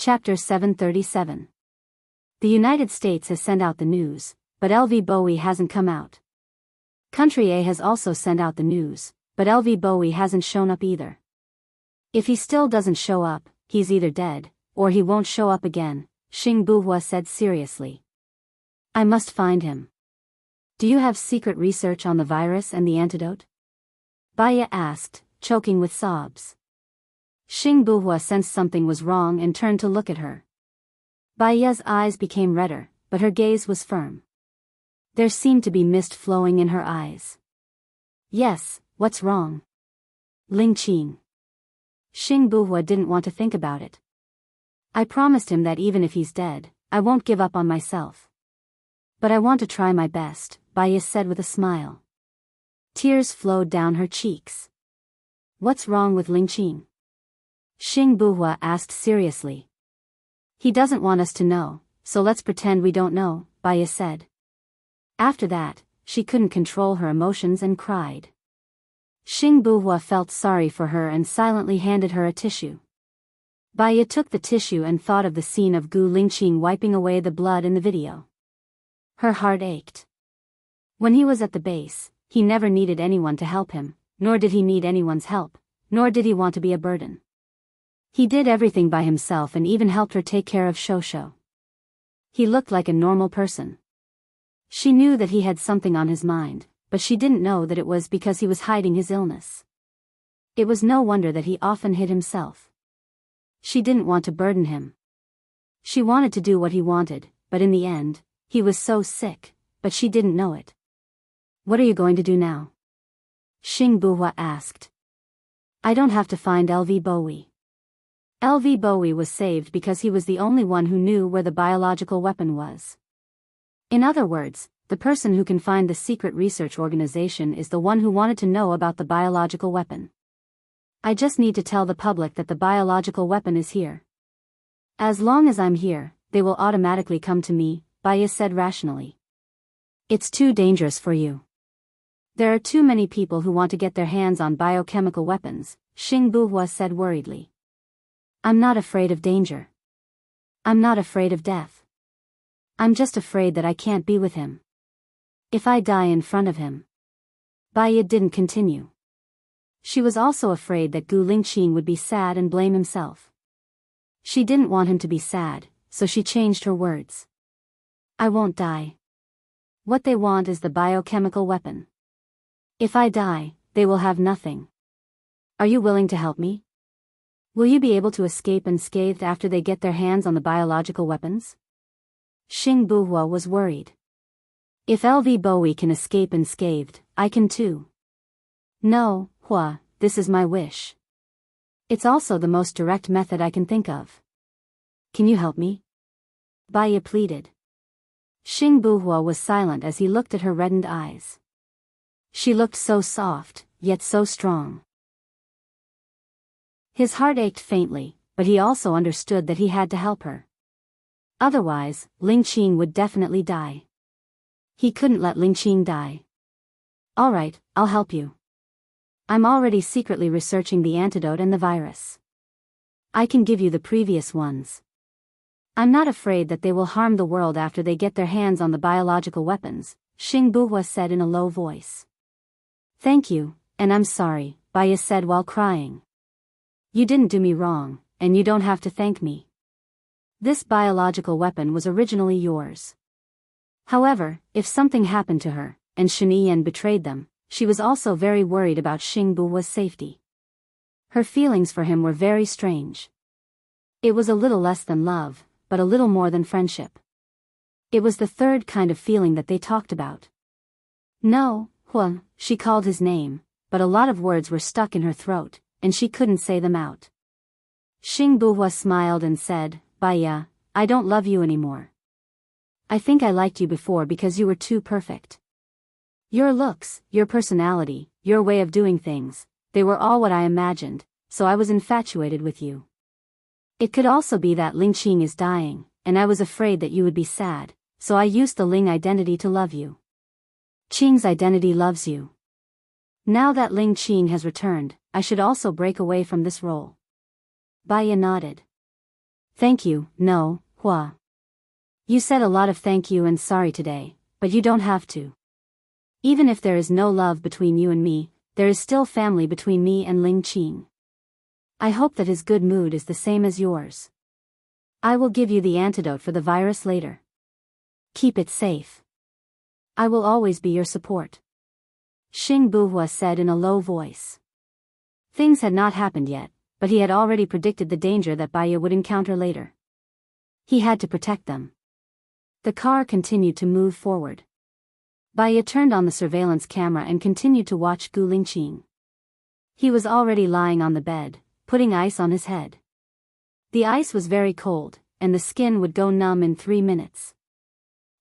Chapter 737. The United States has sent out the news, but LV Bowie hasn't come out. Country A has also sent out the news, but LV Bowie hasn't shown up either. If he still doesn't show up, he's either dead, or he won't show up again, Xing Buhua said seriously. I must find him. Do you have secret research on the virus and the antidote? Baya asked, choking with sobs. Xing Buhua sensed something was wrong and turned to look at her. Baya's eyes became redder, but her gaze was firm. There seemed to be mist flowing in her eyes. Yes, what's wrong? Ling Qing. Xing Buhua didn't want to think about it. I promised him that even if he's dead, I won't give up on myself. But I want to try my best, Baya said with a smile. Tears flowed down her cheeks. What's wrong with Ling Qing? Xing Buhua asked seriously. He doesn't want us to know, so let's pretend we don't know, Baya said. After that, she couldn't control her emotions and cried. Xing Buhua felt sorry for her and silently handed her a tissue. Baya took the tissue and thought of the scene of Gu Lingqing wiping away the blood in the video. Her heart ached. When he was at the base, he never needed anyone to help him, nor did he need anyone's help, nor did he want to be a burden. He did everything by himself and even helped her take care of Shosho. He looked like a normal person. She knew that he had something on his mind, but she didn't know that it was because he was hiding his illness. It was no wonder that he often hid himself. She didn't want to burden him. She wanted to do what he wanted, but in the end, he was so sick, but she didn't know it. What are you going to do now? Xing Buhua asked. I don't have to find LV Bowie. LV Bowie was saved because he was the only one who knew where the biological weapon was. In other words, the person who can find the secret research organization is the one who wanted to know about the biological weapon. I just need to tell the public that the biological weapon is here. As long as I'm here, they will automatically come to me, Baya said rationally. It's too dangerous for you. There are too many people who want to get their hands on biochemical weapons, Xing Buhua said worriedly. I'm not afraid of danger. I'm not afraid of death. I'm just afraid that I can't be with him. If I die in front of him. Baya didn't continue. She was also afraid that Gu Lingqing would be sad and blame himself. She didn't want him to be sad, so she changed her words. I won't die. What they want is the biochemical weapon. If I die, they will have nothing. Are you willing to help me? Will you be able to escape unscathed after they get their hands on the biological weapons? Xing Buhua was worried. If LV Bowie can escape unscathed, I can too. No, Hua, this is my wish. It's also the most direct method I can think of. Can you help me? Baya pleaded. Xing Buhua was silent as he looked at her reddened eyes. She looked so soft, yet so strong. His heart ached faintly, but he also understood that he had to help her. Otherwise, Ling Qing would definitely die. He couldn't let Ling Qing die. All right, I'll help you. I'm already secretly researching the antidote and the virus. I can give you the previous ones. I'm not afraid that they will harm the world after they get their hands on the biological weapons, Xing Buhua said in a low voice. Thank you, and I'm sorry, Baya said while crying. You didn't do me wrong, and you don't have to thank me. This biological weapon was originally yours. However, if something happened to her, and Shiniyan betrayed them, she was also very worried about Xing Buhua's safety. Her feelings for him were very strange. It was a little less than love, but a little more than friendship. It was the third kind of feeling that they talked about. No, Hua, she called his name, but a lot of words were stuck in her throat, and she couldn't say them out. Xing Buhua smiled and said, Baya, I don't love you anymore. I think I liked you before because you were too perfect. Your looks, your personality, your way of doing things, they were all what I imagined, so I was infatuated with you. It could also be that Ling Qing is dying, and I was afraid that you would be sad, so I used the Ling identity to love you. Qing's identity loves you. Now that Ling Qing has returned, I should also break away from this role. Baya nodded. Thank you, no, Hua. You said a lot of thank you and sorry today, but you don't have to. Even if there is no love between you and me, there is still family between me and Ling Qing. I hope that his good mood is the same as yours. I will give you the antidote for the virus later. Keep it safe. I will always be your support. Xing Buhua said in a low voice. Things had not happened yet, but he had already predicted the danger that Baya would encounter later. He had to protect them. The car continued to move forward. Baya turned on the surveillance camera and continued to watch Gu Lingqing. He was already lying on the bed, putting ice on his head. The ice was very cold, and the skin would go numb in 3 minutes.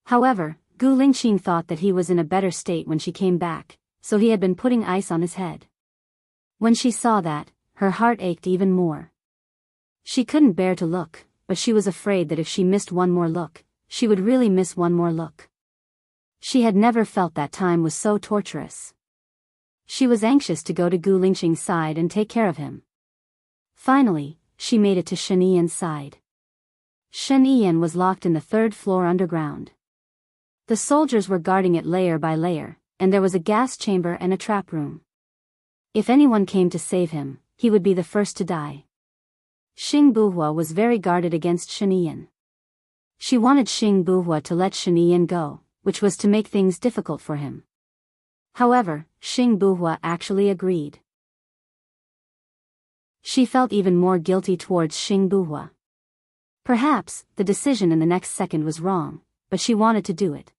However, Gu Lingqing thought that he was in a better state when she came back, so he had been putting ice on his head. When she saw that, her heart ached even more. She couldn't bear to look, but she was afraid that if she missed one more look, she would really miss one more look. She had never felt that time was so torturous. She was anxious to go to Gu Lingqing's side and take care of him. Finally, she made it to Shen Yiyan's side. Shen Yiyan was locked in the 3rd floor underground. The soldiers were guarding it layer by layer, and there was a gas chamber and a trap room. If anyone came to save him, he would be the first to die. Xing Buhua was very guarded against Shen Yiyan. She wanted Xing Buhua to let Shen Yiyan go, which was to make things difficult for him. However, Xing Buhua actually agreed. She felt even more guilty towards Xing Buhua. Perhaps, the decision in the next second was wrong, but she wanted to do it.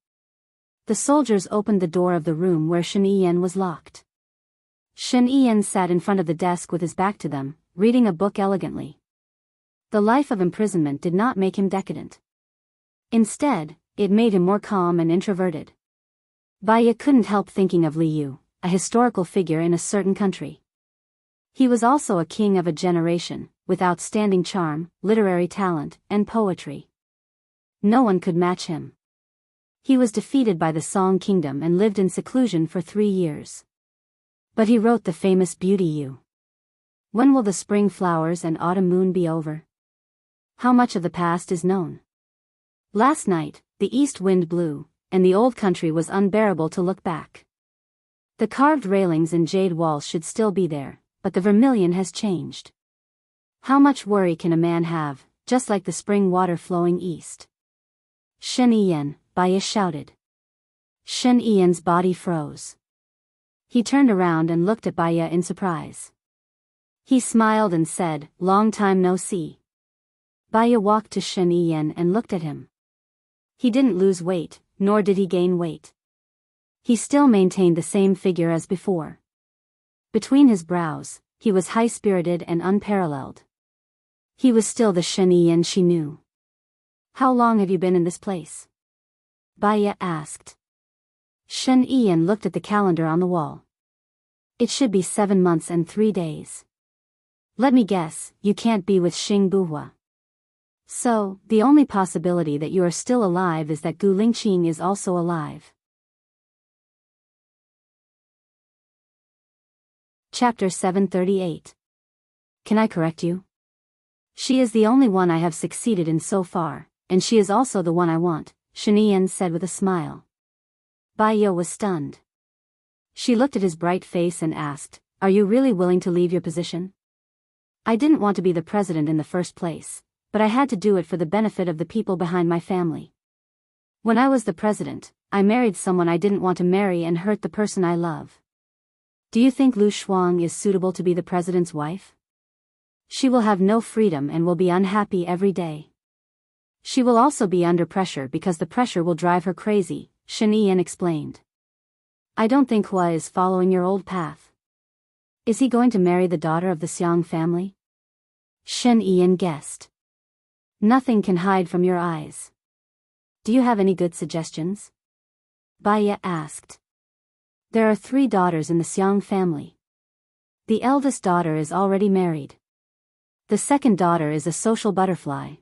The soldiers opened the door of the room where Shen Yiyan was locked. Shen Yiyan sat in front of the desk with his back to them, reading a book elegantly. The life of imprisonment did not make him decadent. Instead, it made him more calm and introverted. Baya couldn't help thinking of Li Yu, a historical figure in a certain country. He was also a king of a generation, with outstanding charm, literary talent, and poetry. No one could match him. He was defeated by the Song Kingdom and lived in seclusion for 3 years. But he wrote the famous Beauty Yu. When will the spring flowers and autumn moon be over? How much of the past is known? Last night, the east wind blew, and the old country was unbearable to look back. The carved railings and jade walls should still be there, but the vermilion has changed. How much worry can a man have, just like the spring water flowing east? Shen Yiyan, Baya shouted. Shen Yiyan's body froze. He turned around and looked at Baya in surprise. He smiled and said, "Long time no see." Baya walked to Shen Yiyan and looked at him. He didn't lose weight, nor did he gain weight. He still maintained the same figure as before. Between his brows, he was high-spirited and unparalleled. He was still the Shen Yiyan she knew. "How long have you been in this place?" Baya asked. Shen Yiyan looked at the calendar on the wall. "It should be 7 months and 3 days. Let me guess, you can't be with Xing Buhua. So, the only possibility that you are still alive is that Gu Lingqing is also alive." Chapter 738. Can I correct you? She is the only one I have succeeded in so far, and she is also the one I want, Shen Yiyan said with a smile. Baya was stunned. She looked at his bright face and asked, "Are you really willing to leave your position?" "I didn't want to be the president in the first place, but I had to do it for the benefit of the people behind my family. When I was the president, I married someone I didn't want to marry and hurt the person I love. Do you think Lu Shuang is suitable to be the president's wife? She will have no freedom and will be unhappy every day. She will also be under pressure because the pressure will drive her crazy," Shen Yiyan explained. "I don't think Hua is following your old path. Is he going to marry the daughter of the Xiang family?" Shen Yiyan guessed. "Nothing can hide from your eyes. Do you have any good suggestions?" Baya asked. "There are 3 daughters in the Xiang family. The eldest daughter is already married. The second daughter is a social butterfly.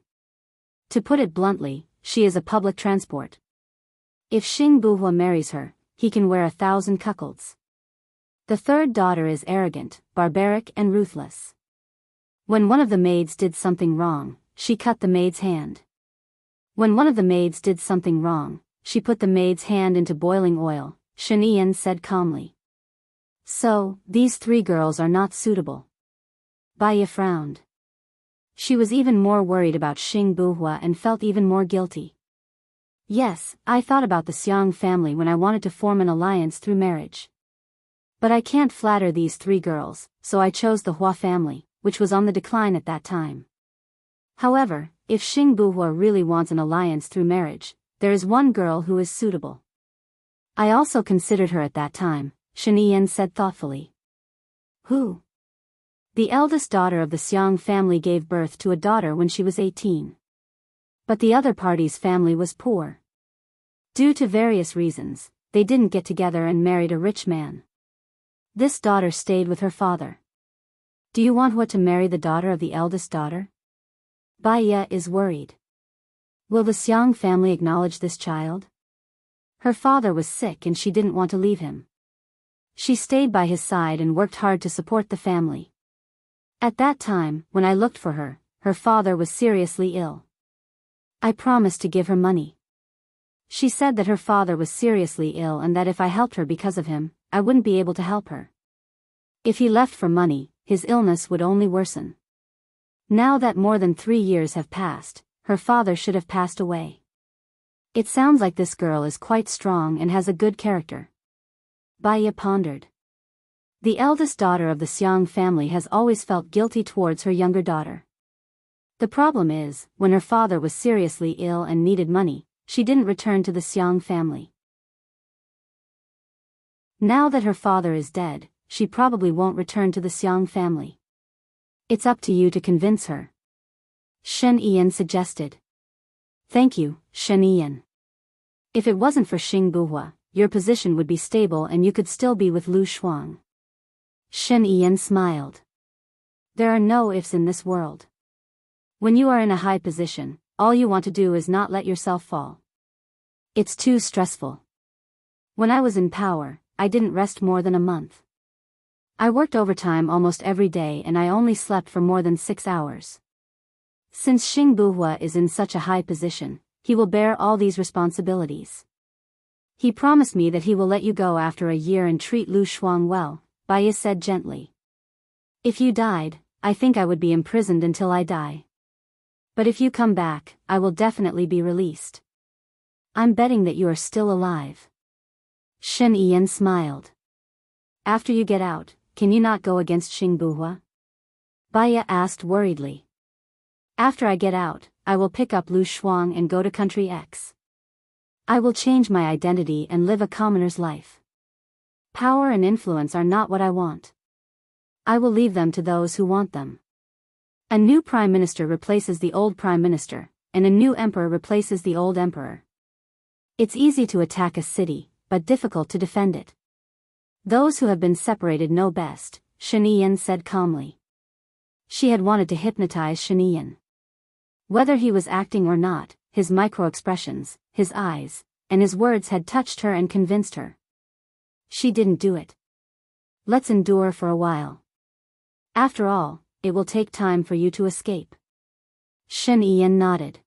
To put it bluntly, she is a public transport. If Xing Buhua marries her, he can wear 1,000 cuckolds. The third daughter is arrogant, barbaric and ruthless. When one of the maids did something wrong, she cut the maid's hand. When one of the maids did something wrong, she put the maid's hand into boiling oil, Shen Yan said calmly. So, these 3 girls are not suitable. Baiya frowned. She was even more worried about Xing Buhua and felt even more guilty. Yes, I thought about the Xiang family when I wanted to form an alliance through marriage. But I can't flatter these 3 girls, so I chose the Hua family, which was on the decline at that time. However, if Xing Buhua really wants an alliance through marriage, there is one girl who is suitable. I also considered her at that time, Shen Yan said thoughtfully. Who? The eldest daughter of the Xiang family gave birth to a daughter when she was 18. But the other party's family was poor. Due to various reasons, they didn't get together and married a rich man. This daughter stayed with her father. Do you want Hua to marry the daughter of the eldest daughter? Baiya is worried. Will the Xiang family acknowledge this child? Her father was sick and she didn't want to leave him. She stayed by his side and worked hard to support the family. At that time, when I looked for her, her father was seriously ill. I promised to give her money. She said that her father was seriously ill and that if I helped her because of him, I wouldn't be able to help her. If he left for money, his illness would only worsen. Now that more than 3 years have passed, her father should have passed away. It sounds like this girl is quite strong and has a good character. Baiya pondered. The eldest daughter of the Xiang family has always felt guilty towards her younger daughter. The problem is, when her father was seriously ill and needed money, she didn't return to the Xiang family. Now that her father is dead, she probably won't return to the Xiang family. It's up to you to convince her. Shen Yan suggested. Thank you, Shen Yan. If it wasn't for Xing Buhua, your position would be stable and you could still be with Lu Shuang. Shen Yan smiled. There are no ifs in this world. When you are in a high position, all you want to do is not let yourself fall. It's too stressful. When I was in power, I didn't rest more than a month. I worked overtime almost every day and I only slept for more than 6 hours. Since Xing Buhua is in such a high position, he will bear all these responsibilities. He promised me that he will let you go after a year and treat Lu Shuang well, Baiya said gently. If you died, I think I would be imprisoned until I die. But if you come back, I will definitely be released. I'm betting that you are still alive. Shen Yan smiled. After you get out, can you not go against Xing Buhua? Baiya asked worriedly. After I get out, I will pick up Lu Shuang and go to country X. I will change my identity and live a commoner's life. Power and influence are not what I want. I will leave them to those who want them. A new prime minister replaces the old prime minister, and a new emperor replaces the old emperor. It's easy to attack a city, but difficult to defend it. Those who have been separated know best, Shen Yan said calmly. She had wanted to hypnotize Shen Yan. Whether he was acting or not, his micro-expressions, his eyes, and his words had touched her and convinced her. She didn't do it. Let's endure for a while. After all, it will take time for you to escape. Shen Yan nodded.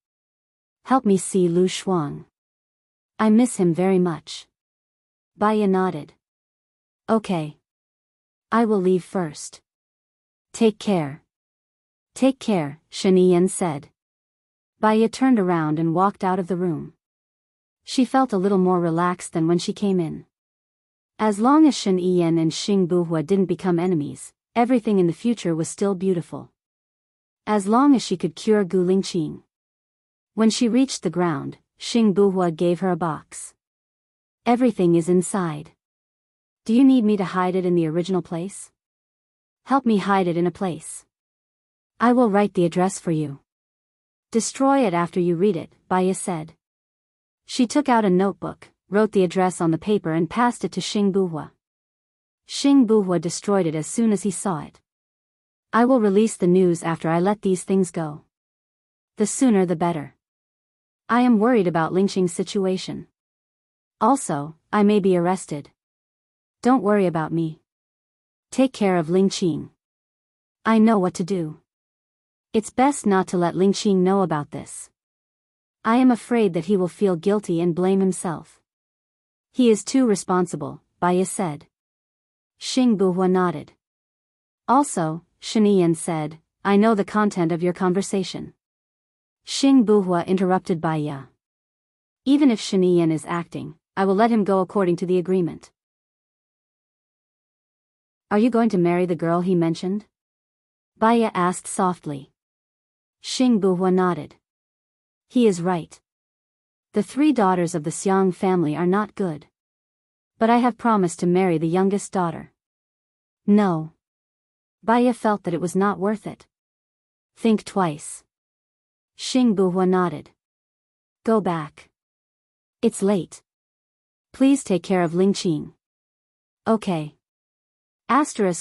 Help me see Lu Shuang. I miss him very much. Baiya nodded. Okay. I will leave first. Take care. Take care, Shen Yan said. Baiya turned around and walked out of the room. She felt a little more relaxed than when she came in. As long as Shen Yan and Xing Buhua didn't become enemies, everything in the future was still beautiful. As long as she could cure Gu Lingqing. When she reached the ground, Xing Buhua gave her a box. Everything is inside. Do you need me to hide it in the original place? Help me hide it in a place. I will write the address for you. Destroy it after you read it, Baiya said. She took out a notebook, wrote the address on the paper and passed it to Xing Buhua. Xing Buhua destroyed it as soon as he saw it. I will release the news after I let these things go. The sooner the better. I am worried about Lingqing's situation. Also, I may be arrested. Don't worry about me. Take care of Lingqing. I know what to do. It's best not to let Lingqing know about this. I am afraid that he will feel guilty and blame himself. He is too responsible, Baya said. Xing Buhua nodded. Also, Shaniyan said, I know the content of your conversation. Xing Buhua interrupted Baya. Even if Shaniyan is acting, I will let him go according to the agreement. Are you going to marry the girl he mentioned? Baya asked softly. Xing Buhua nodded. He is right. The 3 daughters of the Xiang family are not good. But I have promised to marry the youngest daughter. No. Baya felt that it was not worth it. Think twice. Xing Buhua nodded. Go back. It's late. Please take care of Lingqing. Okay.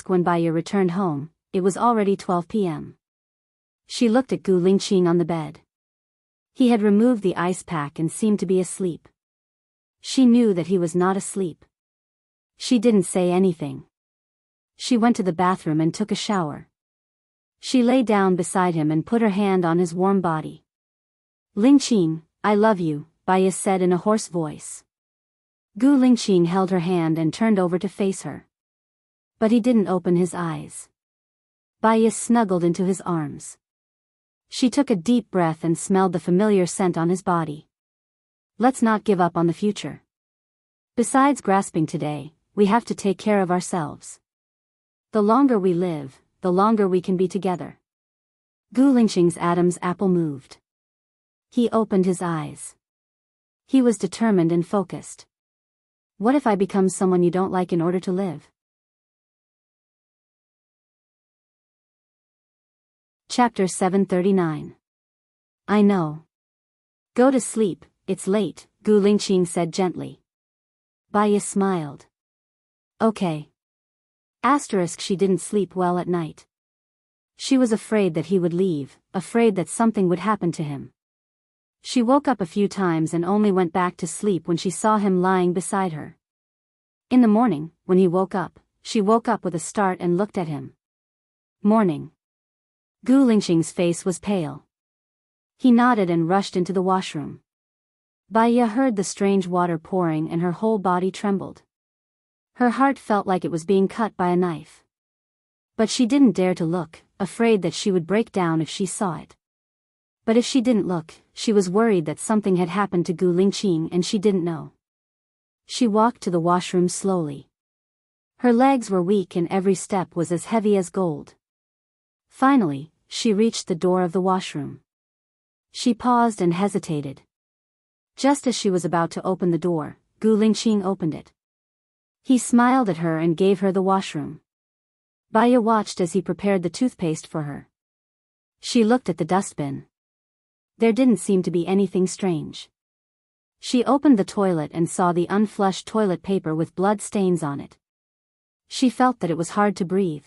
When Baya returned home, it was already 12 p.m. She looked at Gu Lingqing on the bed. He had removed the ice pack and seemed to be asleep. She knew that he was not asleep. She didn't say anything. She went to the bathroom and took a shower. She lay down beside him and put her hand on his warm body. Lingqing, I love you, Baya said in a hoarse voice. Gu Lingqing held her hand and turned over to face her. But he didn't open his eyes. Baya snuggled into his arms. She took a deep breath and smelled the familiar scent on his body. Let's not give up on the future. Besides grasping today, we have to take care of ourselves. The longer we live, the longer we can be together. Gu Lingqing's Adam's apple moved. He opened his eyes. He was determined and focused. What if I become someone you don't like in order to live? Chapter 739. I know. Go to sleep, it's late, Gu Lingqing said gently. Baya smiled. Okay. She didn't sleep well at night. She was afraid that he would leave, afraid that something would happen to him. She woke up a few times and only went back to sleep when she saw him lying beside her. In the morning, when he woke up, she woke up with a start and looked at him. Morning. Gu Lingqing's face was pale. He nodded and rushed into the washroom. Baya heard the strange water pouring and her whole body trembled. Her heart felt like it was being cut by a knife. But she didn't dare to look, afraid that she would break down if she saw it. But if she didn't look, she was worried that something had happened to Gu Lingqing and she didn't know. She walked to the washroom slowly. Her legs were weak and every step was as heavy as gold. Finally, she reached the door of the washroom. She paused and hesitated. Just as she was about to open the door, Gu Lingqing opened it. He smiled at her and gave her the washroom. Baya watched as he prepared the toothpaste for her. She looked at the dustbin. There didn't seem to be anything strange. She opened the toilet and saw the unflushed toilet paper with blood stains on it. She felt that it was hard to breathe.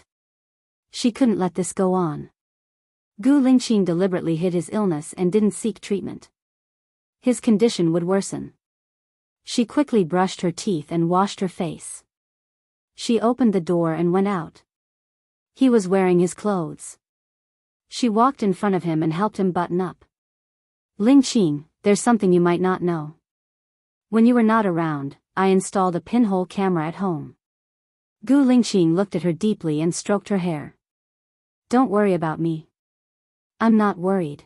She couldn't let this go on. Gu Lingqing deliberately hid his illness and didn't seek treatment. His condition would worsen. She quickly brushed her teeth and washed her face. She opened the door and went out. He was wearing his clothes. She walked in front of him and helped him button up. Lingqing, there's something you might not know. When you were not around, I installed a pinhole camera at home. Gu Lingqing looked at her deeply and stroked her hair. Don't worry about me. I'm not worried.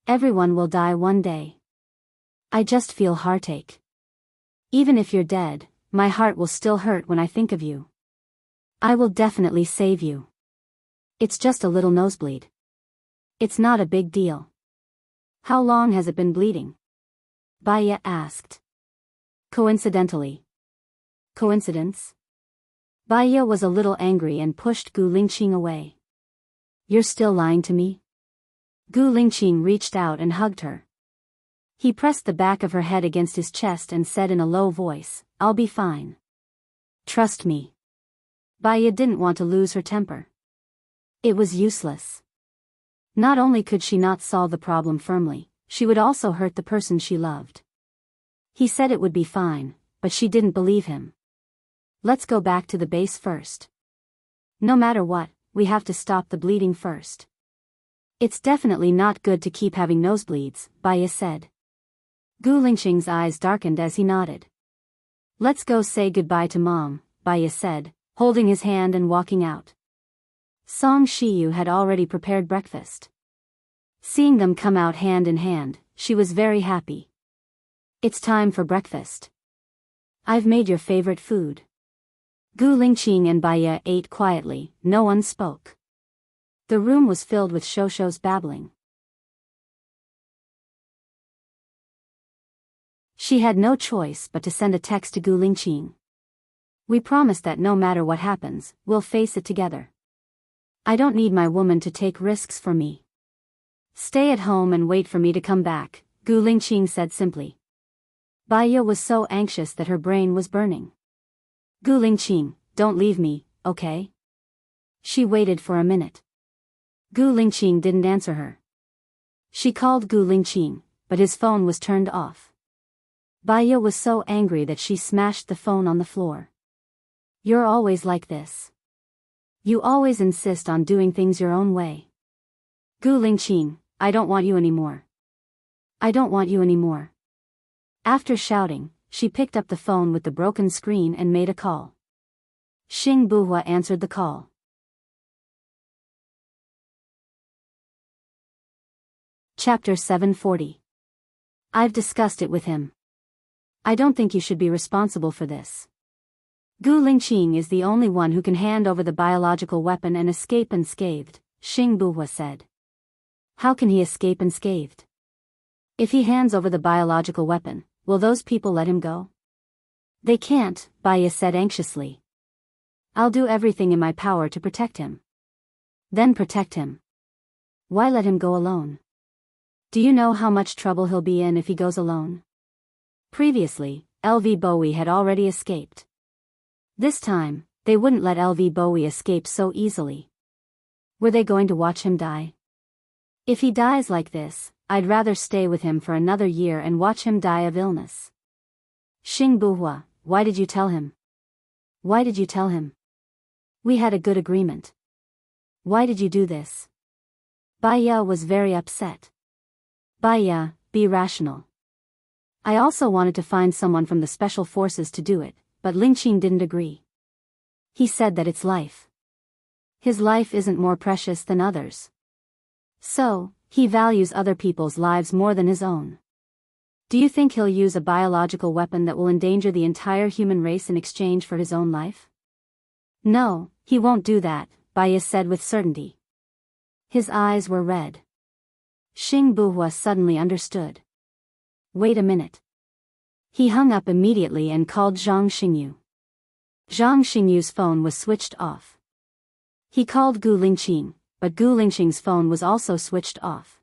Everyone will die one day. I just feel heartache. Even if you're dead, my heart will still hurt when I think of you. I will definitely save you. It's just a little nosebleed. It's not a big deal. How long has it been bleeding? Baya asked. Coincidentally. Coincidence? Baya was a little angry and pushed Gu Lingqing away. You're still lying to me? Gu Lingqing reached out and hugged her. He pressed the back of her head against his chest and said in a low voice, I'll be fine. Trust me. Baya didn't want to lose her temper. It was useless. Not only could she not solve the problem firmly, she would also hurt the person she loved. He said it would be fine, but she didn't believe him. Let's go back to the base first. No matter what, we have to stop the bleeding first. It's definitely not good to keep having nosebleeds, Baya said. Gu Lingqing's eyes darkened as he nodded. Let's go say goodbye to Mom, Baya said, holding his hand and walking out. Song Shiyu had already prepared breakfast. Seeing them come out hand in hand, she was very happy. It's time for breakfast. I've made your favorite food. Gu Lingqing and Baya ate quietly, no one spoke. The room was filled with Shosho's babbling. She had no choice but to send a text to Gu Lingqing. We promise that no matter what happens, we'll face it together. I don't need my woman to take risks for me. Stay at home and wait for me to come back, Gu Lingqing said simply. Baya was so anxious that her brain was burning. Gu Lingqing, don't leave me, okay? She waited for a minute. Gu Lingqing didn't answer her. She called Gu Lingqing, but his phone was turned off. Baya was so angry that she smashed the phone on the floor. You're always like this. You always insist on doing things your own way. Gu Lingqing, I don't want you anymore. I don't want you anymore. After shouting, she picked up the phone with the broken screen and made a call. Xing Buhua answered the call. Chapter 740. I've discussed it with him. I don't think you should be responsible for this. Gu Lingqing is the only one who can hand over the biological weapon and escape unscathed, Xing Buhua said. How can he escape unscathed? If he hands over the biological weapon, will those people let him go? They can't, Baya said anxiously. I'll do everything in my power to protect him. Then protect him. Why let him go alone? Do you know how much trouble he'll be in if he goes alone? Previously, LV Bowie had already escaped. This time, they wouldn't let LV Bowie escape so easily. Were they going to watch him die? If he dies like this, I'd rather stay with him for another year and watch him die of illness. Xing Buhua, why did you tell him? Why did you tell him? We had a good agreement. Why did you do this? Baya was very upset. Baya, be rational. I also wanted to find someone from the special forces to do it, but Lingqing didn't agree. He said that it's life. His life isn't more precious than others. So, he values other people's lives more than his own. Do you think he'll use a biological weapon that will endanger the entire human race in exchange for his own life? No, he won't do that, Baya said with certainty. His eyes were red. Xing Buhua suddenly understood. Wait a minute. He hung up immediately and called Zhang Xingyu. Zhang Xingyu's phone was switched off. He called Gu Lingqing, but Gu Lingqing's phone was also switched off.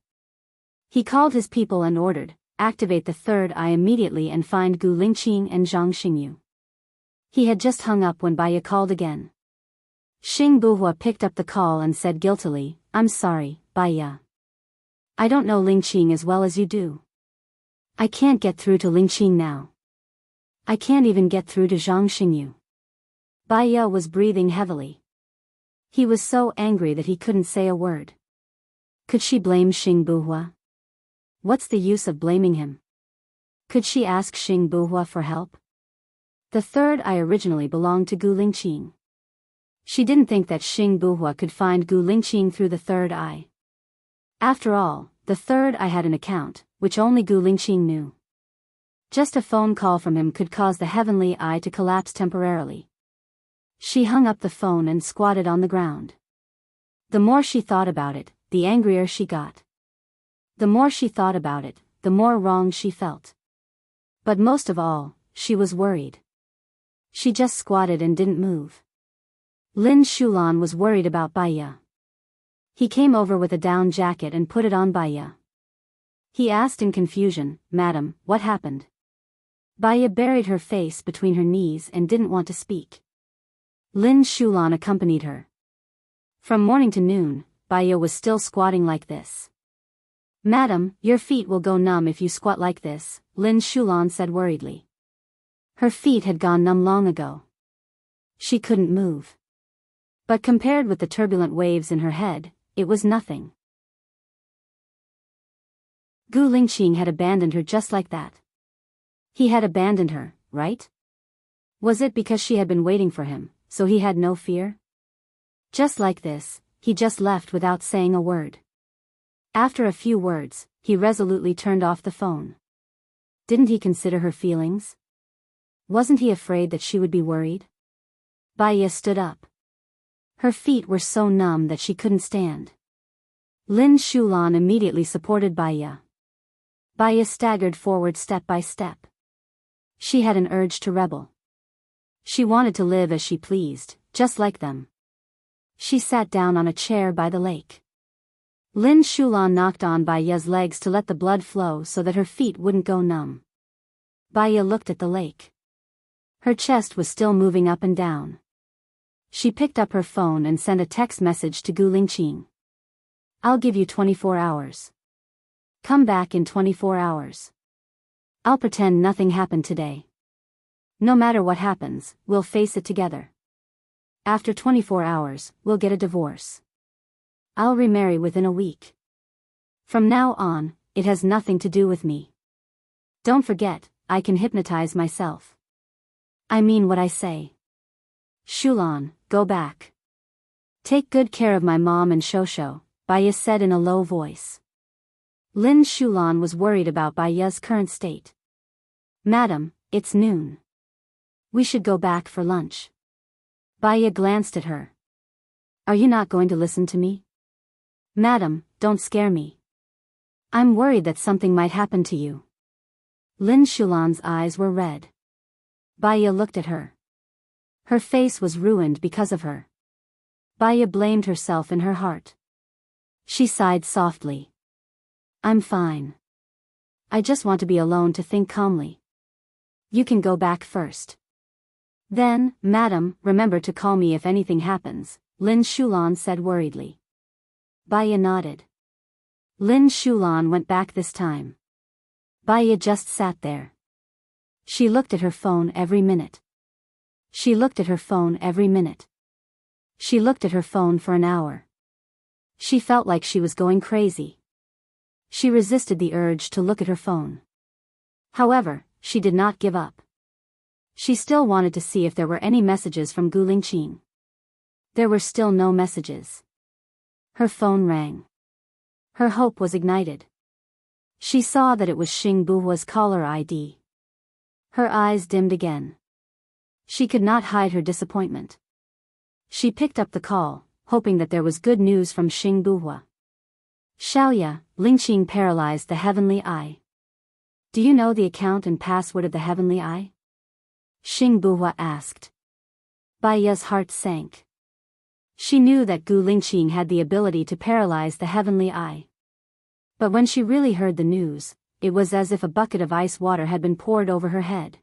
He called his people and ordered, activate the third eye immediately and find Gu Lingqing and Zhang Xingyu. He had just hung up when Baya called again. Xing Buhua picked up the call and said guiltily, I'm sorry, Baya. I don't know Lingqing as well as you do. I can't get through to Lingqing now. I can't even get through to Zhang Xingyu. Baya was breathing heavily. He was so angry that he couldn't say a word. Could she blame Xing Buhua? What's the use of blaming him? Could she ask Xing Buhua for help? The third eye originally belonged to Gu Lingqing. She didn't think that Xing Buhua could find Gu Lingqing through the third eye. After all, the third eye had an account, which only Gu Lingqing knew. Just a phone call from him could cause the heavenly eye to collapse temporarily. She hung up the phone and squatted on the ground. The more she thought about it, the angrier she got. The more she thought about it, the more wrong she felt. But most of all, she was worried. She just squatted and didn't move. Lin Shulan was worried about Baya. He came over with a down jacket and put it on Baya. He asked in confusion, Madam, what happened? Baya buried her face between her knees and didn't want to speak. Lin Shulan accompanied her. From morning to noon, Baya was still squatting like this. Madam, your feet will go numb if you squat like this, Lin Shulan said worriedly. Her feet had gone numb long ago. She couldn't move. But compared with the turbulent waves in her head, it was nothing. Gu Lingqing had abandoned her just like that. He had abandoned her, right? Was it because she had been waiting for him, so he had no fear? Just like this, he just left without saying a word. After a few words, he resolutely turned off the phone. Didn't he consider her feelings? Wasn't he afraid that she would be worried? Baiya stood up. Her feet were so numb that she couldn't stand. Lin Shulan immediately supported Baiya. Baiya staggered forward step by step. She had an urge to rebel. She wanted to live as she pleased, just like them. She sat down on a chair by the lake. Lin Shulan knocked on Baiya's legs to let the blood flow so that her feet wouldn't go numb. Baiya looked at the lake. Her chest was still moving up and down. She picked up her phone and sent a text message to Gu Lingqing. I'll give you 24 hours. Come back in 24 hours. I'll pretend nothing happened today. No matter what happens, we'll face it together. After 24 hours, we'll get a divorce. I'll remarry within a week. From now on, it has nothing to do with me. Don't forget, I can hypnotize myself. I mean what I say. Shulan, go back. Take good care of my mom and Shosho, Baiya said in a low voice. Lin Shulan was worried about Baiya's current state. Madam, it's noon. We should go back for lunch. Baiya glanced at her. Are you not going to listen to me? Madam, don't scare me. I'm worried that something might happen to you. Lin Shulan's eyes were red. Baiya looked at her. Her face was ruined because of her. Baiya blamed herself in her heart. She sighed softly. I'm fine. I just want to be alone to think calmly. You can go back first. Then, madam, remember to call me if anything happens, Lin Shulan said worriedly. Baiya nodded. Lin Shulan went back this time. Baiya just sat there. She looked at her phone every minute. She looked at her phone every minute. She looked at her phone for an hour. She felt like she was going crazy. She resisted the urge to look at her phone. However, she did not give up. She still wanted to see if there were any messages from Gu Lingqing. There were still no messages. Her phone rang. Her hope was ignited. She saw that it was Xing Buhua's caller ID. Her eyes dimmed again. She could not hide her disappointment. She picked up the call, hoping that there was good news from Xing Buhua. Xiaoya, Lingqing paralyzed the Heavenly Eye. Do you know the account and password of the Heavenly Eye? Xing Buhua asked. Baiya's heart sank. She knew that Gu Lingqing had the ability to paralyze the Heavenly Eye. But when she really heard the news, it was as if a bucket of ice water had been poured over her head.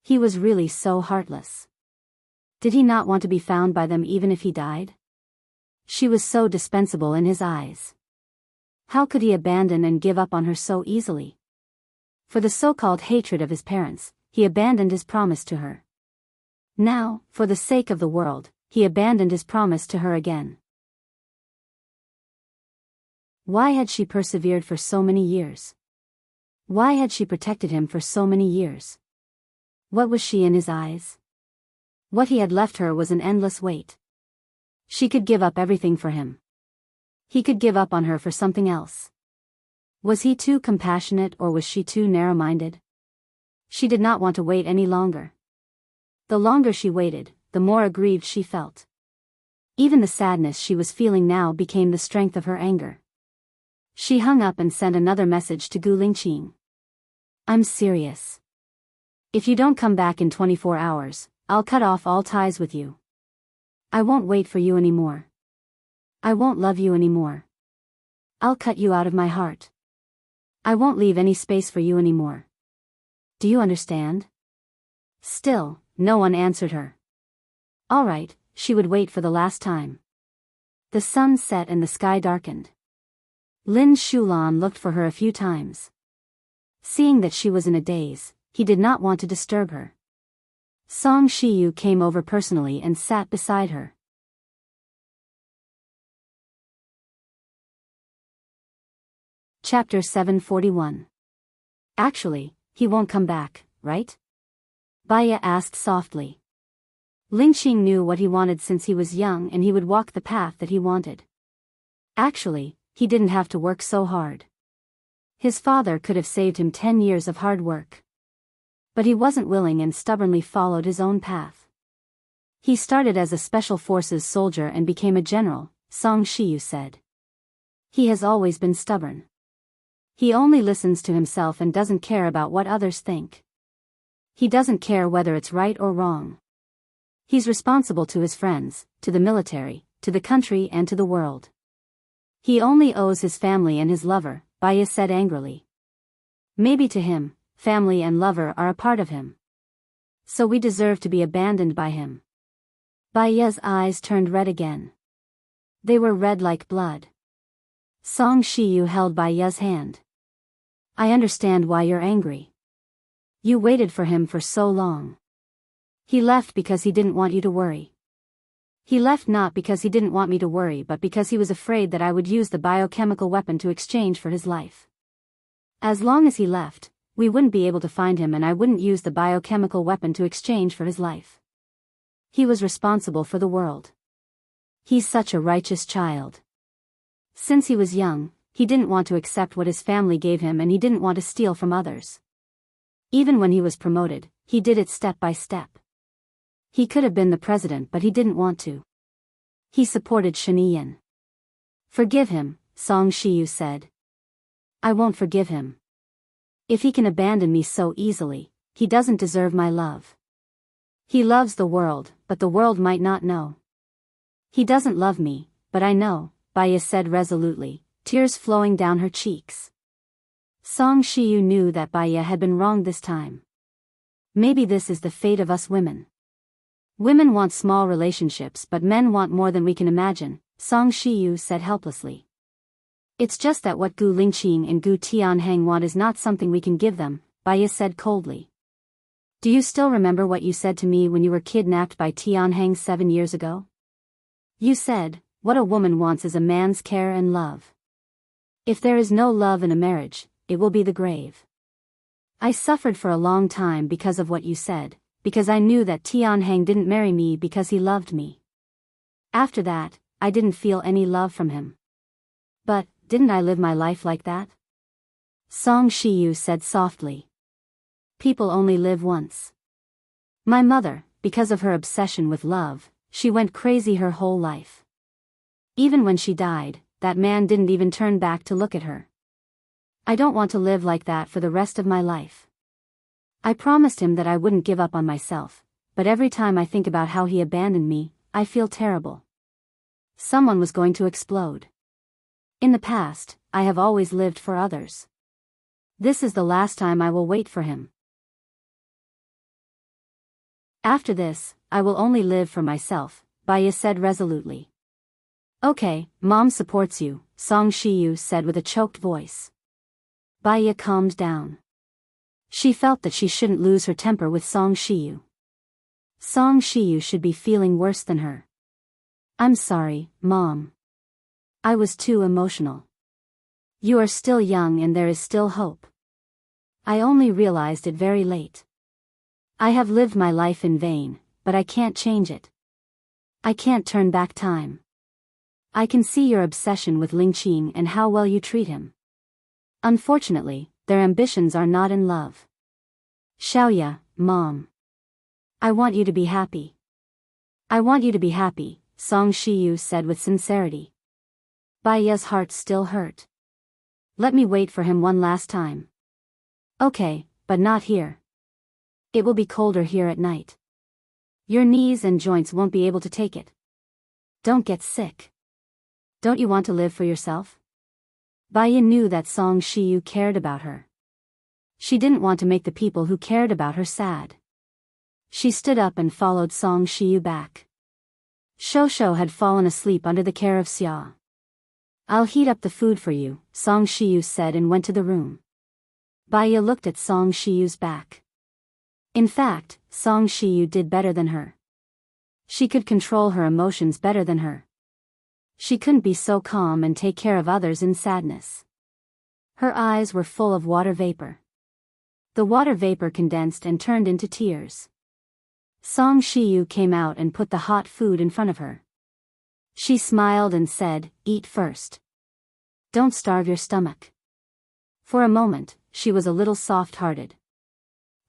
He was really so heartless. Did he not want to be found by them even if he died? She was so dispensable in his eyes. How could he abandon and give up on her so easily? For the so-called hatred of his parents, he abandoned his promise to her. Now, for the sake of the world, he abandoned his promise to her again. Why had she persevered for so many years? Why had she protected him for so many years? What was she in his eyes? What he had left her was an endless weight. She could give up everything for him. He could give up on her for something else. Was he too compassionate or was she too narrow-minded? She did not want to wait any longer. The longer she waited, the more aggrieved she felt. Even the sadness she was feeling now became the strength of her anger. She hung up and sent another message to Gu Lingqing. I'm serious. If you don't come back in 24 hours, I'll cut off all ties with you. I won't wait for you anymore. I won't love you anymore. I'll cut you out of my heart. I won't leave any space for you anymore. Do you understand? Still, no one answered her. All right, she would wait for the last time. The sun set and the sky darkened. Lin Shulan looked for her a few times. Seeing that she was in a daze, he did not want to disturb her. Song Shiyu came over personally and sat beside her. Chapter 741. Actually, he won't come back, right? Baya asked softly. Lingqing knew what he wanted since he was young, and he would walk the path that he wanted. Actually, he didn't have to work so hard. His father could have saved him 10 years of hard work. But he wasn't willing and stubbornly followed his own path. He started as a special forces soldier and became a general, Song Shiyu said. He has always been stubborn. He only listens to himself and doesn't care about what others think. He doesn't care whether it's right or wrong. He's responsible to his friends, to the military, to the country and to the world. He only owes his family and his lover, Baya said angrily. Maybe to him, family and lover are a part of him. So we deserve to be abandoned by him. Baya's eyes turned red again. They were red like blood. Song Shiyu held Baya's hand. I understand why you're angry. You waited for him for so long. He left because he didn't want you to worry. He left not because he didn't want me to worry, but because he was afraid that I would use the biochemical weapon to exchange for his life. As long as he left, we wouldn't be able to find him and I wouldn't use the biochemical weapon to exchange for his life. He was responsible for the world. He's such a righteous child. Since he was young, he didn't want to accept what his family gave him and he didn't want to steal from others. Even when he was promoted, he did it step by step. He could have been the president but he didn't want to. He supported Shiniyan. Forgive him, Song Shiyu said. I won't forgive him. If he can abandon me so easily, he doesn't deserve my love. He loves the world, but the world might not know. He doesn't love me, but I know, Baya said resolutely, tears flowing down her cheeks. Song Shiyu knew that Baya had been wrong this time. Maybe this is the fate of us women. Women want small relationships but men want more than we can imagine, Song Shiyu said helplessly. It's just that what Gu Lingqing and Gu Tianheng want is not something we can give them, Baya said coldly. Do you still remember what you said to me when you were kidnapped by Tianheng 7 years ago? You said, what a woman wants is a man's care and love. If there is no love in a marriage, it will be the grave. I suffered for a long time because of what you said, because I knew that Tianheng didn't marry me because he loved me. After that, I didn't feel any love from him. But, didn't I live my life like that? Song Shiyu said softly. People only live once. My mother, because of her obsession with love, she went crazy her whole life. Even when she died, that man didn't even turn back to look at her. I don't want to live like that for the rest of my life. I promised him that I wouldn't give up on myself, but every time I think about how he abandoned me, I feel terrible. Someone was going to explode. In the past, I have always lived for others. This is the last time I will wait for him. After this, I will only live for myself, Baya said resolutely. Okay, Mom supports you, Song Shiyu said with a choked voice. Baya calmed down. She felt that she shouldn't lose her temper with Song Shiyu. Song Shiyu should be feeling worse than her. I'm sorry, Mom. I was too emotional. You are still young and there is still hope. I only realized it very late. I have lived my life in vain, but I can't change it. I can't turn back time. I can see your obsession with Lingqing and how well you treat him. Unfortunately, their ambitions are not in love. Xiaoya, Mom. I want you to be happy. I want you to be happy, Song Shiyu said with sincerity. Baya's heart still hurt. Let me wait for him one last time. Okay, but not here. It will be colder here at night. Your knees and joints won't be able to take it. Don't get sick. Don't you want to live for yourself? Baya knew that Song Shiyu cared about her. She didn't want to make the people who cared about her sad. She stood up and followed Song Shiyu back. Shosho had fallen asleep under the care of Xia. I'll heat up the food for you, Song Shiyu said and went to the room. Baya looked at Song Shiyu's back. In fact, Song Shiyu did better than her. She could control her emotions better than her. She couldn't be so calm and take care of others in sadness. Her eyes were full of water vapor. The water vapor condensed and turned into tears. Song Shiyu came out and put the hot food in front of her. She smiled and said, "Eat first. Don't starve your stomach." For a moment, she was a little soft-hearted.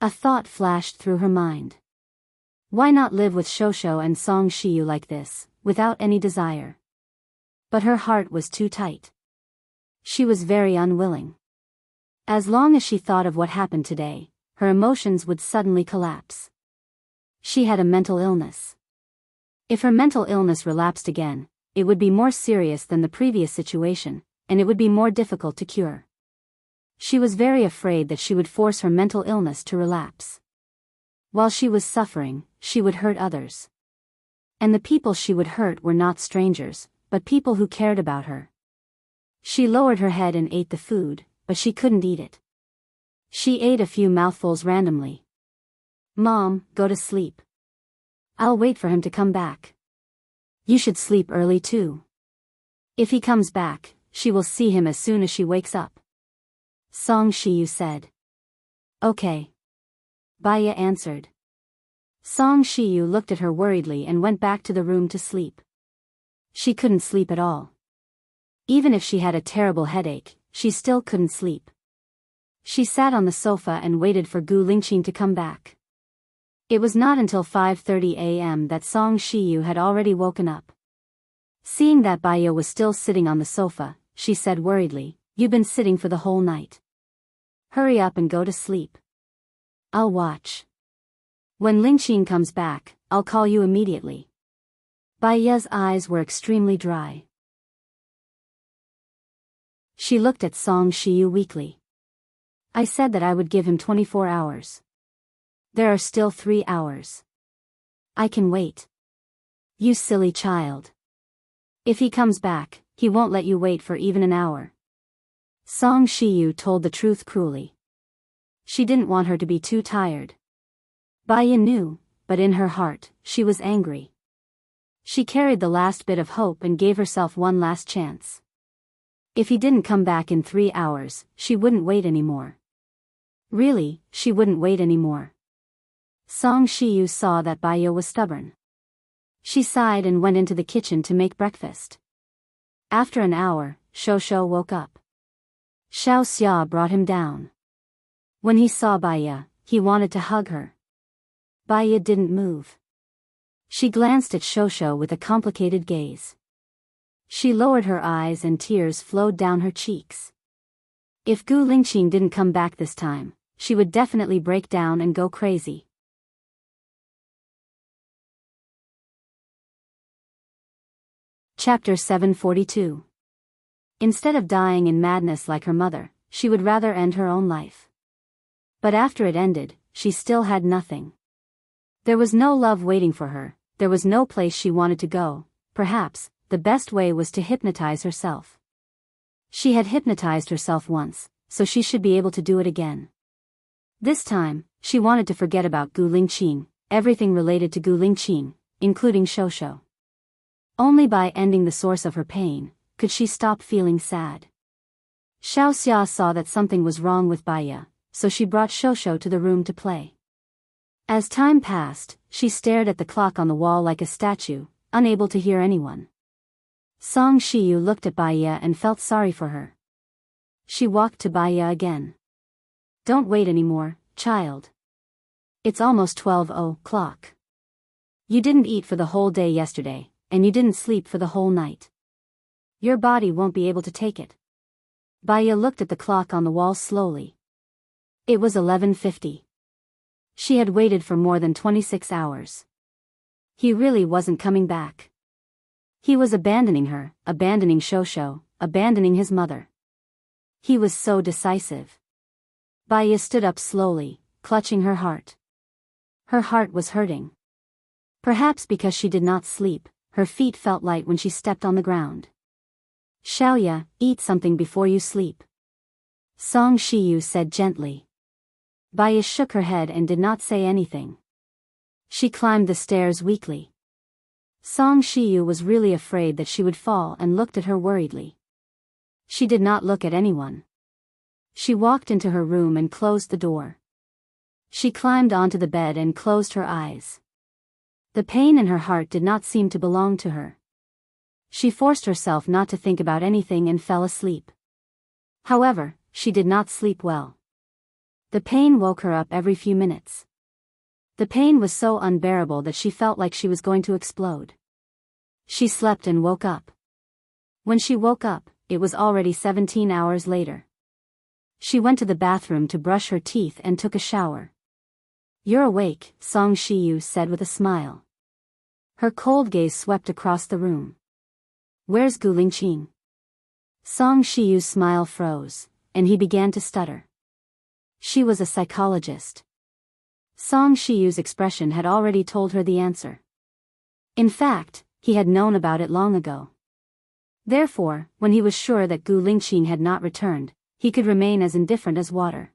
A thought flashed through her mind. Why not live with Shosho and Song Shiyu like this, without any desire? But her heart was too tight. She was very unwilling. As long as she thought of what happened today, her emotions would suddenly collapse. She had a mental illness. If her mental illness relapsed again, it would be more serious than the previous situation, and it would be more difficult to cure. She was very afraid that she would force her mental illness to relapse. While she was suffering, she would hurt others. And the people she would hurt were not strangers, but people who cared about her. She lowered her head and ate the food, but she couldn't eat it. She ate a few mouthfuls randomly. "Mom, go to sleep. I'll wait for him to come back. You should sleep early too. If he comes back, she will see him as soon as she wakes up," Song Shiyu said. "Okay," Baya answered. Song Shiyu looked at her worriedly and went back to the room to sleep. She couldn't sleep at all. Even if she had a terrible headache, she still couldn't sleep. She sat on the sofa and waited for Gu Lingqing to come back. It was not until 5:30 a.m. that Song Shiyu had already woken up. Seeing that Baya was still sitting on the sofa, she said worriedly, "You've been sitting for the whole night. Hurry up and go to sleep. I'll watch. When Lingqing comes back, I'll call you immediately." Baya's eyes were extremely dry. She looked at Song Shiyu weakly. "I said that I would give him 24 hours. There are still 3 hours. I can wait." "You silly child. If he comes back, he won't let you wait for even an hour." Song Shiyu told the truth cruelly. She didn't want her to be too tired. Baya knew, but in her heart, she was angry. She carried the last bit of hope and gave herself one last chance. If he didn't come back in 3 hours, she wouldn't wait anymore. Really, she wouldn't wait anymore. Song Shiyu saw that Baya was stubborn. She sighed and went into the kitchen to make breakfast. After an hour, Shosho woke up. Xiao Xia brought him down. When he saw Baya, he wanted to hug her. Baya didn't move. She glanced at Shosho with a complicated gaze. She lowered her eyes and tears flowed down her cheeks. If Gu Lingqing didn't come back this time, she would definitely break down and go crazy. Chapter 742. Instead of dying in madness like her mother, she would rather end her own life. But after it ended, she still had nothing. There was no love waiting for her, there was no place she wanted to go. Perhaps, the best way was to hypnotize herself. She had hypnotized herself once, so she should be able to do it again. This time, she wanted to forget about Gu Lingqing, everything related to Gu Lingqing, including Shosho. Only by ending the source of her pain, could she stop feeling sad. Xiao Xia saw that something was wrong with Baya, so she brought Shosho to the room to play. As time passed, she stared at the clock on the wall like a statue, unable to hear anyone. Song Shiyu looked at Baya and felt sorry for her. She walked to Baya again. "Don't wait anymore, child. It's almost 12 o'clock. You didn't eat for the whole day yesterday, and you didn't sleep for the whole night. Your body won't be able to take it." Baya looked at the clock on the wall slowly. It was 11:50. She had waited for more than 26 hours. He really wasn't coming back. He was abandoning her, abandoning Shosho, abandoning his mother. He was so decisive. Baya stood up slowly, clutching her heart. Her heart was hurting. Perhaps because she did not sleep, her feet felt light when she stepped on the ground. "Xiaoya, eat something before you sleep," Song Shiyu said gently. Baya shook her head and did not say anything. She climbed the stairs weakly. Song Shiyu was really afraid that she would fall and looked at her worriedly. She did not look at anyone. She walked into her room and closed the door. She climbed onto the bed and closed her eyes. The pain in her heart did not seem to belong to her. She forced herself not to think about anything and fell asleep. However, she did not sleep well. The pain woke her up every few minutes. The pain was so unbearable that she felt like she was going to explode. She slept and woke up. When she woke up, it was already 17 hours later. She went to the bathroom to brush her teeth and took a shower. "You're awake," Song Shiyu said with a smile. Her cold gaze swept across the room. "Where's Gu Lingqing?" Song Shiyu's smile froze, and he began to stutter. She was a psychologist. Song Shiyu's expression had already told her the answer. In fact, he had known about it long ago. Therefore, when he was sure that Gu Lingqing had not returned, he could remain as indifferent as water.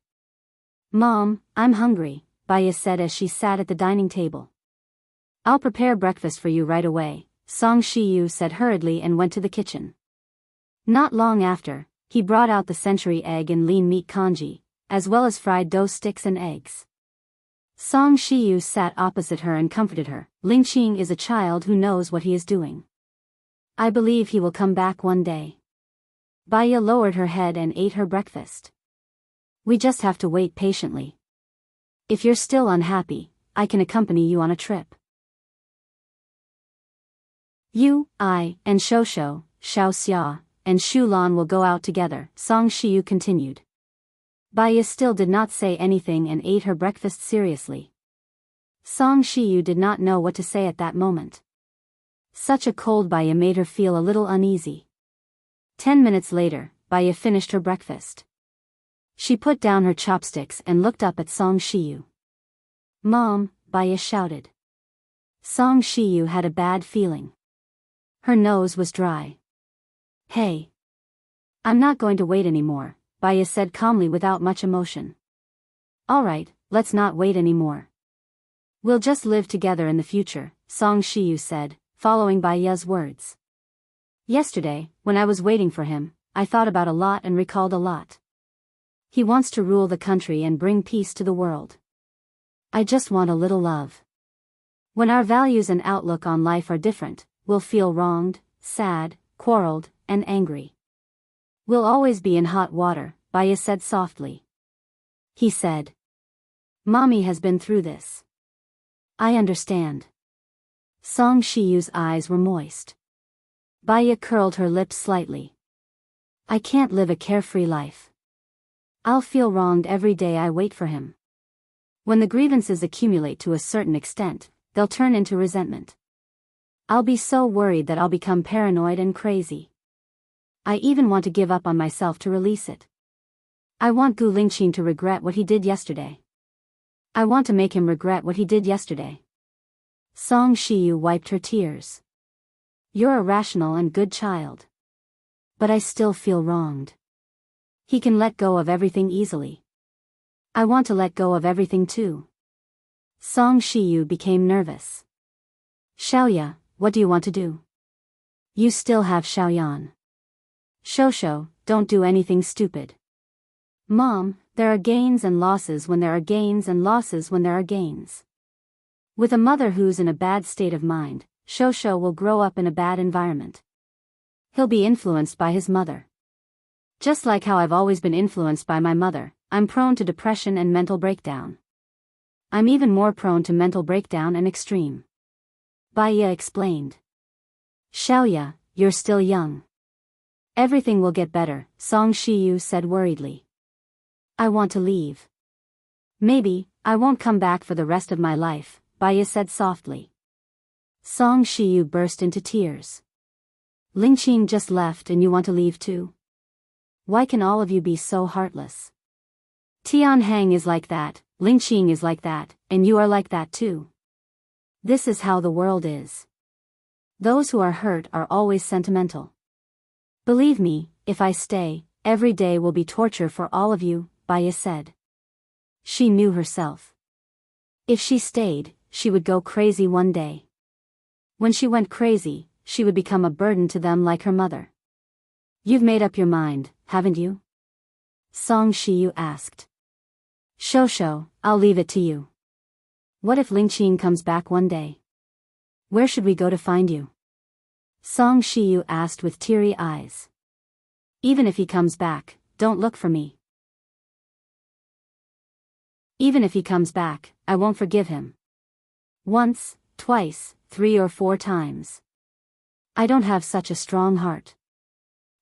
"Mom, I'm hungry," Baya said as she sat at the dining table. "I'll prepare breakfast for you right away," Song Shiyu said hurriedly and went to the kitchen. Not long after, he brought out the century egg and lean meat congee, as well as fried dough sticks and eggs. Song Shiyu sat opposite her and comforted her. "Lingqing is a child who knows what he is doing. I believe he will come back one day." Baya lowered her head and ate her breakfast. "We just have to wait patiently. If you're still unhappy, I can accompany you on a trip. You, I, and Shosho, Xiaoxia, and Shulan will go out together," Song Shiyu continued. Baya still did not say anything and ate her breakfast seriously. Song Shiyu did not know what to say at that moment. Such a cold Baya made her feel a little uneasy. 10 minutes later, Baya finished her breakfast. She put down her chopsticks and looked up at Song Shiyu. "Mom," Baya shouted. Song Shiyu had a bad feeling. Her nose was dry. "Hey. I'm not going to wait anymore," Baya said calmly without much emotion. "Alright, let's not wait anymore. We'll just live together in the future," Song Shiyu said, following Baya's words. "Yesterday, when I was waiting for him, I thought about a lot and recalled a lot. He wants to rule the country and bring peace to the world. I just want a little love. When our values and outlook on life are different, we'll feel wronged, sad, quarreled, and angry. We'll always be in hot water," Baya said softly. He said. "Mommy has been through this. I understand." Song Shiyu's eyes were moist. Baya curled her lips slightly. "I can't live a carefree life. I'll feel wronged every day I wait for him. When the grievances accumulate to a certain extent, they'll turn into resentment. I'll be so worried that I'll become paranoid and crazy. I even want to give up on myself to release it. I want Gu Lingqing to regret what he did yesterday. I want to make him regret what he did yesterday." Song Shiyu wiped her tears. "You're a rational and good child. But I still feel wronged. He can let go of everything easily. I want to let go of everything too." Song Shiyu became nervous. "Xiaoya, what do you want to do? You still have Xiaoyan. Shosho, don't do anything stupid. Mom, there are gains and losses when there are gains and losses when there are gains. With a mother who's in a bad state of mind, Shosho will grow up in a bad environment. He'll be influenced by his mother. Just like how I've always been influenced by my mother, I'm prone to depression and mental breakdown. I'm even more prone to mental breakdown and extreme." Baya explained. "Xiaoya, you're still young. Everything will get better," Song Shiyu said worriedly. "I want to leave. Maybe, I won't come back for the rest of my life," Baya said softly. Song Shiyu burst into tears. "Lingqing just left and you want to leave too? Why can all of you be so heartless? Tianheng is like that, Lingqing is like that, and you are like that too. This is how the world is. Those who are hurt are always sentimental. Believe me, if I stay, every day will be torture for all of you," Baya said. She knew herself. If she stayed, she would go crazy one day. When she went crazy, she would become a burden to them like her mother. "You've made up your mind, haven't you?" Song Shiyu asked. Shosho, I'll leave it to you. What if Lingqing comes back one day? Where should we go to find you? Song Shiyu asked with teary eyes. Even if he comes back, don't look for me. Even if he comes back, I won't forgive him. Once, twice, 3 or 4 times. I don't have such a strong heart.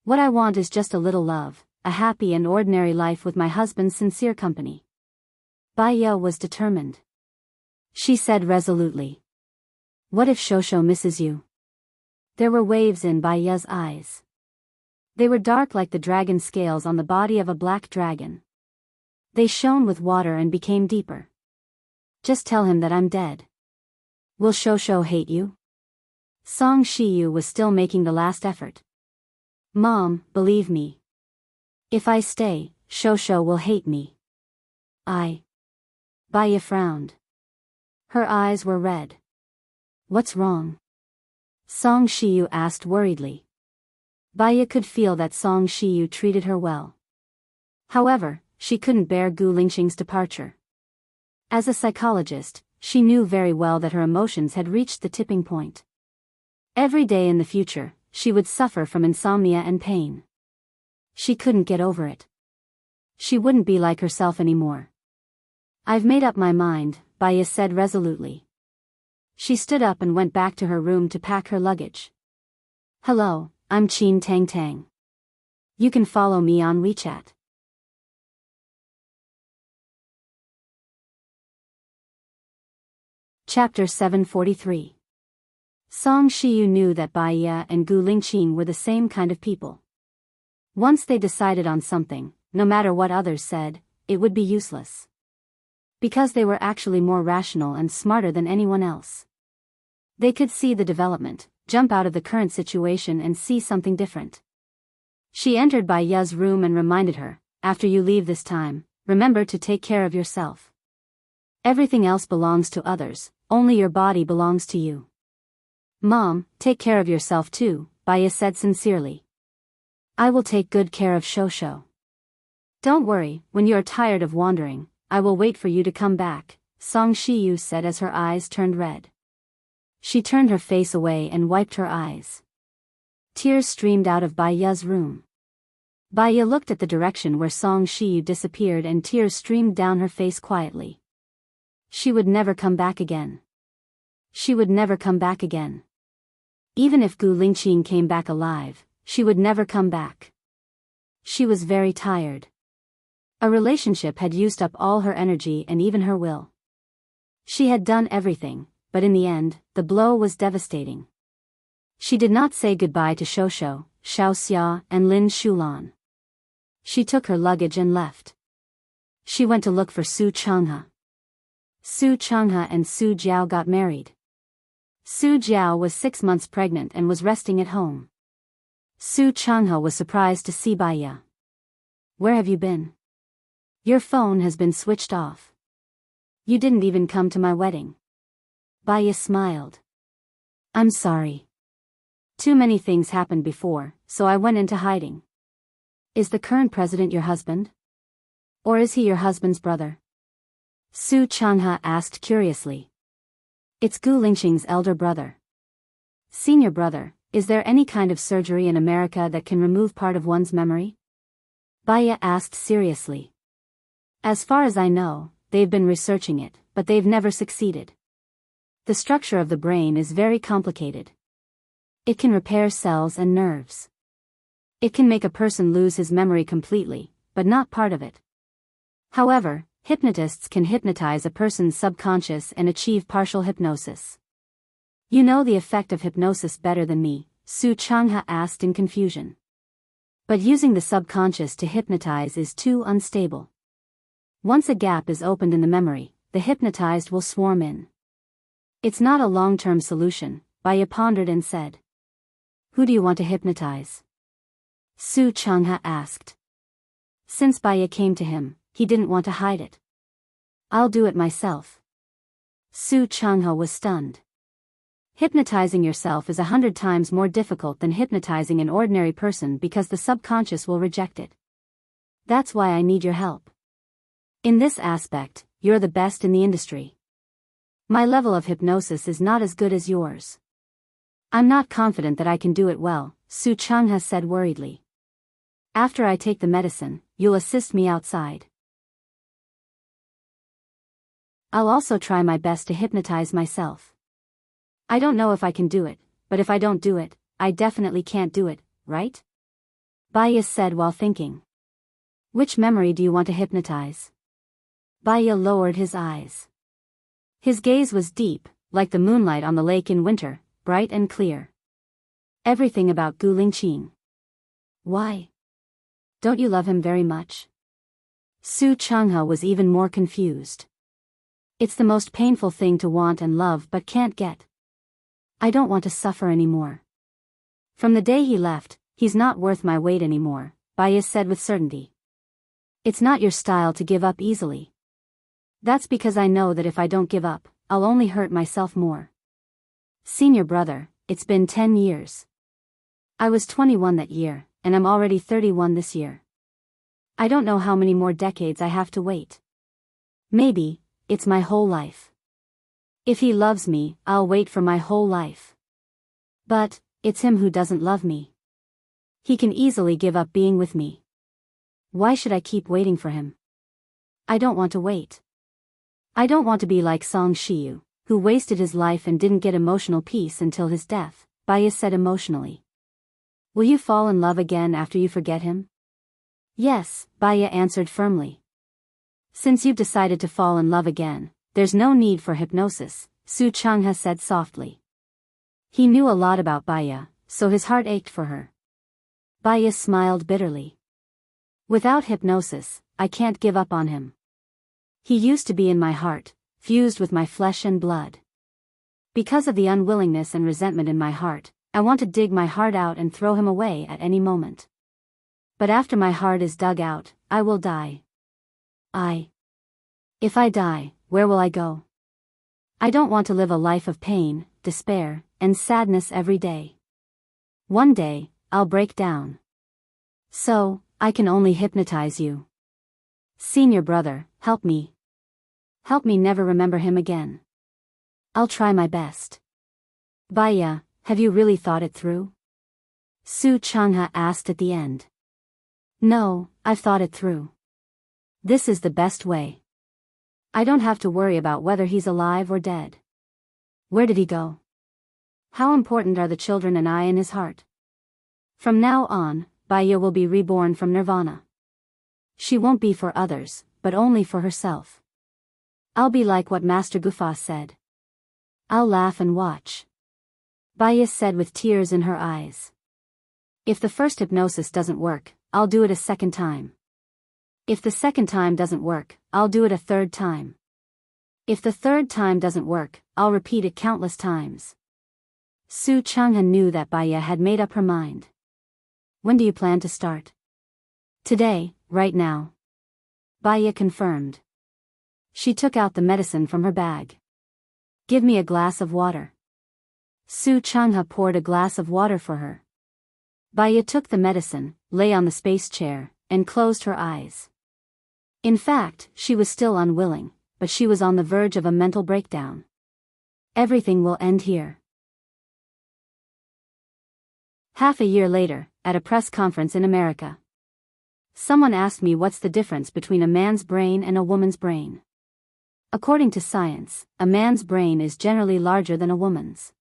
What I want is just a little love, a happy and ordinary life with my husband's sincere company. Baiya was determined. She said resolutely. What if Shosho misses you? There were waves in Baiya's eyes. They were dark like the dragon scales on the body of a black dragon. They shone with water and became deeper. Just tell him that I'm dead. Will Shosho hate you? Song Shiyu was still making the last effort. Mom, believe me. If I stay, Shosho will hate me. Baiya frowned. Her eyes were red. What's wrong? Song Shiyu asked worriedly. Baiya could feel that Song Shiyu treated her well. However, she couldn't bear Gu Lingqing's departure. As a psychologist, she knew very well that her emotions had reached the tipping point. Every day in the future, she would suffer from insomnia and pain. She couldn't get over it. She wouldn't be like herself anymore. I've made up my mind, Baiya said resolutely. She stood up and went back to her room to pack her luggage. Hello, I'm Qin Tang Tang. You can follow me on WeChat. Chapter 743. Song Shiyu knew that Baiya and Gu Lingqing were the same kind of people. Once they decided on something, no matter what others said, it would be useless. Because they were actually more rational and smarter than anyone else. They could see the development, jump out of the current situation and see something different. She entered Baiya's room and reminded her, after you leave this time, remember to take care of yourself. Everything else belongs to others, only your body belongs to you. Mom, take care of yourself too, Baiya said sincerely. I will take good care of Shosho. Don't worry, when you are tired of wandering, I will wait for you to come back, Song Shiyu said as her eyes turned red. She turned her face away and wiped her eyes. Tears streamed out of Baiya's room. Baiya looked at the direction where Song Shiyu disappeared and tears streamed down her face quietly. She would never come back again. She would never come back again. Even if Gu Lingqing came back alive, she would never come back. She was very tired. A relationship had used up all her energy and even her will. She had done everything, but in the end, the blow was devastating. She did not say goodbye to Shosho, Xiaoxia, and Lin Shulan. She took her luggage and left. She went to look for Su Changhe. Su Changhe and Su Jiao got married. Su Jiao was 6 months pregnant and was resting at home. Su Changhe was surprised to see Baiya. Where have you been? Your phone has been switched off. You didn't even come to my wedding. Baiya smiled. I'm sorry. Too many things happened before, so I went into hiding. Is the current president your husband? Or is he your husband's brother? Su Changhe asked curiously. It's Gu Lingqing's elder brother. Senior brother, is there any kind of surgery in America that can remove part of one's memory? Baiya asked seriously. As far as I know, they've been researching it, but they've never succeeded. The structure of the brain is very complicated. It can repair cells and nerves. It can make a person lose his memory completely, but not part of it. However, hypnotists can hypnotize a person's subconscious and achieve partial hypnosis. You know the effect of hypnosis better than me, Su Changhe asked in confusion. But using the subconscious to hypnotize is too unstable. Once a gap is opened in the memory, the hypnotized will swarm in. It's not a long-term solution, Baiya pondered and said. Who do you want to hypnotize? Su Changhe asked. Since Baiya came to him, he didn't want to hide it. I'll do it myself. Su Changhe was stunned. Hypnotizing yourself is 100 times more difficult than hypnotizing an ordinary person because the subconscious will reject it. That's why I need your help. In this aspect, you're the best in the industry. My level of hypnosis is not as good as yours. I'm not confident that I can do it well, Su Changha said worriedly. After I take the medicine, you'll assist me outside. I'll also try my best to hypnotize myself. I don't know if I can do it, but if I don't do it, I definitely can't do it, right? Baya said while thinking. Which memory do you want to hypnotize? Baya lowered his eyes. His gaze was deep, like the moonlight on the lake in winter, bright and clear. Everything about Gu Lingqing. Why? Don't you love him very much? Su Changhe was even more confused. It's the most painful thing to want and love but can't get. I don't want to suffer anymore. From the day he left, he's not worth my weight anymore, Baya said with certainty. It's not your style to give up easily. That's because I know that if I don't give up, I'll only hurt myself more. Senior brother, it's been 10 years. I was 21 that year, and I'm already 31 this year. I don't know how many more decades I have to wait. Maybe, it's my whole life. If he loves me, I'll wait for my whole life. But, it's him who doesn't love me. He can easily give up being with me. Why should I keep waiting for him? I don't want to wait. I don't want to be like Song Shiyu, who wasted his life and didn't get emotional peace until his death, Baya said emotionally. Will you fall in love again after you forget him? Yes, Baya answered firmly. Since you've decided to fall in love again, there's no need for hypnosis, Su Changhe said softly. He knew a lot about Baya, so his heart ached for her. Baya smiled bitterly. Without hypnosis, I can't give up on him. He used to be in my heart, fused with my flesh and blood. Because of the unwillingness and resentment in my heart, I want to dig my heart out and throw him away at any moment. But after my heart is dug out, I will die. If I die, where will I go? I don't want to live a life of pain, despair, and sadness every day. One day, I'll break down. So, I can only hypnotize you. Senior brother, help me. Help me never remember him again. I'll try my best. Baya, have you really thought it through? Su Changhe asked at the end. No, I've thought it through. This is the best way. I don't have to worry about whether he's alive or dead. Where did he go? How important are the children and I in his heart? From now on, Baya will be reborn from nirvana. She won't be for others, but only for herself. I'll be like what Master Gufa said. I'll laugh and watch. Baya said with tears in her eyes. If the first hypnosis doesn't work, I'll do it a second time. If the second time doesn't work, I'll do it a third time. If the third time doesn't work, I'll repeat it countless times. Su Changhe knew that Baya had made up her mind. When do you plan to start? Today, right now. Baya confirmed. She took out the medicine from her bag. Give me a glass of water. Su Changhe poured a glass of water for her. Baya took the medicine, lay on the space chair, and closed her eyes. In fact, she was still unwilling, but she was on the verge of a mental breakdown. Everything will end here. Half a year later, at a press conference in America. Someone asked me what's the difference between a man's brain and a woman's brain. According to science, a man's brain is generally larger than a woman's.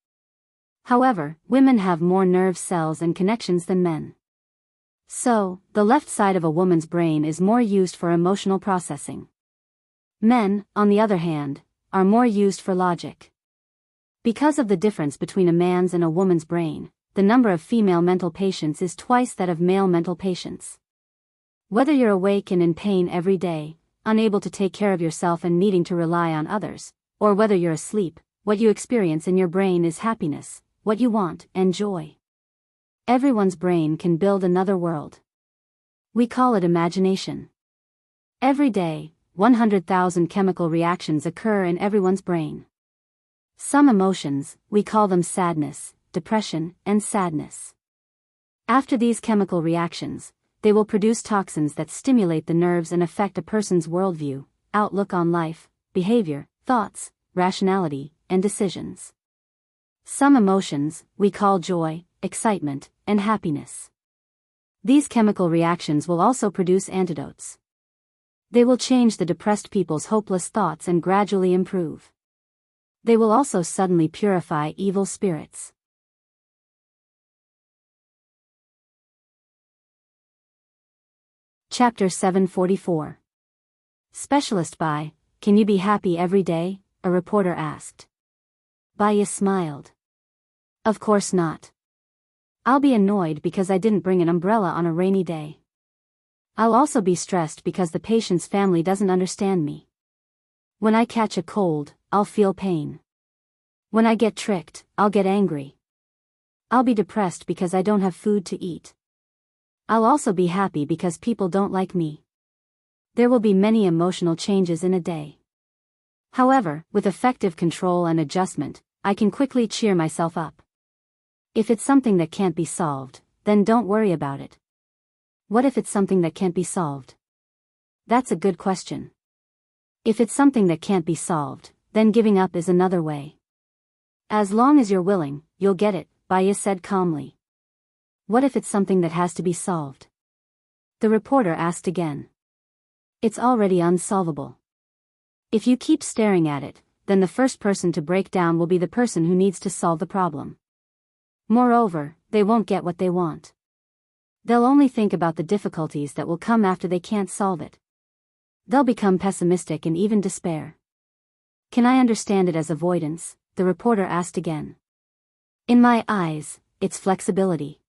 However, women have more nerve cells and connections than men. So, the left side of a woman's brain is more used for emotional processing. Men, on the other hand, are more used for logic. Because of the difference between a man's and a woman's brain, the number of female mental patients is twice that of male mental patients. Whether you're awake and in pain every day, unable to take care of yourself and needing to rely on others, or whether you're asleep, what you experience in your brain is happiness, what you want, and joy. Everyone's brain can build another world. We call it imagination. Every day, 100,000 chemical reactions occur in everyone's brain. Some emotions, we call them sadness, depression, and sadness. After these chemical reactions, they will produce toxins that stimulate the nerves and affect a person's worldview, outlook on life, behavior, thoughts, rationality, and decisions. Some emotions, we call joy, excitement, and happiness. These chemical reactions will also produce antidotes. They will change the depressed people's hopeless thoughts and gradually improve. They will also suddenly purify evil spirits. Chapter 744. Specialist by, Can you be happy every day? A reporter asked. Baya smiled. Of course not. I'll be annoyed because I didn't bring an umbrella on a rainy day. I'll also be stressed because the patient's family doesn't understand me. When I catch a cold, I'll feel pain. When I get tricked, I'll get angry. I'll be depressed because I don't have food to eat. I'll also be happy because people don't like me. There will be many emotional changes in a day. However, with effective control and adjustment, I can quickly cheer myself up. If it's something that can't be solved, then don't worry about it. What if it's something that can't be solved? That's a good question. If it's something that can't be solved, then giving up is another way. As long as you're willing, you'll get it, Baya said calmly. What if it's something that has to be solved? The reporter asked again. It's already unsolvable. If you keep staring at it, then the first person to break down will be the person who needs to solve the problem. Moreover, they won't get what they want. They'll only think about the difficulties that will come after they can't solve it. They'll become pessimistic and even despair. Can I understand it as avoidance? The reporter asked again. In my eyes, it's flexibility.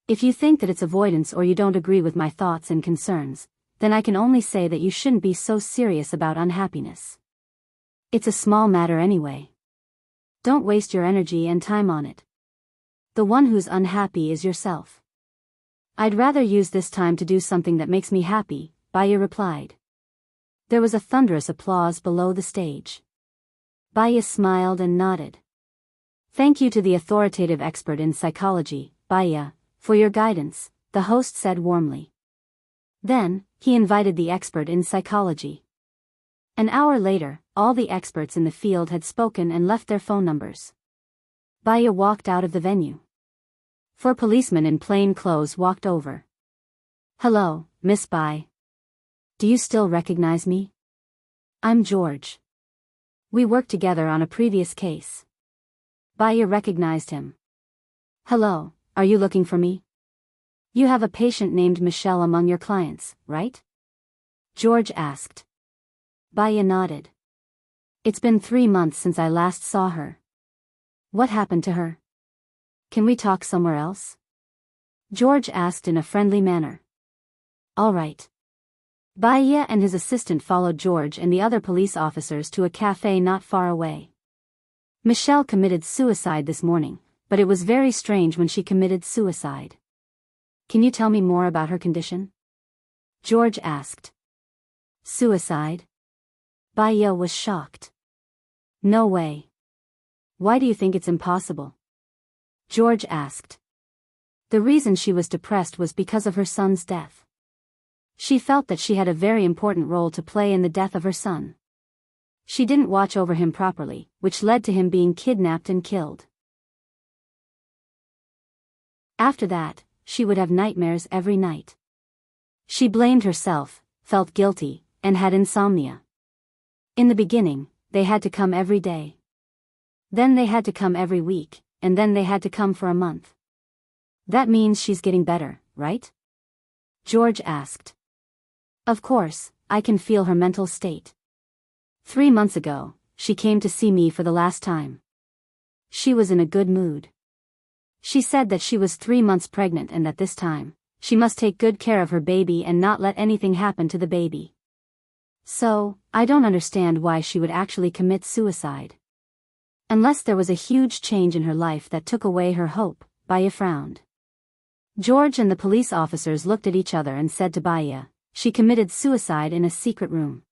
If you think that it's avoidance or you don't agree with my thoughts and concerns, then I can only say that you shouldn't be so serious about unhappiness. It's a small matter anyway. Don't waste your energy and time on it. The one who's unhappy is yourself. I'd rather use this time to do something that makes me happy, Baya replied. There was a thunderous applause below the stage. Baya smiled and nodded. Thank you to the authoritative expert in psychology, Baya, for your guidance, the host said warmly. Then, he invited the expert in psychology. An hour later, all the experts in the field had spoken and left their phone numbers. Baya walked out of the venue. Four policemen in plain clothes walked over. Hello, Miss Bai. Do you still recognize me? I'm George. We worked together on a previous case. Baya recognized him. Hello, are you looking for me? You have a patient named Michelle among your clients, right? George asked. Baya nodded. It's been 3 months since I last saw her. What happened to her? Can we talk somewhere else? George asked in a friendly manner. All right. Baya and his assistant followed George and the other police officers to a cafe not far away. Michelle committed suicide this morning, but it was very strange when she committed suicide. Can you tell me more about her condition? George asked. Suicide? Baya was shocked. No way. Why do you think it's impossible? George asked. The reason she was depressed was because of her son's death. She felt that she had a very important role to play in the death of her son. She didn't watch over him properly, which led to him being kidnapped and killed. After that, she would have nightmares every night. She blamed herself, felt guilty, and had insomnia. In the beginning, they had to come every day. Then they had to come every week, and then they had to come for a month. That means she's getting better, right? George asked. Of course, I can feel her mental state. 3 months ago, she came to see me for the last time. She was in a good mood. She said that she was 3 months pregnant and that this time, she must take good care of her baby and not let anything happen to the baby. So, I don't understand why she would actually commit suicide. Unless there was a huge change in her life that took away her hope, Baya frowned. George and the police officers looked at each other and said to Baya, she committed suicide in a secret room.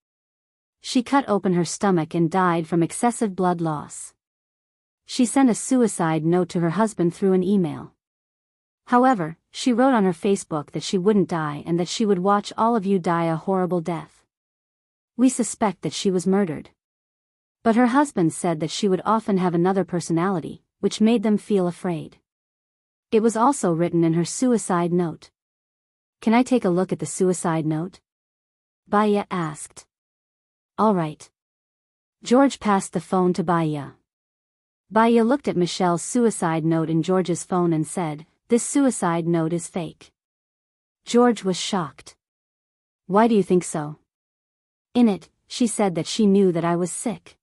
She cut open her stomach and died from excessive blood loss. She sent a suicide note to her husband through an email. However, she wrote on her Facebook that she wouldn't die and that she would watch all of you die a horrible death. We suspect that she was murdered. But her husband said that she would often have another personality, which made them feel afraid. It was also written in her suicide note. Can I take a look at the suicide note? Baya asked. All right. George passed the phone to Baya. Baya looked at Michelle's suicide note in George's phone and said, "This suicide note is fake." George was shocked. Why do you think so? In it, she said that she knew that I was sick.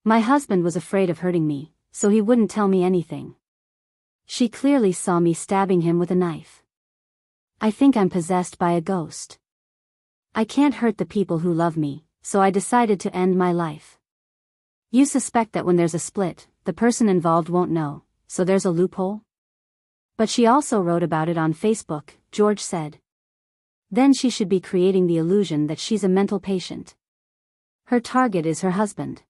My husband was afraid of hurting me, so he wouldn't tell me anything. She clearly saw me stabbing him with a knife. I think I'm possessed by a ghost. I can't hurt the people who love me, so I decided to end my life. You suspect that when there's a split, the person involved won't know, so there's a loophole? But she also wrote about it on Facebook, George said. Then she should be creating the illusion that she's a mental patient. Her target is her husband.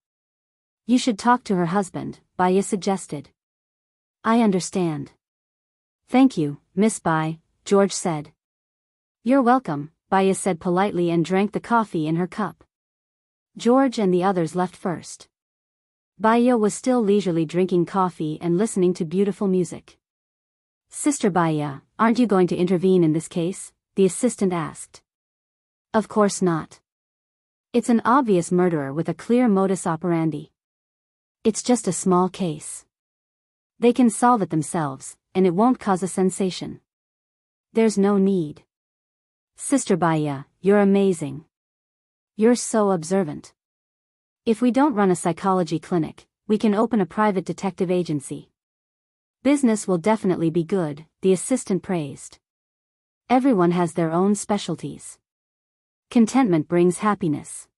You should talk to her husband, Baya suggested. I understand. Thank you, Miss Bai, George said. You're welcome, Baya said politely and drank the coffee in her cup. George and the others left first. Baya was still leisurely drinking coffee and listening to beautiful music. Sister Baya, aren't you going to intervene in this case? The assistant asked. Of course not. It's an obvious murderer with a clear modus operandi. It's just a small case. They can solve it themselves, and it won't cause a sensation. There's no need. Sister Baya, you're amazing. You're so observant. If we don't run a psychology clinic, we can open a private detective agency. Business will definitely be good, the assistant praised. Everyone has their own specialties. Contentment brings happiness.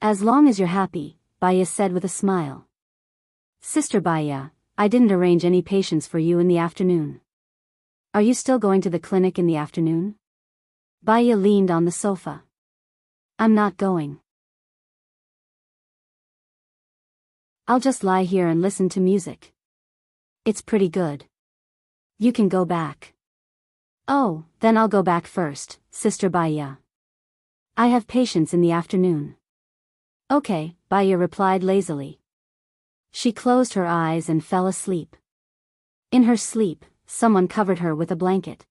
As long as you're happy, Baya said with a smile. Sister Baya, I didn't arrange any patients for you in the afternoon. Are you still going to the clinic in the afternoon? Baya leaned on the sofa. I'm not going. I'll just lie here and listen to music. It's pretty good. You can go back. Oh, then I'll go back first, Sister Baya. I have patients in the afternoon. Okay, Baya replied lazily. She closed her eyes and fell asleep. In her sleep, someone covered her with a blanket.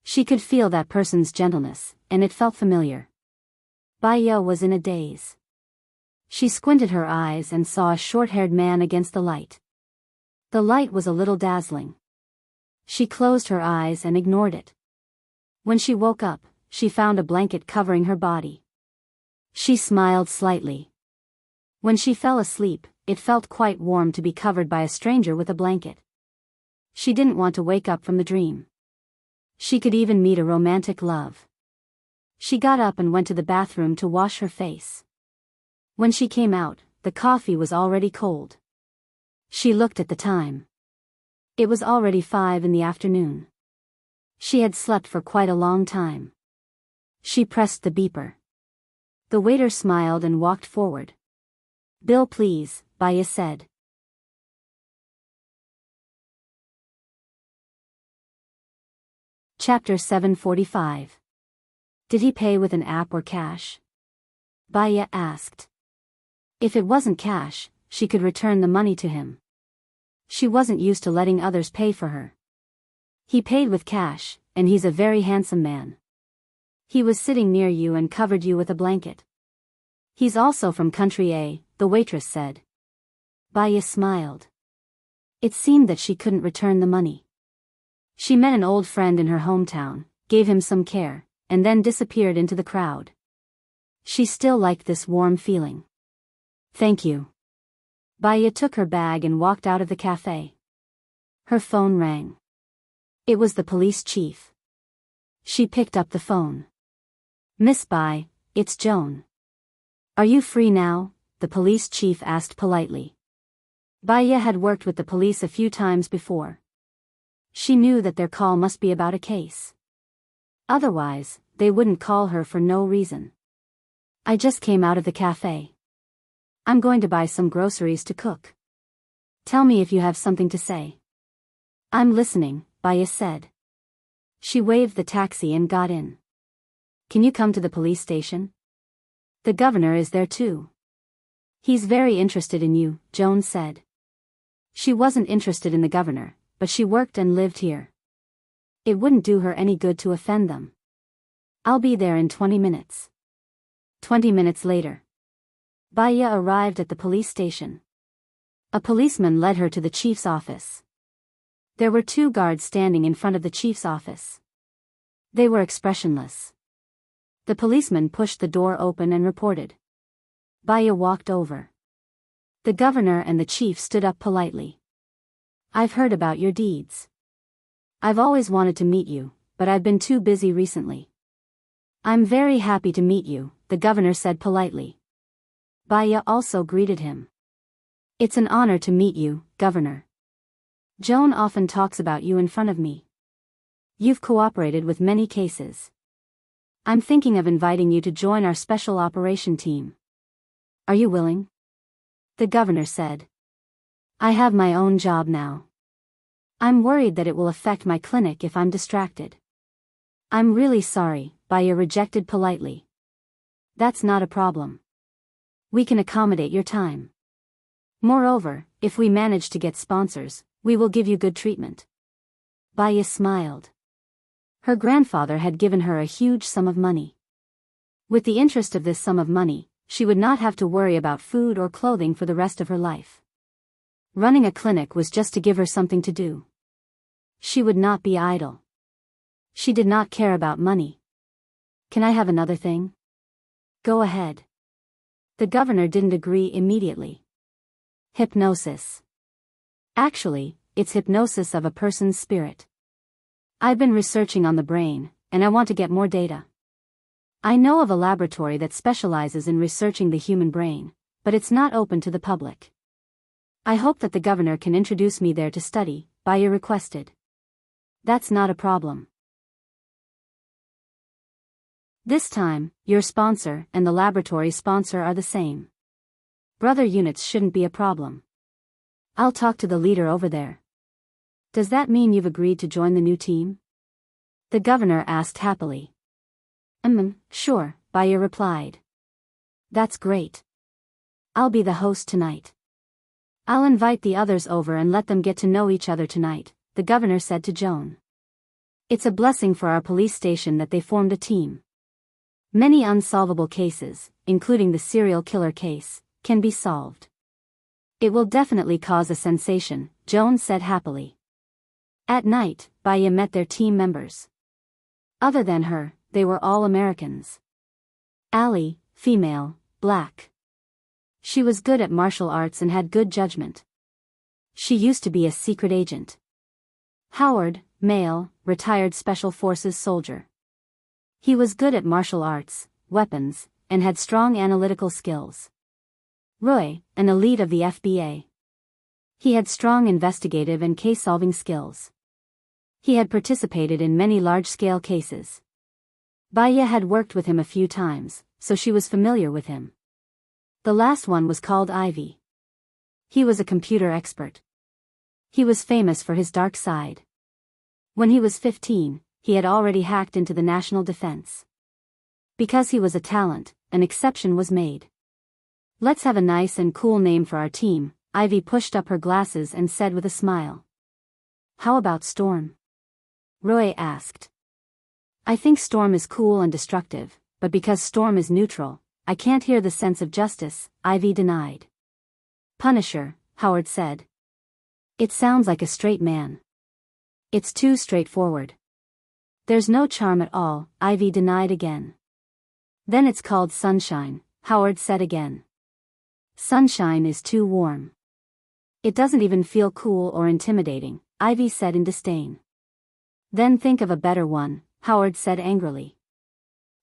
She could feel that person's gentleness, and it felt familiar. Baya was in a daze. She squinted her eyes and saw a short-haired man against the light. The light was a little dazzling. She closed her eyes and ignored it. When she woke up, she found a blanket covering her body. She smiled slightly. When she fell asleep, it felt quite warm to be covered by a stranger with a blanket. She didn't want to wake up from the dream. She could even meet a romantic love. She got up and went to the bathroom to wash her face. When she came out, the coffee was already cold. She looked at the time. It was already 5 in the afternoon. She had slept for quite a long time. She pressed the beeper. The waiter smiled and walked forward. Bill, please, Baya said. Chapter 745. Did he pay with an app or cash? Baya asked. If it wasn't cash, she could return the money to him. She wasn't used to letting others pay for her. He paid with cash, and he's a very handsome man. He was sitting near you and covered you with a blanket. He's also from country A, the waitress said. Baya smiled. It seemed that she couldn't return the money. She met an old friend in her hometown, gave him some care, and then disappeared into the crowd. She still liked this warm feeling. Thank you. Baya took her bag and walked out of the cafe. Her phone rang. It was the police chief. She picked up the phone. Miss Bai, it's Joan. Are you free now? The police chief asked politely. Baya had worked with the police a few times before. She knew that their call must be about a case. Otherwise, they wouldn't call her for no reason. I just came out of the cafe. I'm going to buy some groceries to cook. Tell me if you have something to say. I'm listening, Baya said. She waved the taxi and got in. Can you come to the police station? The governor is there too. He's very interested in you, Joan said. She wasn't interested in the governor, but she worked and lived here. It wouldn't do her any good to offend them. I'll be there in 20 minutes. 20 minutes later. Baya arrived at the police station. A policeman led her to the chief's office. There were 2 guards standing in front of the chief's office. They were expressionless. The policeman pushed the door open and reported. Baya walked over. The governor and the chief stood up politely. I've heard about your deeds. I've always wanted to meet you, but I've been too busy recently. I'm very happy to meet you, the governor said politely. Baya also greeted him. It's an honor to meet you, Governor. Joan often talks about you in front of me. You've cooperated with many cases. I'm thinking of inviting you to join our special operation team. Are you willing? The governor said. I have my own job now. I'm worried that it will affect my clinic if I'm distracted. I'm really sorry, Baya rejected politely. That's not a problem. We can accommodate your time. Moreover, if we manage to get sponsors, we will give you good treatment. Baya smiled. Her grandfather had given her a huge sum of money. With the interest of this sum of money, she would not have to worry about food or clothing for the rest of her life. Running a clinic was just to give her something to do. She would not be idle. She did not care about money. Can I have another thing? Go ahead. The governor didn't agree immediately. Hypnosis. Actually, it's hypnosis of a person's spirit. I've been researching on the brain, and I want to get more data. I know of a laboratory that specializes in researching the human brain, but it's not open to the public. I hope that the governor can introduce me there to study, Baya requested. That's not a problem. This time, your sponsor and the laboratory sponsor are the same. Brother units shouldn't be a problem. I'll talk to the leader over there. Does that mean you've agreed to join the new team? The governor asked happily. Sure, Baya replied. That's great. I'll be the host tonight. I'll invite the others over and let them get to know each other tonight, the governor said to Joan. It's a blessing for our police station that they formed a team. Many unsolvable cases, including the serial killer case, can be solved. It will definitely cause a sensation, Joan said happily. At night, Baya met their team members. Other than her, they were all Americans. Ali, female, black. She was good at martial arts and had good judgment. She used to be a secret agent. Howard, male, retired Special Forces soldier. He was good at martial arts, weapons, and had strong analytical skills. Roy, an elite of the FBA. He had strong investigative and case-solving skills. He had participated in many large-scale cases. Baya had worked with him a few times, so she was familiar with him. The last one was called Ivy. He was a computer expert. He was famous for his dark side. When he was 15, he had already hacked into the national defense. Because he was a talent, an exception was made. Let's have a nice and cool name for our team, Ivy pushed up her glasses and said with a smile. How about Storm? Roy asked. I think Storm is cool and destructive, but because Storm is neutral, I can't hear the sense of justice, Ivy denied. Punisher, Howard said. It sounds like a straight man. It's too straightforward. There's no charm at all, Ivy denied again. Then it's called Sunshine, Howard said again. Sunshine is too warm. It doesn't even feel cool or intimidating, Ivy said in disdain. Then think of a better one, Howard said angrily.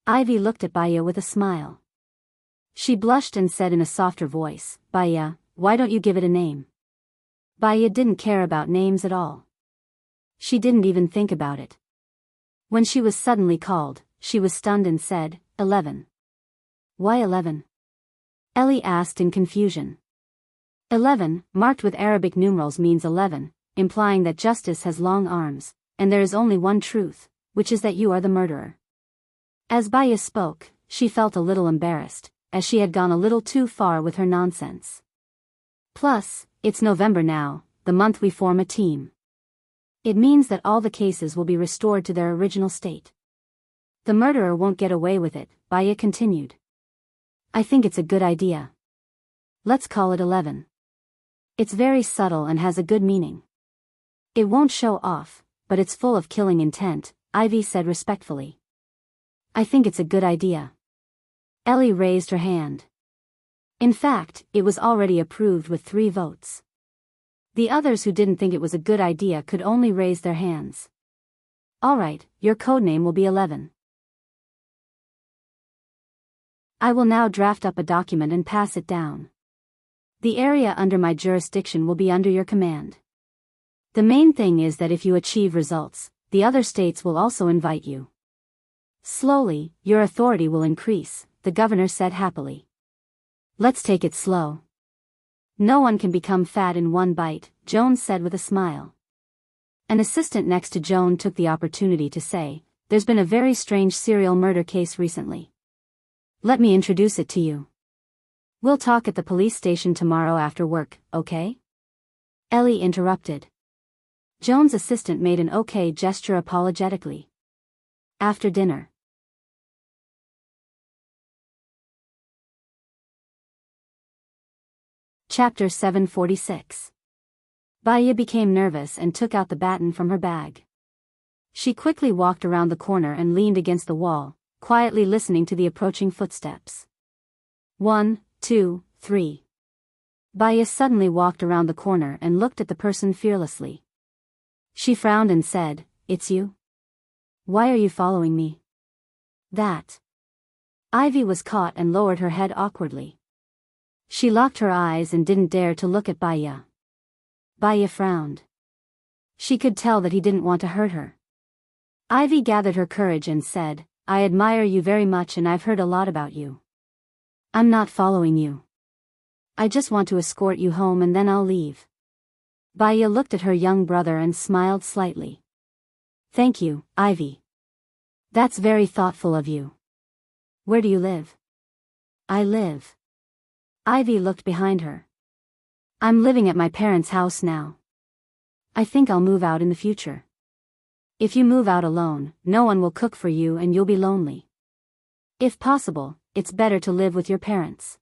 Ivy looked at Baya with a smile. She blushed and said in a softer voice, Baya, why don't you give it a name? Baya didn't care about names at all. She didn't even think about it. When she was suddenly called, she was stunned and said, 11. Why 11? Ellie asked in confusion. 11, marked with Arabic numerals means 11, implying that justice has long arms, and there is only one truth, which is that you are the murderer. As Baya spoke, she felt a little embarrassed, as she had gone a little too far with her nonsense. Plus, it's November now, the month we form a team. It means that all the cases will be restored to their original state. The murderer won't get away with it, Baya continued. I think it's a good idea. Let's call it 11. It's very subtle and has a good meaning. It won't show off, but it's full of killing intent, Ivy said respectfully. I think it's a good idea. Ellie raised her hand. In fact, it was already approved with 3 votes. The others who didn't think it was a good idea could only raise their hands. All right, your codename will be 11. I will now draft up a document and pass it down. The area under my jurisdiction will be under your command. The main thing is that if you achieve results, the other states will also invite you. Slowly, your authority will increase, the governor said happily. Let's take it slow. No one can become fat in one bite, Joan said with a smile. An assistant next to Joan took the opportunity to say, there's been a very strange serial murder case recently. Let me introduce it to you. We'll talk at the police station tomorrow after work, okay? Ellie interrupted. Joan's assistant made an okay gesture apologetically. After dinner. Chapter 746. Baya became nervous and took out the baton from her bag. She quickly walked around the corner and leaned against the wall, quietly listening to the approaching footsteps. 1, 2, 3. Baya suddenly walked around the corner and looked at the person fearlessly. She frowned and said, It's you? Why are you following me? That. Ivy was caught and lowered her head awkwardly. She locked her eyes and didn't dare to look at Baya. Baya frowned. She could tell that he didn't want to hurt her. Ivy gathered her courage and said, I admire you very much and I've heard a lot about you. I'm not following you. I just want to escort you home and then I'll leave. Baya looked at her young brother and smiled slightly. Thank you, Ivy. That's very thoughtful of you. Where do you live? I live. Ivy looked behind her. I'm living at my parents' house now. I think I'll move out in the future. If you move out alone, no one will cook for you and you'll be lonely. If possible, it's better to live with your parents.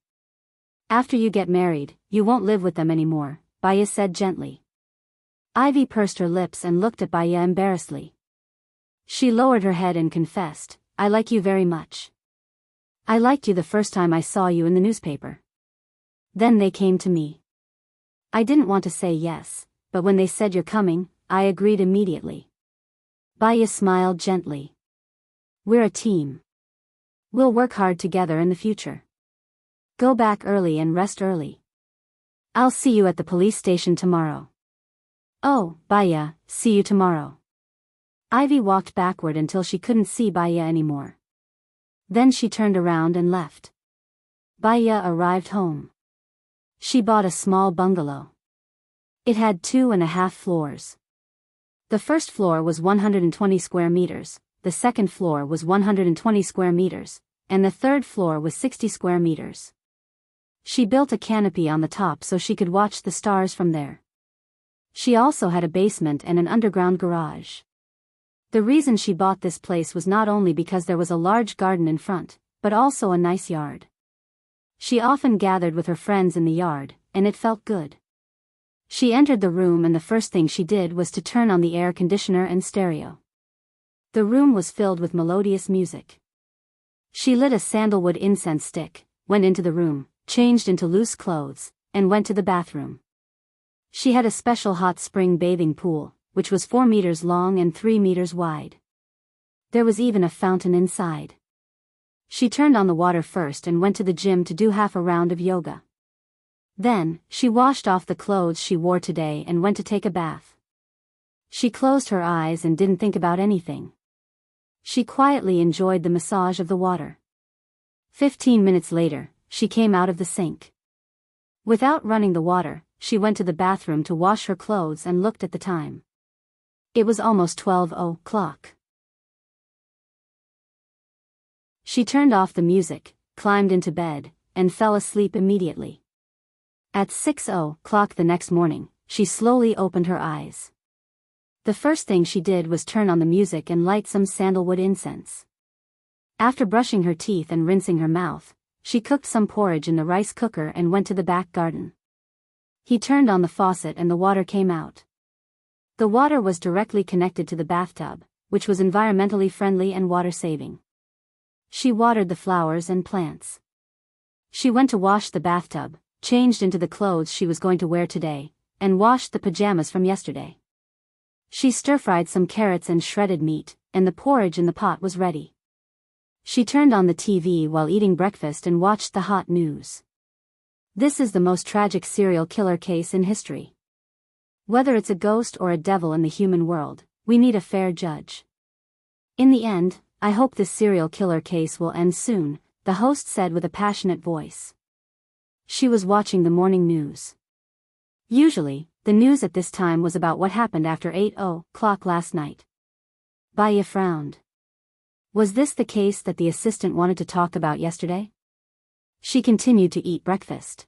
After you get married, you won't live with them anymore, Baya said gently. Ivy pursed her lips and looked at Baya embarrassedly. She lowered her head and confessed, I like you very much. I liked you the first time I saw you in the newspaper. Then they came to me. I didn't want to say yes, but when they said you're coming, I agreed immediately. Baya smiled gently. We're a team. We'll work hard together in the future. Go back early and rest early. I'll see you at the police station tomorrow. Oh, Baya, see you tomorrow. Ivy walked backward until she couldn't see Baya anymore. Then she turned around and left. Baya arrived home. She bought a small bungalow. It had 2.5 floors. The first floor was 120 square meters, the second floor was 120 square meters, and the third floor was 60 square meters. She built a canopy on the top so she could watch the stars from there. She also had a basement and an underground garage. The reason she bought this place was not only because there was a large garden in front, but also a nice yard. She often gathered with her friends in the yard, and it felt good. She entered the room and the first thing she did was to turn on the air conditioner and stereo. The room was filled with melodious music. She lit a sandalwood incense stick, went into the room, changed into loose clothes, and went to the bathroom. She had a special hot spring bathing pool, which was 4 meters long and 3 meters wide. There was even a fountain inside. She turned on the water first and went to the gym to do half a round of yoga. Then, she washed off the clothes she wore today and went to take a bath. She closed her eyes and didn't think about anything. She quietly enjoyed the massage of the water. 15 minutes later, she came out of the sink. Without running the water, she went to the bathroom to wash her clothes and looked at the time. It was almost 12 o'clock. She turned off the music, climbed into bed, and fell asleep immediately. At 6 o'clock the next morning, she slowly opened her eyes. The first thing she did was turn on the music and light some sandalwood incense. After brushing her teeth and rinsing her mouth, she cooked some porridge in the rice cooker and went to the back garden. He turned on the faucet and the water came out. The water was directly connected to the bathtub, which was environmentally friendly and water-saving. She watered the flowers and plants. She went to wash the bathtub, changed into the clothes she was going to wear today, and washed the pajamas from yesterday. She stir-fried some carrots and shredded meat, and the porridge in the pot was ready. She turned on the TV while eating breakfast and watched the hot news. This is the most tragic serial killer case in history. Whether it's a ghost or a devil in the human world, we need a fair judge. In the end, I hope this serial killer case will end soon, the host said with a passionate voice. She was watching the morning news. Usually, the news at this time was about what happened after 8 o'clock last night. Baya frowned. Was this the case that the assistant wanted to talk about yesterday? She continued to eat breakfast.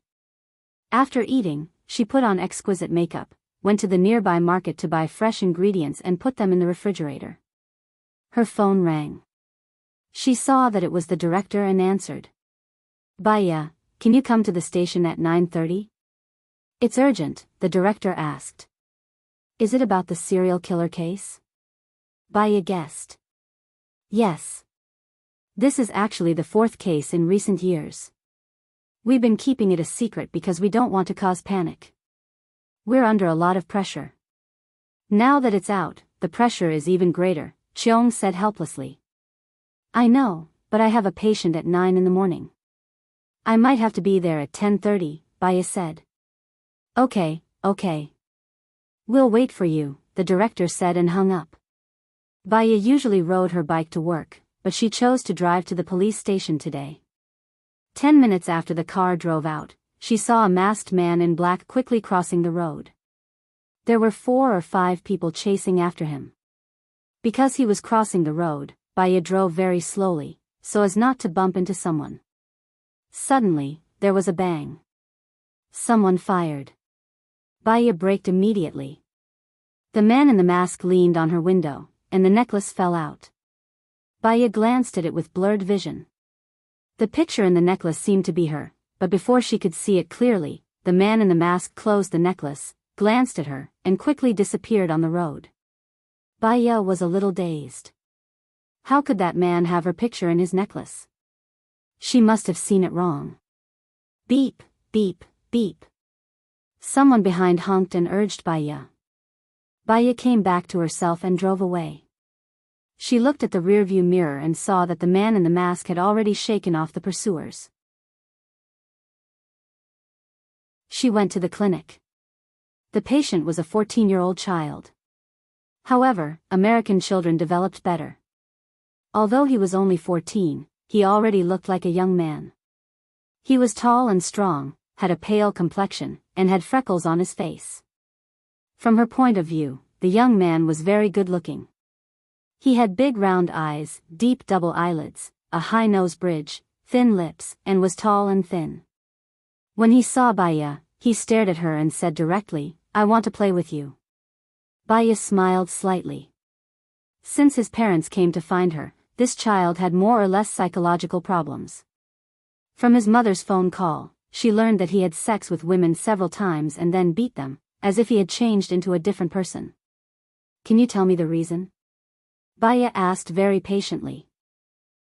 After eating, she put on exquisite makeup, went to the nearby market to buy fresh ingredients and put them in the refrigerator. Her phone rang. She saw that it was the director and answered. Baya, can you come to the station at 9:30? It's urgent, the director asked. Is it about the serial killer case? Baya guessed. Yes. This is actually the fourth case in recent years. We've been keeping it a secret because we don't want to cause panic. We're under a lot of pressure. Now that it's out, the pressure is even greater, Cheong said helplessly. I know, but I have a patient at 9 in the morning. I might have to be there at 10:30, Baya said. Okay. We'll wait for you, the director said and hung up. Baya usually rode her bike to work, but she chose to drive to the police station today. 10 minutes after the car drove out, she saw a masked man in black quickly crossing the road. There were 4 or 5 people chasing after him. Because he was crossing the road, Baya drove very slowly, so as not to bump into someone. Suddenly, there was a bang. Someone fired. Baya braked immediately. The man in the mask leaned on her window, and the necklace fell out. Baya glanced at it with blurred vision. The picture in the necklace seemed to be her, but before she could see it clearly, the man in the mask closed the necklace, glanced at her, and quickly disappeared on the road. Baya was a little dazed. How could that man have her picture in his necklace? She must have seen it wrong. Beep, beep, beep. Someone behind honked and urged Baya. Baya came back to herself and drove away. She looked at the rearview mirror and saw that the man in the mask had already shaken off the pursuers. She went to the clinic. The patient was a 14-year-old child. However, American children developed better. Although he was only 14, he already looked like a young man. He was tall and strong, had a pale complexion, and had freckles on his face. From her point of view, the young man was very good-looking. He had big round eyes, deep double eyelids, a high nose bridge, thin lips, and was tall and thin. When he saw Baya, he stared at her and said directly, "I want to play with you." Baya smiled slightly. Since his parents came to find her, this child had more or less psychological problems. From his mother's phone call, she learned that he had sex with women several times and then beat them, as if he had changed into a different person. Can you tell me the reason? Baya asked very patiently.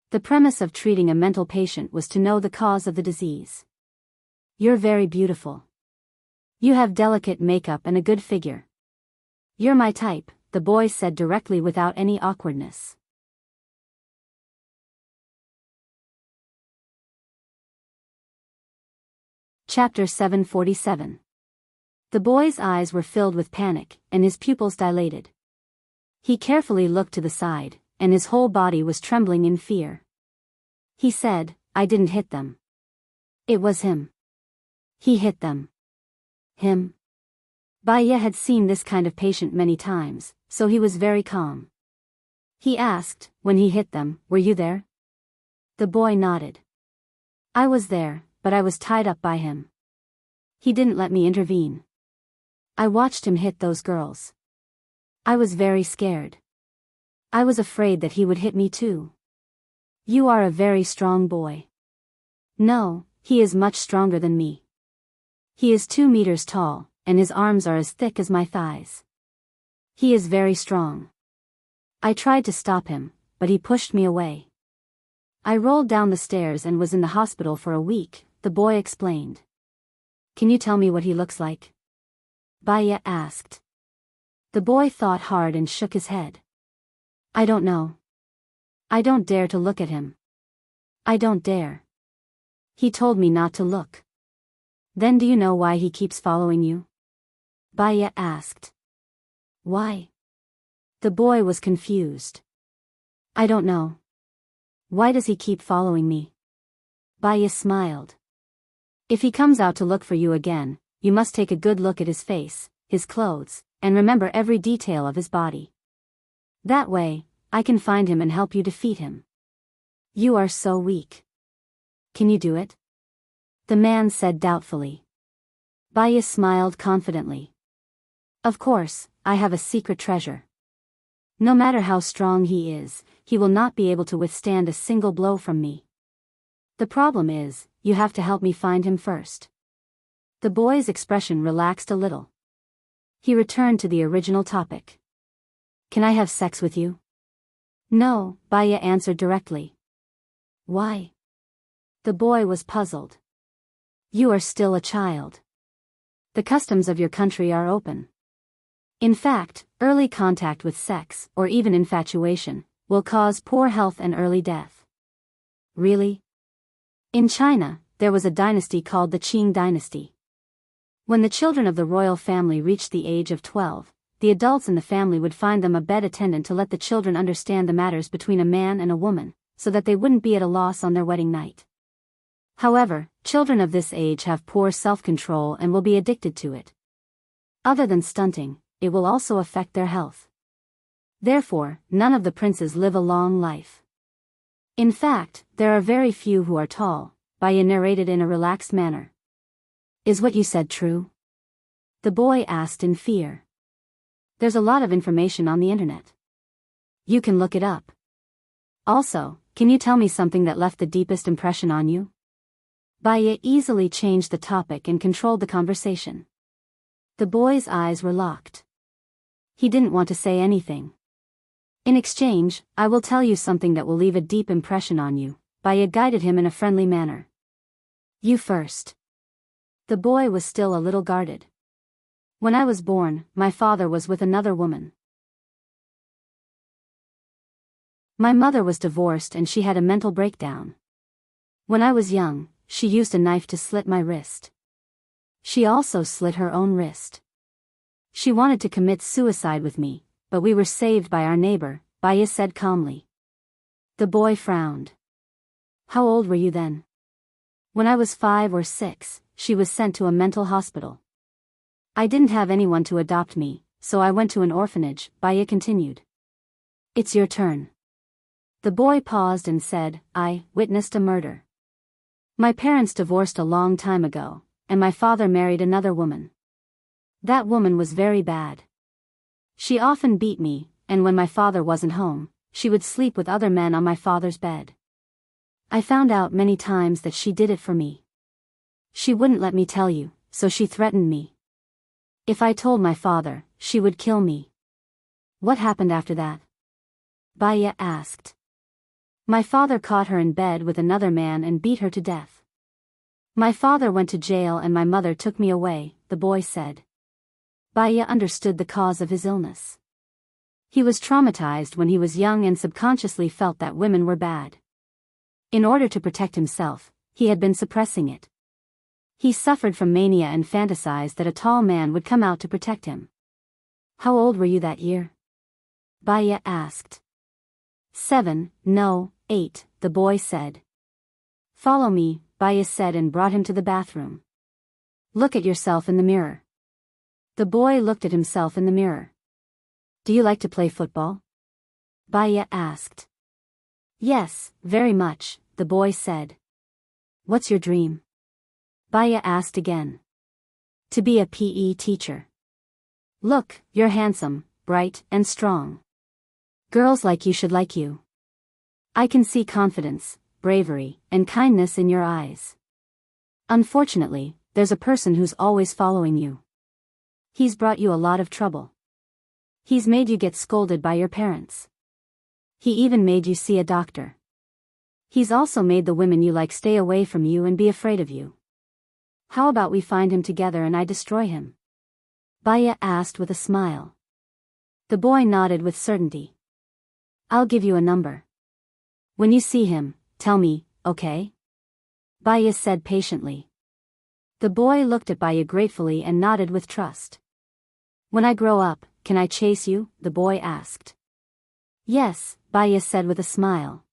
The premise of treating a mental patient was to know the cause of the disease. You're very beautiful. You have delicate makeup and a good figure. You're my type, the boy said directly without any awkwardness. Chapter 747. The boy's eyes were filled with panic, and his pupils dilated. He carefully looked to the side, and his whole body was trembling in fear. He said, "I didn't hit them. It was him. He hit them." Him? Baya had seen this kind of patient many times, so he was very calm. He asked, when he hit them, "Were you there?" The boy nodded. "I was there, but I was tied up by him. He didn't let me intervene. I watched him hit those girls. I was very scared. I was afraid that he would hit me too." "You are a very strong boy." "No, he is much stronger than me. He is 2 meters tall, and his arms are as thick as my thighs. He is very strong. I tried to stop him, but he pushed me away. I rolled down the stairs and was in the hospital for a week," the boy explained. "Can you tell me what he looks like?" Baya asked. The boy thought hard and shook his head. "I don't know. I don't dare to look at him. I don't dare. He told me not to look." "Then do you know why he keeps following you?" Baya asked. "Why?" The boy was confused. "I don't know. Why does he keep following me?" Baya smiled. "If he comes out to look for you again, you must take a good look at his face, his clothes, and remember every detail of his body. That way, I can find him and help you defeat him. You are so weak. Can you do it?" the man said doubtfully. Baya smiled confidently. "Of course, I have a secret treasure. No matter how strong he is, he will not be able to withstand a single blow from me. The problem is, you have to help me find him first." The boy's expression relaxed a little. He returned to the original topic. "Can I have sex with you?" "No," Baya answered directly. "Why?" The boy was puzzled. "You are still a child. The customs of your country are open. In fact, early contact with sex, or even infatuation, will cause poor health and early death." "Really?" In China, there was a dynasty called the Qing dynasty. When the children of the royal family reached the age of 12, the adults in the family would find them a bed attendant to let the children understand the matters between a man and a woman, so that they wouldn't be at a loss on their wedding night. However, children of this age have poor self-control and will be addicted to it. Other than stunting, it will also affect their health. Therefore, none of the princes live a long life. In fact, there are very few who are tall, Baya narrated in a relaxed manner. "Is what you said true?" the boy asked in fear. "There's a lot of information on the internet. You can look it up. Also, can you tell me something that left the deepest impression on you?" Baya easily changed the topic and controlled the conversation. The boy's eyes were locked. He didn't want to say anything. "In exchange, I will tell you something that will leave a deep impression on you," Baya guided him in a friendly manner. "You first." The boy was still a little guarded. "When I was born, my father was with another woman. My mother was divorced and she had a mental breakdown. When I was young, she used a knife to slit my wrist. She also slit her own wrist. She wanted to commit suicide with me, but we were saved by our neighbor," Baya said calmly. The boy frowned. "How old were you then?" "When I was 5 or 6, she was sent to a mental hospital. I didn't have anyone to adopt me, so I went to an orphanage," Baya continued. "It's your turn." The boy paused and said, "I witnessed a murder. My parents divorced a long time ago, and my father married another woman. That woman was very bad. She often beat me, and when my father wasn't home, she would sleep with other men on my father's bed. I found out many times that she did it for me. She wouldn't let me tell you, so she threatened me. If I told my father, she would kill me." "What happened after that?" Baya asked. "My father caught her in bed with another man and beat her to death. My father went to jail and my mother took me away," the boy said. Baya understood the cause of his illness. He was traumatized when he was young and subconsciously felt that women were bad. In order to protect himself, he had been suppressing it. He suffered from mania and fantasized that a tall man would come out to protect him. "How old were you that year?" Baya asked. 7, no, 8, the boy said. "Follow me," Baya said and brought him to the bathroom. "Look at yourself in the mirror." The boy looked at himself in the mirror. Do you like to play football? Baya asked. Yes, very much, the boy said. What's your dream? Baya asked again. To be a PE teacher. Look, you're handsome, bright, and strong. Girls like you should like you. I can see confidence, bravery, and kindness in your eyes. Unfortunately, there's a person who's always following you. He's brought you a lot of trouble. He's made you get scolded by your parents. He even made you see a doctor. He's also made the women you like stay away from you and be afraid of you. How about we find him together and I destroy him? Baya asked with a smile. The boy nodded with certainty. I'll give you a number. When you see him, tell me, okay? Baya said patiently. The boy looked at Baya gratefully and nodded with trust. When I grow up, can I chase you? The boy asked. Yes, Baya said with a smile.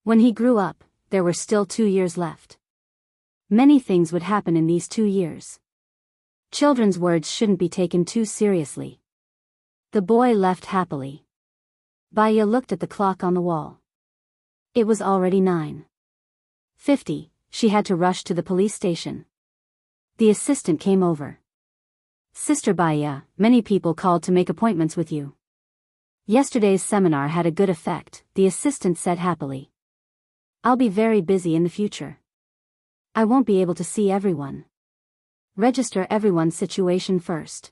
When he grew up, there were still 2 years left. Many things would happen in these 2 years. Children's words shouldn't be taken too seriously. The boy left happily. Baya looked at the clock on the wall. It was already 9:50. She had to rush to the police station. The assistant came over. Sister Baya, many people called to make appointments with you. Yesterday's seminar had a good effect, the assistant said happily. I'll be very busy in the future. I won't be able to see everyone. Register everyone's situation first.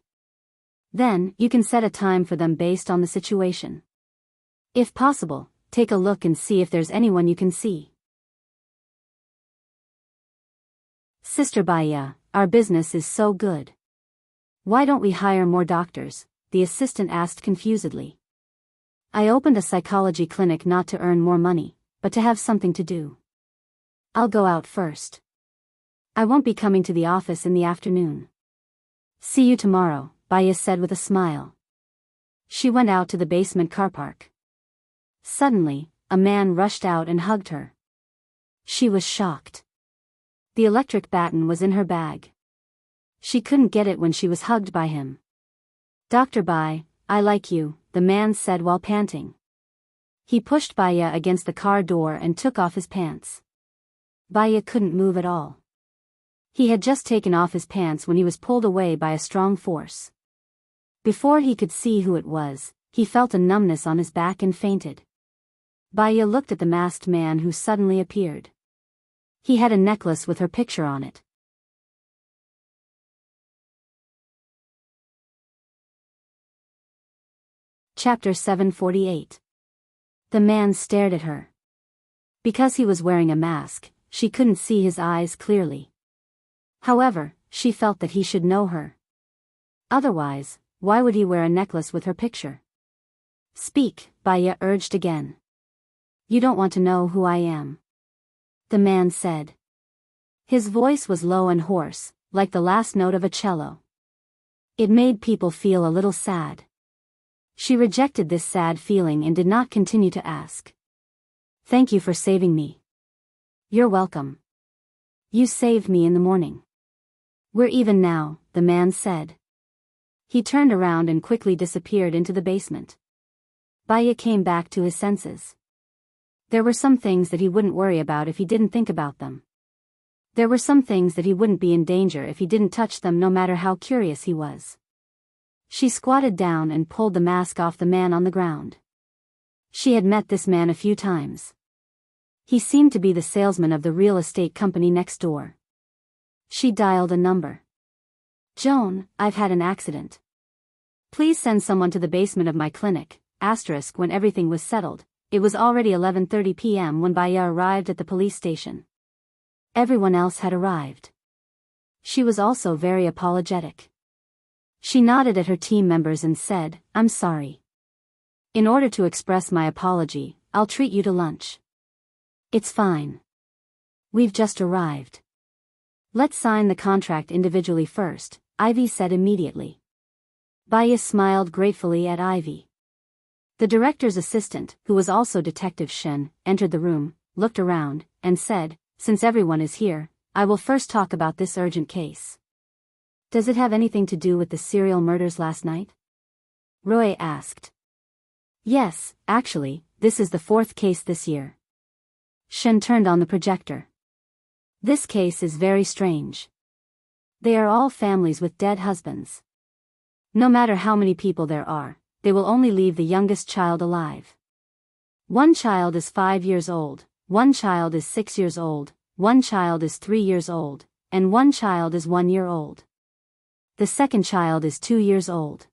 Then, you can set a time for them based on the situation. If possible, take a look and see if there's anyone you can see. Sister Baya, our business is so good. Why don't we hire more doctors? The assistant asked confusedly. I opened a psychology clinic not to earn more money, but to have something to do. I'll go out first. I won't be coming to the office in the afternoon. See you tomorrow, Baya said with a smile. She went out to the basement car park. Suddenly, a man rushed out and hugged her. She was shocked. The electric baton was in her bag. She couldn't get it when she was hugged by him. Dr. Bai, I like you, the man said while panting. He pushed Baya against the car door and took off his pants. Baya couldn't move at all. He had just taken off his pants when he was pulled away by a strong force. Before he could see who it was, he felt a numbness on his back and fainted. Baya looked at the masked man who suddenly appeared. He had a necklace with her picture on it. Chapter 748. The man stared at her. Because he was wearing a mask, she couldn't see his eyes clearly. However, she felt that he should know her. Otherwise, why would he wear a necklace with her picture? Speak, Baya urged again. You don't want to know who I am. The man said. His voice was low and hoarse, like the last note of a cello. It made people feel a little sad. She rejected this sad feeling and did not continue to ask. Thank you for saving me. You're welcome. You saved me in the morning. We're even now, the man said. He turned around and quickly disappeared into the basement. Baya came back to his senses. There were some things that he wouldn't worry about if he didn't think about them. There were some things that he wouldn't be in danger if he didn't touch them, no matter how curious he was. She squatted down and pulled the mask off the man on the ground. She had met this man a few times. He seemed to be the salesman of the real estate company next door. She dialed a number. Joan, I've had an accident. Please send someone to the basement of my clinic, *. When everything was settled, it was already 11:30 p.m. when Baya arrived at the police station. Everyone else had arrived. She was also very apologetic. She nodded at her team members and said, I'm sorry. In order to express my apology, I'll treat you to lunch. It's fine. We've just arrived. Let's sign the contract individually first, Ivy said immediately. Baya smiled gratefully at Ivy. The director's assistant, who was also Detective Shen, entered the room, looked around, and said, Since everyone is here, I will first talk about this urgent case. Does it have anything to do with the serial murders last night? Roy asked. Yes, actually, this is the fourth case this year. Shen turned on the projector. This case is very strange. They are all families with dead husbands. No matter how many people there are, they will only leave the youngest child alive. One child is 5 years old, one child is 6 years old, one child is 3 years old, and one child is 1 year old. The second child is 2 years old.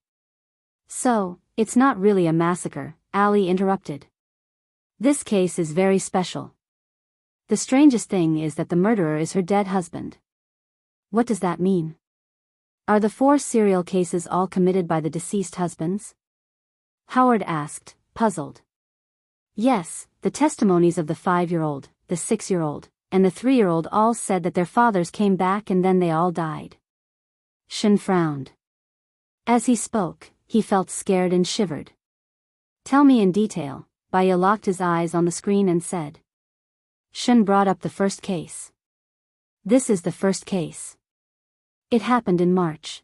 So, it's not really a massacre, Ali interrupted. This case is very special. The strangest thing is that the murderer is her dead husband. What does that mean? Are the 4 serial cases all committed by the deceased husbands? Howard asked, puzzled. Yes, the testimonies of the 5-year-old, the 6-year-old, and the 3-year-old all said that their fathers came back and then they all died. Shen frowned. As he spoke, he felt scared and shivered. Tell me in detail, Baya locked his eyes on the screen and said. Shen brought up the first case. This is the first case. It happened in March.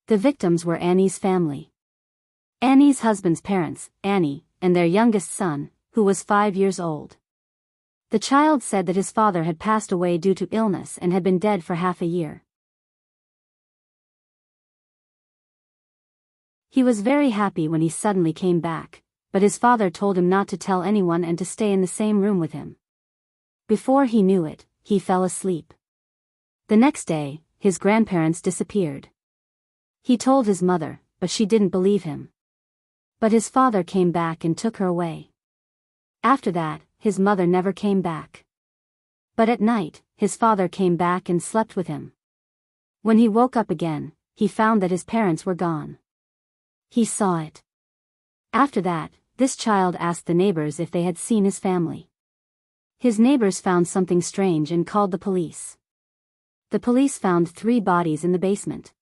The victims were Annie's family. Annie's husband's parents, Annie, and their youngest son, who was 5 years old. The child said that his father had passed away due to illness and had been dead for half a year. He was very happy when he suddenly came back, but his father told him not to tell anyone and to stay in the same room with him. Before he knew it, he fell asleep. The next day, his grandparents disappeared. He told his mother, but she didn't believe him. But his father came back and took her away. After that, his mother never came back. But at night, his father came back and slept with him. When he woke up again, he found that his parents were gone. He saw it. After that, this child asked the neighbors if they had seen his family. His neighbors found something strange and called the police. The police found 3 bodies in the basement.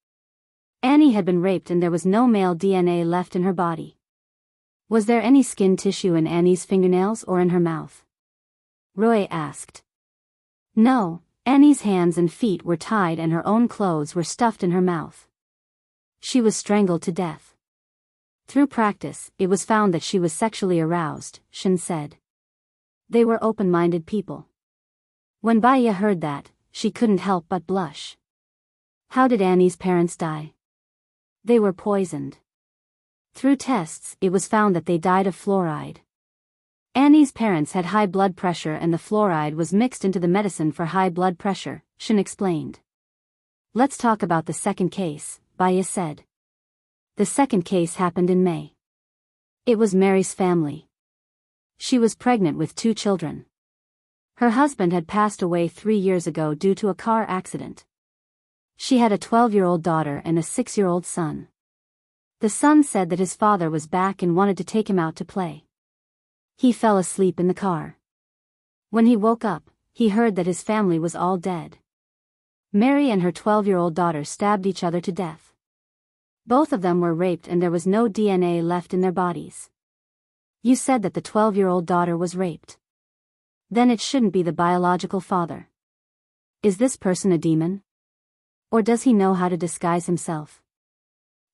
Annie had been raped and there was no male DNA left in her body. Was there any skin tissue in Annie's fingernails or in her mouth? Roy asked. No, Annie's hands and feet were tied and her own clothes were stuffed in her mouth. She was strangled to death. Through practice, it was found that she was sexually aroused, Shen said. They were open-minded people. When Baya heard that, she couldn't help but blush. How did Annie's parents die? They were poisoned. Through tests, it was found that they died of fluoride. Annie's parents had high blood pressure and the fluoride was mixed into the medicine for high blood pressure, Shen explained. Let's talk about the second case, Baya said. The second case happened in May. It was Mary's family. She was pregnant with 2 children. Her husband had passed away 3 years ago due to a car accident. She had a 12-year-old daughter and a 6-year-old son. The son said that his father was back and wanted to take him out to play. He fell asleep in the car. When he woke up, he heard that his family was all dead. Mary and her 12-year-old daughter stabbed each other to death. Both of them were raped and there was no DNA left in their bodies. You said that the 12-year-old daughter was raped. Then it shouldn't be the biological father. Is this person a demon? Or does he know how to disguise himself?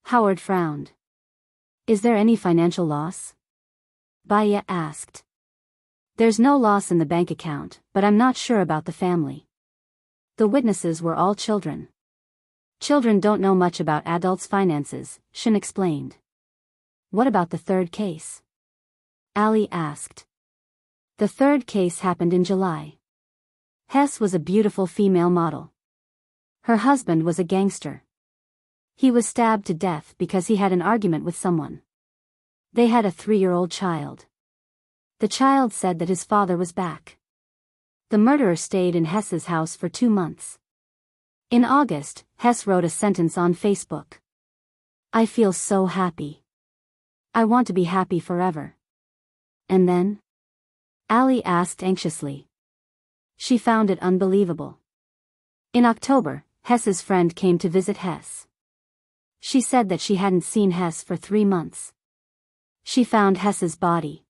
Howard frowned. Is there any financial loss? Baya asked. There's no loss in the bank account, but I'm not sure about the family. The witnesses were all children. Children don't know much about adults' finances, Shen explained. What about the third case? Ali asked. The third case happened in July. Hess was a beautiful female model. Her husband was a gangster. He was stabbed to death because he had an argument with someone. They had a 3-year-old child. The child said that his father was back. The murderer stayed in Hess's house for 2 months. In August, Hess wrote a sentence on Facebook. I feel so happy. I want to be happy forever. And then? Ali asked anxiously. She found it unbelievable. In October, Hess's friend came to visit Hess. She said that she hadn't seen Hess for 3 months. She found Hess's body.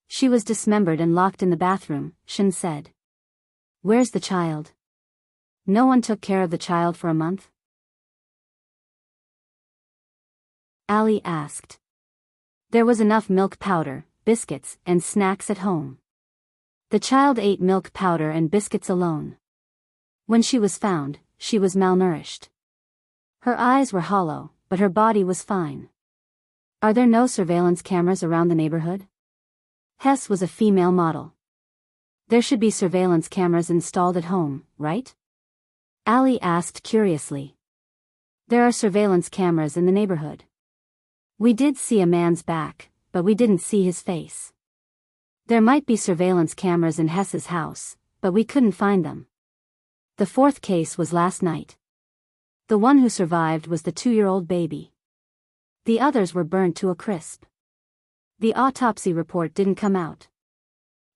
She was dismembered and locked in the bathroom, Shen said. Where's the child? No one took care of the child for a month? Ali asked. There was enough milk powder, biscuits, and snacks at home. The child ate milk powder and biscuits alone. When she was found, she was malnourished. Her eyes were hollow, but her body was fine. Are there no surveillance cameras around the neighborhood? Hess was a female model. There should be surveillance cameras installed at home, right? Ali asked curiously. There are surveillance cameras in the neighborhood. We did see a man's back, but we didn't see his face. There might be surveillance cameras in Hess's house, but we couldn't find them. The fourth case was last night. The one who survived was the 2-year-old baby. The others were burnt to a crisp. The autopsy report didn't come out.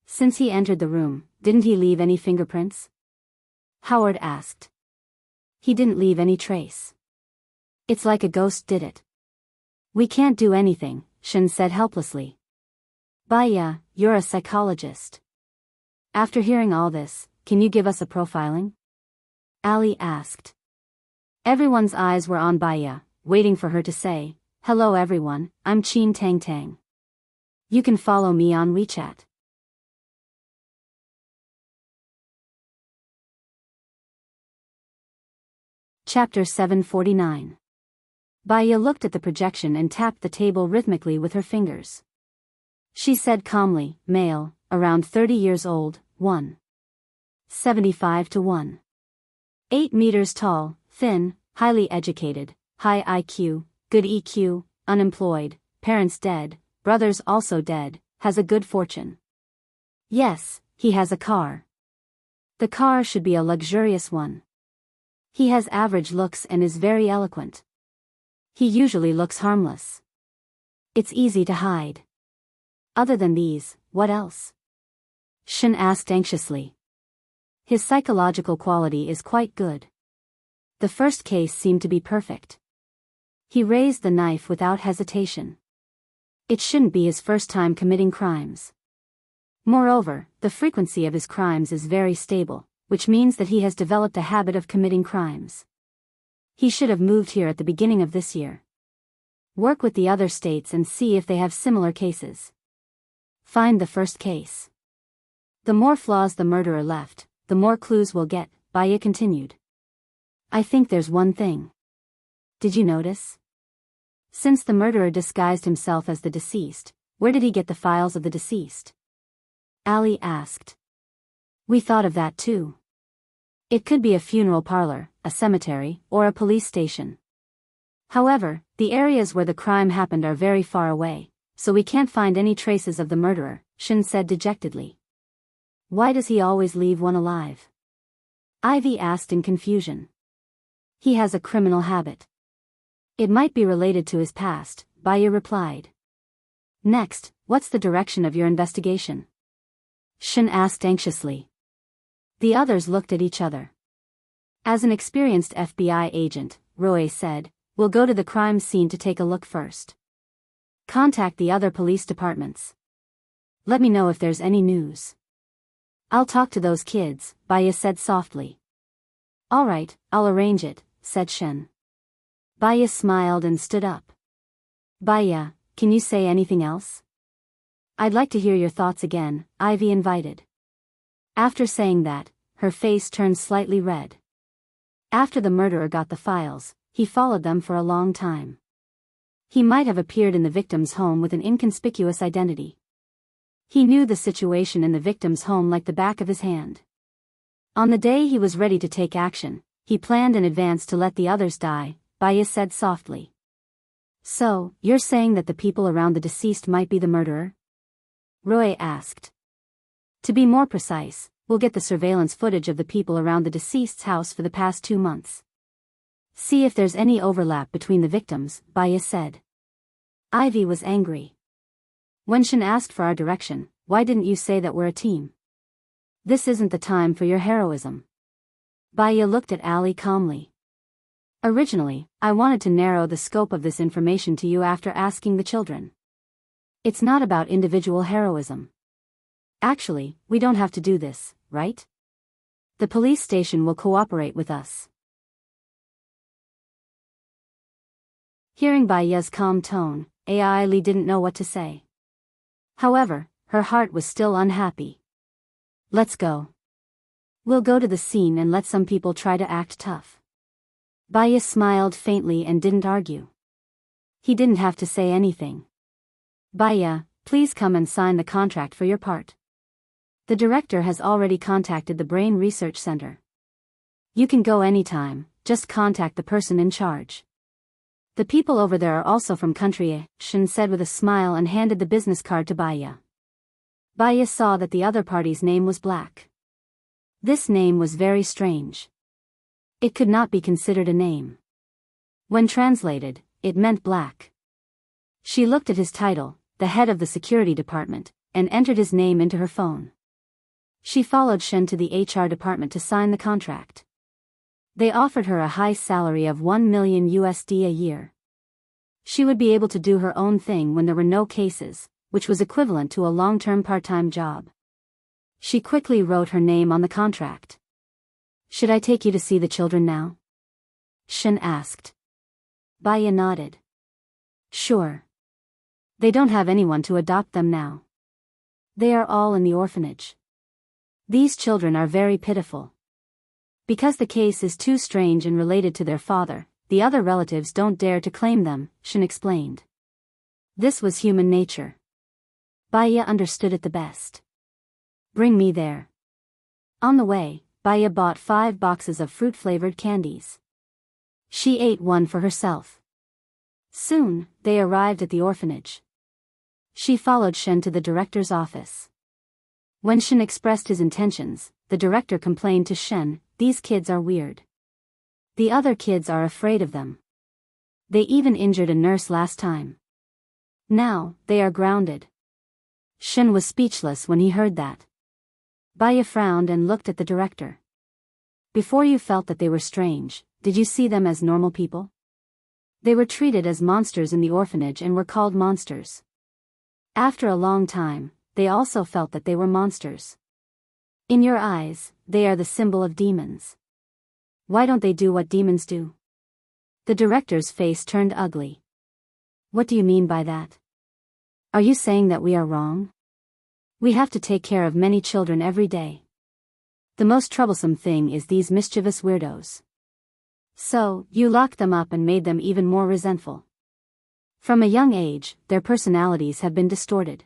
Since he entered the room, didn't he leave any fingerprints? Howard asked. He didn't leave any trace. It's like a ghost did it. We can't do anything, Shin said helplessly. Baya, you're a psychologist. After hearing all this, can you give us a profiling? Ali asked. Everyone's eyes were on Baya, waiting for her to say, hello everyone, I'm Chin Tang Tang. You can follow me on WeChat. Chapter 749. Baya looked at the projection and tapped the table rhythmically with her fingers. She said calmly, male, around 30 years old, 1.75 to 1.8 meters tall, thin, highly educated, high IQ, good EQ, unemployed, parents dead, brothers also dead, has a good fortune. Yes, he has a car. The car should be a luxurious one. He has average looks and is very eloquent. He usually looks harmless. It's easy to hide. Other than these, what else? Shin asked anxiously. His psychological quality is quite good. The first case seemed to be perfect. He raised the knife without hesitation. It shouldn't be his first time committing crimes. Moreover, the frequency of his crimes is very stable, which means that he has developed a habit of committing crimes. He should have moved here at the beginning of this year. Work with the other states and see if they have similar cases. Find the first case. The more flaws the murderer left, the more clues we'll get, Baya continued. I think there's one thing. Did you notice? Since the murderer disguised himself as the deceased, where did he get the files of the deceased? Ali asked. We thought of that too. It could be a funeral parlor, a cemetery, or a police station. However, the areas where the crime happened are very far away, so we can't find any traces of the murderer, Shin said dejectedly. Why does he always leave one alive? Ivy asked in confusion. He has a criminal habit. It might be related to his past, Baya replied. Next, what's the direction of your investigation? Shin asked anxiously. The others looked at each other. As an experienced FBI agent, Roy said, we'll go to the crime scene to take a look first. Contact the other police departments. Let me know if there's any news. I'll talk to those kids, Baya said softly. All right, I'll arrange it, said Shin. Baya smiled and stood up. Baya, can you say anything else? I'd like to hear your thoughts again, Ivy invited. After saying that, her face turned slightly red. After the murderer got the files, he followed them for a long time. He might have appeared in the victim's home with an inconspicuous identity. He knew the situation in the victim's home like the back of his hand. On the day he was ready to take action, he planned in advance to let the others die, Baya said softly. So, you're saying that the people around the deceased might be the murderer? Roy asked. To be more precise, we'll get the surveillance footage of the people around the deceased's house for the past 2 months. See if there's any overlap between the victims, Baya said. Ivy was angry. When Shin asked for our direction, why didn't you say that we're a team? This isn't the time for your heroism. Baya looked at Ali calmly. Originally, I wanted to narrow the scope of this information to you after asking the children. It's not about individual heroism. Actually, we don't have to do this, right? The police station will cooperate with us. Hearing Baya's calm tone, Ai didn't know what to say. However, her heart was still unhappy. Let's go. We'll go to the scene and let some people try to act tough. Baya smiled faintly and didn't argue. He didn't have to say anything. Baya, please come and sign the contract for your part. The director has already contacted the Brain Research Center. You can go anytime, just contact the person in charge. The people over there are also from country A, Shin said with a smile and handed the business card to Baya. Baya saw that the other party's name was Black. This name was very strange. It could not be considered a name. When translated, it meant black. She looked at his title, the head of the security department, and entered his name into her phone. She followed Shen to the HR department to sign the contract. They offered her a high salary of $1 million a year. She would be able to do her own thing when there were no cases, which was equivalent to a long-term part-time job. She quickly wrote her name on the contract. Should I take you to see the children now? Shen asked. Baya nodded. Sure. They don't have anyone to adopt them now. They are all in the orphanage. These children are very pitiful. Because the case is too strange and related to their father, the other relatives don't dare to claim them, Shen explained. This was human nature. Baya understood it the best. Bring me there. On the way, Baya bought 5 boxes of fruit-flavored candies. She ate one for herself. Soon, they arrived at the orphanage. She followed Shen to the director's office. When Shen expressed his intentions, the director complained to Shen, "These kids are weird. The other kids are afraid of them. They even injured a nurse last time. Now, they are grounded." Shen was speechless when he heard that. Baya frowned and looked at the director. Before you felt that they were strange, did you see them as normal people? They were treated as monsters in the orphanage and were called monsters. After a long time, they also felt that they were monsters. In your eyes, they are the symbol of demons. Why don't they do what demons do? The director's face turned ugly. What do you mean by that? Are you saying that we are wrong? We have to take care of many children every day. The most troublesome thing is these mischievous weirdos. So, you locked them up and made them even more resentful. From a young age, their personalities have been distorted.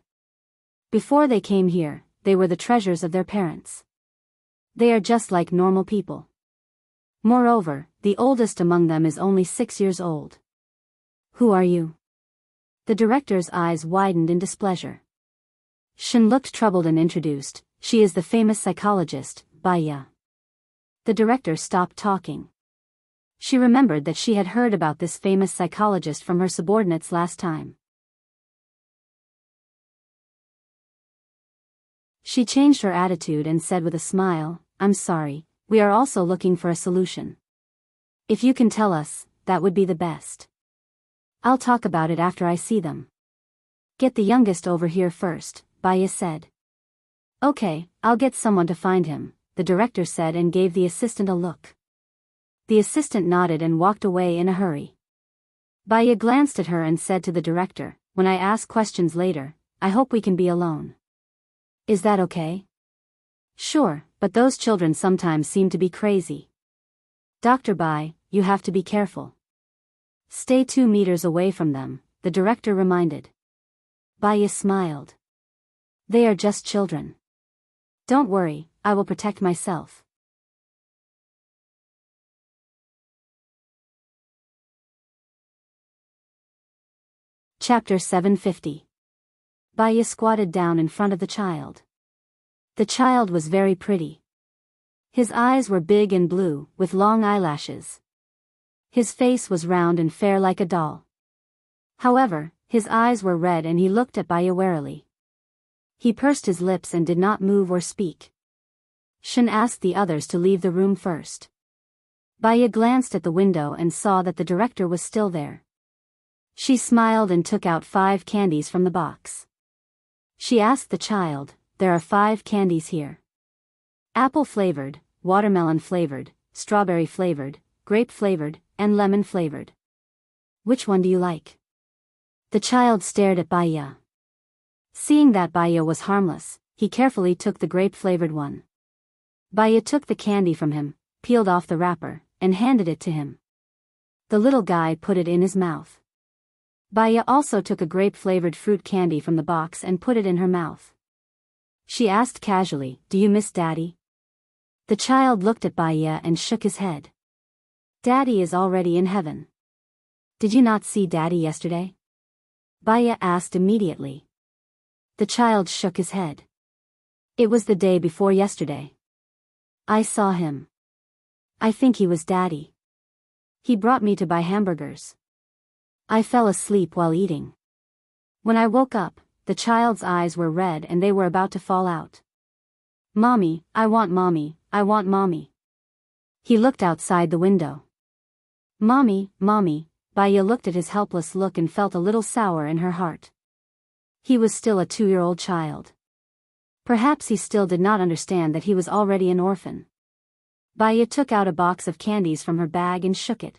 Before they came here, they were the treasures of their parents. They are just like normal people. Moreover, the oldest among them is only 6 years old. Who are you? The director's eyes widened in displeasure. Shen looked troubled and introduced, she is the famous psychologist, Baya. The director stopped talking. She remembered that she had heard about this famous psychologist from her subordinates last time. She changed her attitude and said with a smile, "I'm sorry, we are also looking for a solution. If you can tell us, that would be the best. I'll talk about it after I see them." "Get the youngest over here first," Baya said. "Okay, I'll get someone to find him," the director said and gave the assistant a look. The assistant nodded and walked away in a hurry. Baya glanced at her and said to the director, "When I ask questions later, I hope we can be alone. Is that okay?" "Sure, but those children sometimes seem to be crazy. Dr. Bai, you have to be careful. Stay 2 meters away from them," the director reminded. Baya smiled. "They are just children. Don't worry, I will protect myself." Chapter 750. Baya squatted down in front of the child. The child was very pretty. His eyes were big and blue, with long eyelashes. His face was round and fair like a doll. However, his eyes were red and he looked at Baya warily. He pursed his lips and did not move or speak. Shen asked the others to leave the room first. Baya glanced at the window and saw that the director was still there. She smiled and took out 5 candies from the box. She asked the child, "There are 5 candies here. Apple flavored, watermelon flavored, strawberry flavored, grape flavored, and lemon flavored. Which one do you like? The child stared at Baya. Seeing that Baya was harmless, he carefully took the grape-flavored one. Baya took the candy from him, peeled off the wrapper, and handed it to him. The little guy put it in his mouth. Baya also took a grape-flavored fruit candy from the box and put it in her mouth. She asked casually, "Do you miss Daddy?" The child looked at Baya and shook his head. "Daddy is already in heaven." "Did you not see Daddy yesterday?" Baya asked immediately. The child shook his head. "It was the day before yesterday. I saw him. I think he was Daddy. He brought me to buy hamburgers. I fell asleep while eating. When I woke up, the child's eyes were red and they were about to fall out. Mommy, I want Mommy, I want Mommy." He looked outside the window. "Mommy, Mommy." Baya looked at his helpless look and felt a little sour in her heart. He was still a 2-year-old child. Perhaps he still did not understand that he was already an orphan. Baya took out a box of candies from her bag and shook it.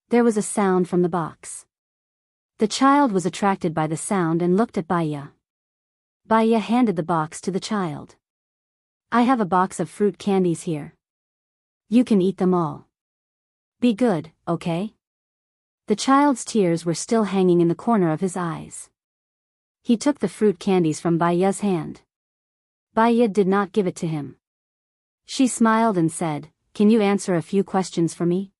There was a sound from the box. The child was attracted by the sound and looked at Baya. Baya handed the box to the child. "I have a box of fruit candies here. You can eat them all. Be good, okay?" The child's tears were still hanging in the corner of his eyes. He took the fruit candies from Baya's hand. Baya did not give it to him. She smiled and said, "Can you answer a few questions for me?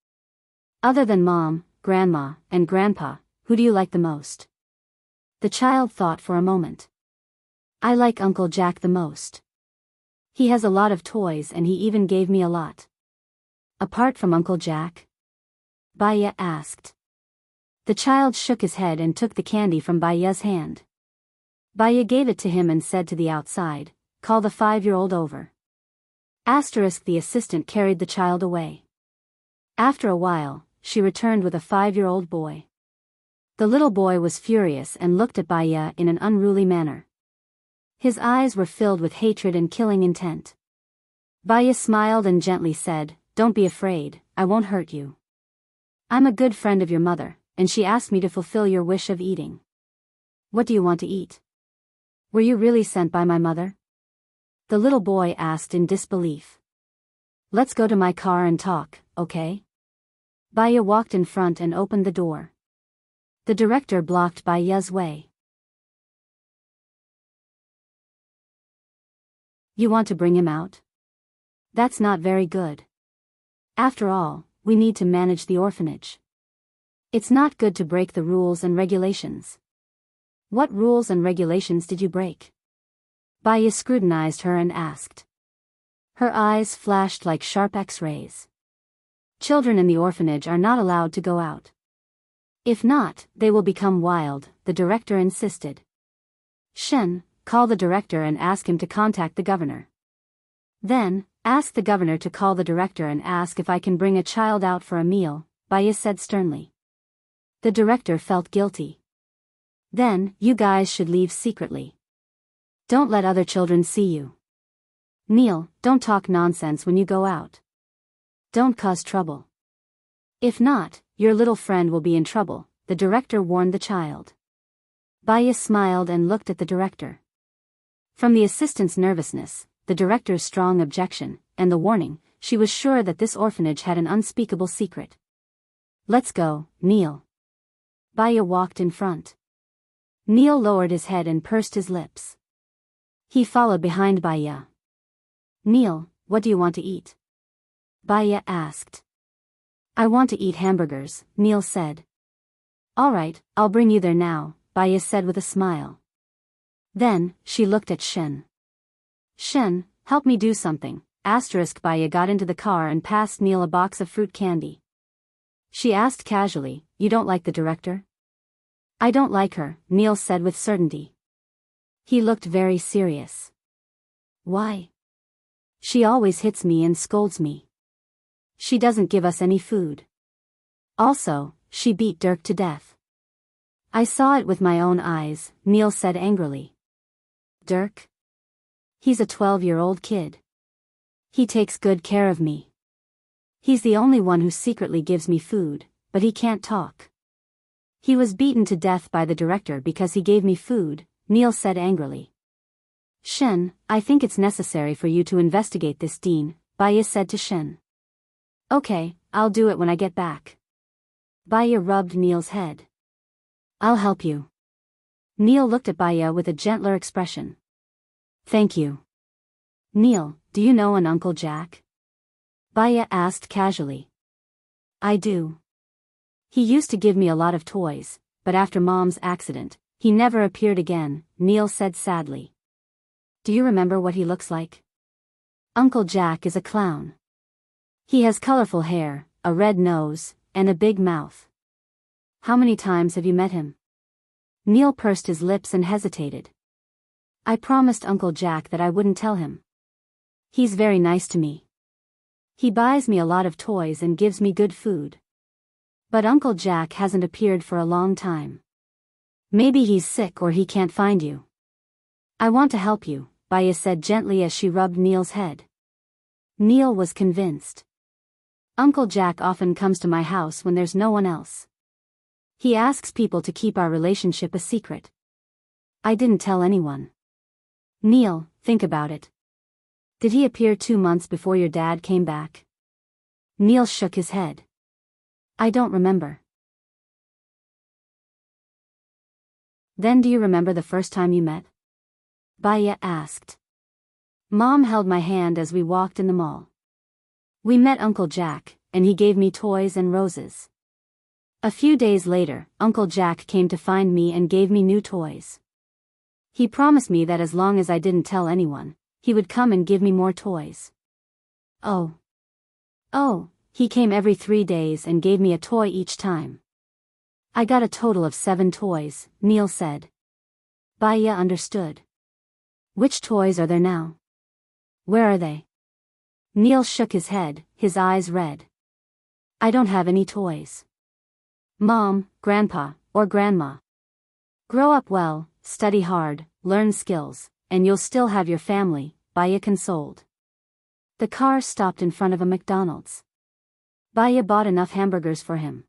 Other than Mom, Grandma, and Grandpa, who do you like the most?" The child thought for a moment. "I like Uncle Jack the most. He has a lot of toys and he even gave me a lot." "Apart from Uncle Jack?" Baya asked. The child shook his head and took the candy from Baya's hand. Baya gave it to him and said to the outside, "Call the 5-year-old over." The assistant carried the child away. After a while, she returned with a 5-year-old boy. The little boy was furious and looked at Baya in an unruly manner. His eyes were filled with hatred and killing intent. Baya smiled and gently said, "Don't be afraid, I won't hurt you. I'm a good friend of your mother, and she asked me to fulfill your wish of eating. What do you want to eat? Were you really sent by my mother?" The little boy asked in disbelief. "Let's go to my car and talk, okay?" Baya walked in front and opened the door. The director blocked Baya's way. "You want to bring him out? That's not very good. After all, we need to manage the orphanage. It's not good to break the rules and regulations." "What rules and regulations did you break?" Baya scrutinized her and asked. Her eyes flashed like sharp X-rays. "Children in the orphanage are not allowed to go out. If not, they will become wild," the director insisted. "Shen, call the director and ask him to contact the governor. Then, ask the governor to call the director and ask if I can bring a child out for a meal," Baya said sternly. The director felt guilty. "Then, you guys should leave secretly. Don't let other children see you. Neil, don't talk nonsense when you go out. Don't cause trouble. If not, your little friend will be in trouble," the director warned the child. Baya smiled and looked at the director. From the assistant's nervousness, the director's strong objection, and the warning, she was sure that this orphanage had an unspeakable secret. "Let's go, Neil." Baya walked in front. Neil lowered his head and pursed his lips. He followed behind Baya. "Neil, what do you want to eat?" Baya asked. "I want to eat hamburgers," Neil said. "All right, I'll bring you there now," Baya said with a smile. Then, she looked at Shen. "Shen, help me do something." Baya got into the car and passed Neil a box of fruit candy. She asked casually, "You don't like the director?" "I don't like her," Neil said with certainty. He looked very serious. "Why?" "She always hits me and scolds me. She doesn't give us any food. Also, she beat Dirk to death." "I saw it with my own eyes," Neil said angrily. "Dirk? He's a 12-year-old kid. He takes good care of me. He's the only one who secretly gives me food, but he can't talk. He was beaten to death by the director because he gave me food, Neil said angrily. Shen, I think it's necessary for you to investigate this, Dean, Baya said to Shen. Okay, I'll do it when I get back. Baya rubbed Neil's head. I'll help you. Neil looked at Baya with a gentler expression. Thank you. Neil, do you know an Uncle Jack? Baya asked casually. I do. He used to give me a lot of toys, but after Mom's accident, he never appeared again, Neil said sadly. Do you remember what he looks like? Uncle Jack is a clown. He has colorful hair, a red nose, and a big mouth. How many times have you met him? Neil pursed his lips and hesitated. I promised Uncle Jack that I wouldn't tell him. He's very nice to me. He buys me a lot of toys and gives me good food. But Uncle Jack hasn't appeared for a long time. Maybe he's sick or he can't find you. I want to help you, Baya said gently as she rubbed Neil's head. Neil was convinced. Uncle Jack often comes to my house when there's no one else. He asks people to keep our relationship a secret. I didn't tell anyone. Neil, think about it. Did he appear 2 months before your dad came back? Neil shook his head. I don't remember. Then do you remember the first time you met? Baya asked. Mom held my hand as we walked in the mall. We met Uncle Jack, and he gave me toys and roses. A few days later, Uncle Jack came to find me and gave me new toys. He promised me that as long as I didn't tell anyone, he would come and give me more toys. Oh, he came every 3 days and gave me a toy each time. I got a total of 7 toys, Neil said. Baya understood. Which toys are there now? Where are they? Neil shook his head, his eyes red. I don't have any toys. Mom, Grandpa, or Grandma. Grow up well, study hard, learn skills, and you'll still have your family, Baya consoled. The car stopped in front of a McDonald's. Baya bought enough hamburgers for him.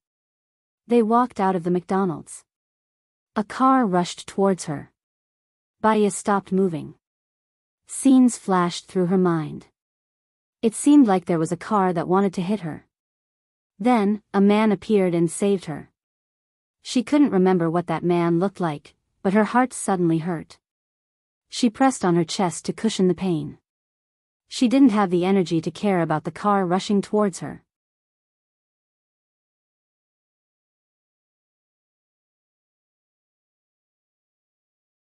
They walked out of the McDonald's. A car rushed towards her. Baya stopped moving. Scenes flashed through her mind. It seemed like there was a car that wanted to hit her. Then, a man appeared and saved her. She couldn't remember what that man looked like, but her heart suddenly hurt. She pressed on her chest to cushion the pain. She didn't have the energy to care about the car rushing towards her.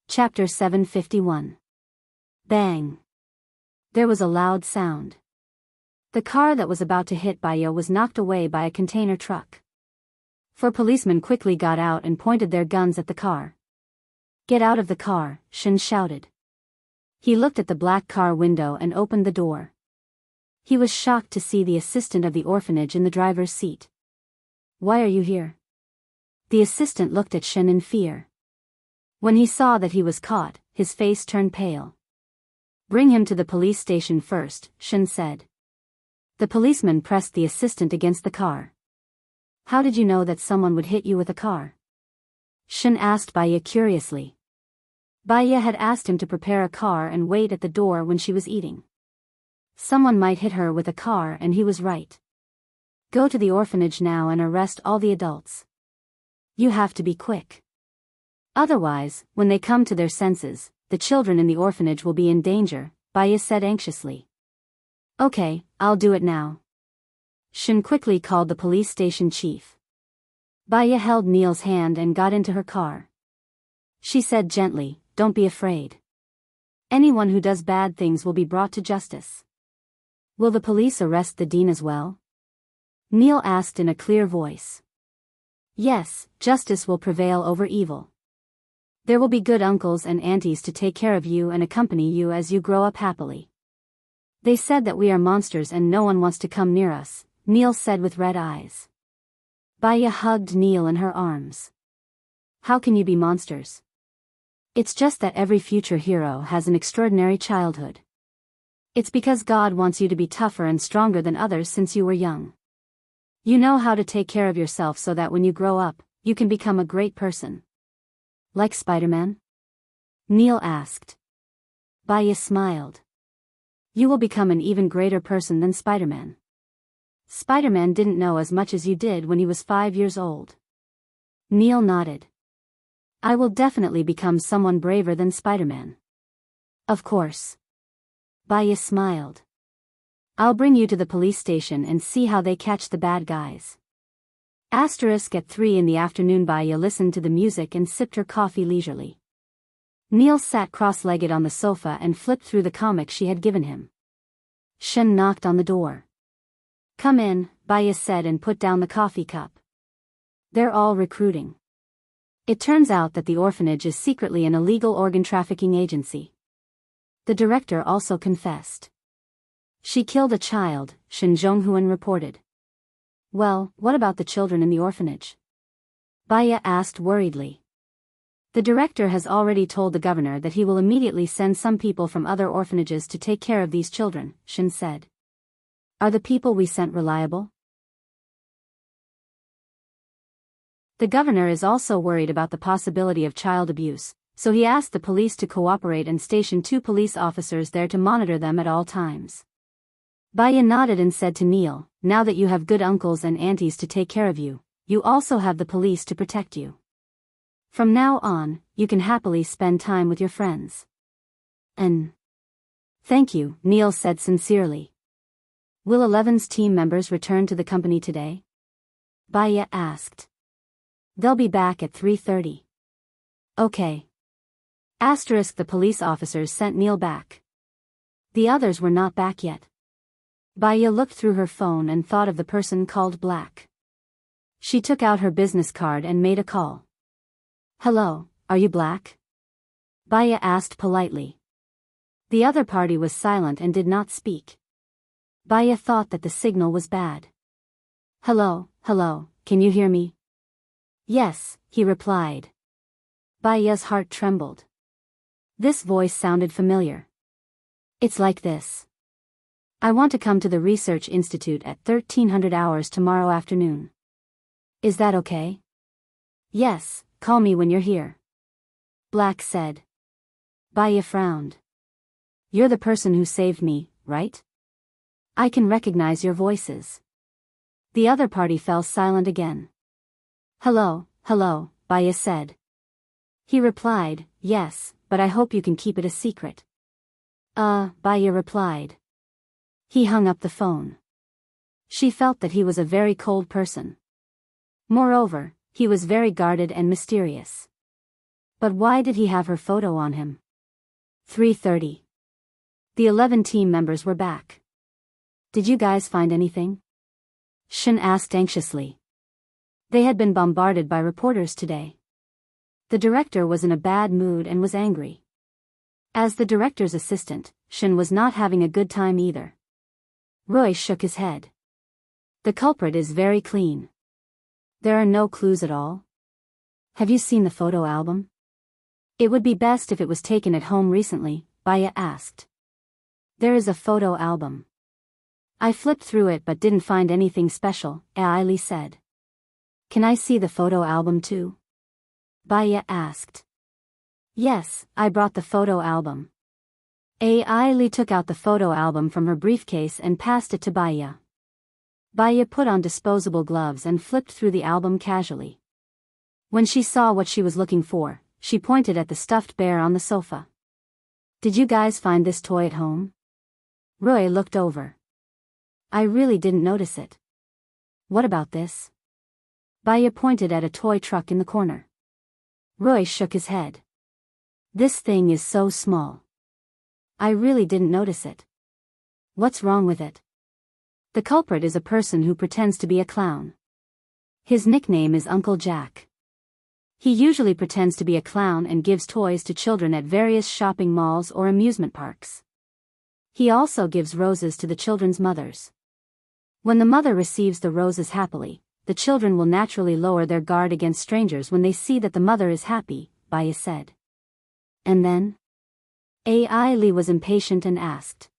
Chapter 751. Bang. There was a loud sound. The car that was about to hit Baya was knocked away by a container truck. 4 policemen quickly got out and pointed their guns at the car. Get out of the car, Shen shouted. He looked at the black car window and opened the door. He was shocked to see the assistant of the orphanage in the driver's seat. Why are you here? The assistant looked at Shen in fear. When he saw that he was caught, his face turned pale. Bring him to the police station first, Shen said. The policeman pressed the assistant against the car. How did you know that someone would hit you with a car? Shen asked Baya curiously. Baya had asked him to prepare a car and wait at the door when she was eating. Someone might hit her with a car and he was right. Go to the orphanage now and arrest all the adults. You have to be quick. Otherwise, when they come to their senses, the children in the orphanage will be in danger, Baya said anxiously. Okay, I'll do it now. Shen quickly called the police station chief. Baya held Neil's hand and got into her car. She said gently, don't be afraid. Anyone who does bad things will be brought to justice. Will the police arrest the dean as well? Neil asked in a clear voice. Yes, justice will prevail over evil. There will be good uncles and aunties to take care of you and accompany you as you grow up happily. They said that we are monsters and no one wants to come near us, Neil said with red eyes. Baya hugged Neil in her arms. How can you be monsters? It's just that every future hero has an extraordinary childhood. It's because God wants you to be tougher and stronger than others since you were young. You know how to take care of yourself so that when you grow up, you can become a great person. Like Spider-Man? Neil asked. Baya smiled. You will become an even greater person than Spider-Man. Spider-Man didn't know as much as you did when he was 5 years old. Neil nodded. I will definitely become someone braver than Spider-Man. Of course. Baya smiled. I'll bring you to the police station and see how they catch the bad guys. At 3 in the afternoon, Baya listened to the music and sipped her coffee leisurely. Neil sat cross-legged on the sofa and flipped through the comic she had given him. Shen knocked on the door. Come in, Baya said and put down the coffee cup. They're all recruiting. It turns out that the orphanage is secretly an illegal organ trafficking agency. The director also confessed. She killed a child, Shen Zhonghuan reported. Well, what about the children in the orphanage? Baya asked worriedly. The director has already told the governor that he will immediately send some people from other orphanages to take care of these children, Shen said. Are the people we sent reliable? The governor is also worried about the possibility of child abuse, so he asked the police to cooperate and station 2 police officers there to monitor them at all times. Baya nodded and said to Neil, now that you have good uncles and aunties to take care of you, you also have the police to protect you. From now on, you can happily spend time with your friends. Thank you, Neil said sincerely. Will 11's team members return to the company today? Baya asked. They'll be back at 3:30. Okay. The police officers sent Neil back. The others were not back yet. Baya looked through her phone and thought of the person called Black. She took out her business card and made a call. Hello, are you Black? Baya asked politely. The other party was silent and did not speak. Baya thought that the signal was bad. Hello, can you hear me? Yes, he replied. Baya's heart trembled. This voice sounded familiar. It's like this. I want to come to the research institute at 1300 hours tomorrow afternoon. Is that okay? Yes, call me when you're here. Black said. Baya frowned. You're the person who saved me, right? I can recognize your voices. The other party fell silent again. Hello, Baya said. He replied, yes, but I hope you can keep it a secret. Baya replied. He hung up the phone. She felt that he was a very cold person. Moreover, he was very guarded and mysterious. But why did he have her photo on him? 3:30. The 11 team members were back. Did you guys find anything? Shen asked anxiously. They had been bombarded by reporters today. The director was in a bad mood and was angry. As the director's assistant, Shen was not having a good time either. Roy shook his head. The culprit is very clean. There are no clues at all. Have you seen the photo album? It would be best if it was taken at home recently, Baya asked. There is a photo album. I flipped through it but didn't find anything special, Ailey said. Can I see the photo album too? Baya asked. Yes, I brought the photo album. Ailey took out the photo album from her briefcase and passed it to Baya. Baya put on disposable gloves and flipped through the album casually. When she saw what she was looking for, she pointed at the stuffed bear on the sofa. Did you guys find this toy at home? Roy looked over. I really didn't notice it. What about this? Baya pointed at a toy truck in the corner. Roy shook his head. This thing is so small. I really didn't notice it. What's wrong with it? The culprit is a person who pretends to be a clown. His nickname is Uncle Jack. He usually pretends to be a clown and gives toys to children at various shopping malls or amusement parks. He also gives roses to the children's mothers. When the mother receives the roses happily, the children will naturally lower their guard against strangers when they see that the mother is happy, Baya said. And then? Ailey was impatient and asked.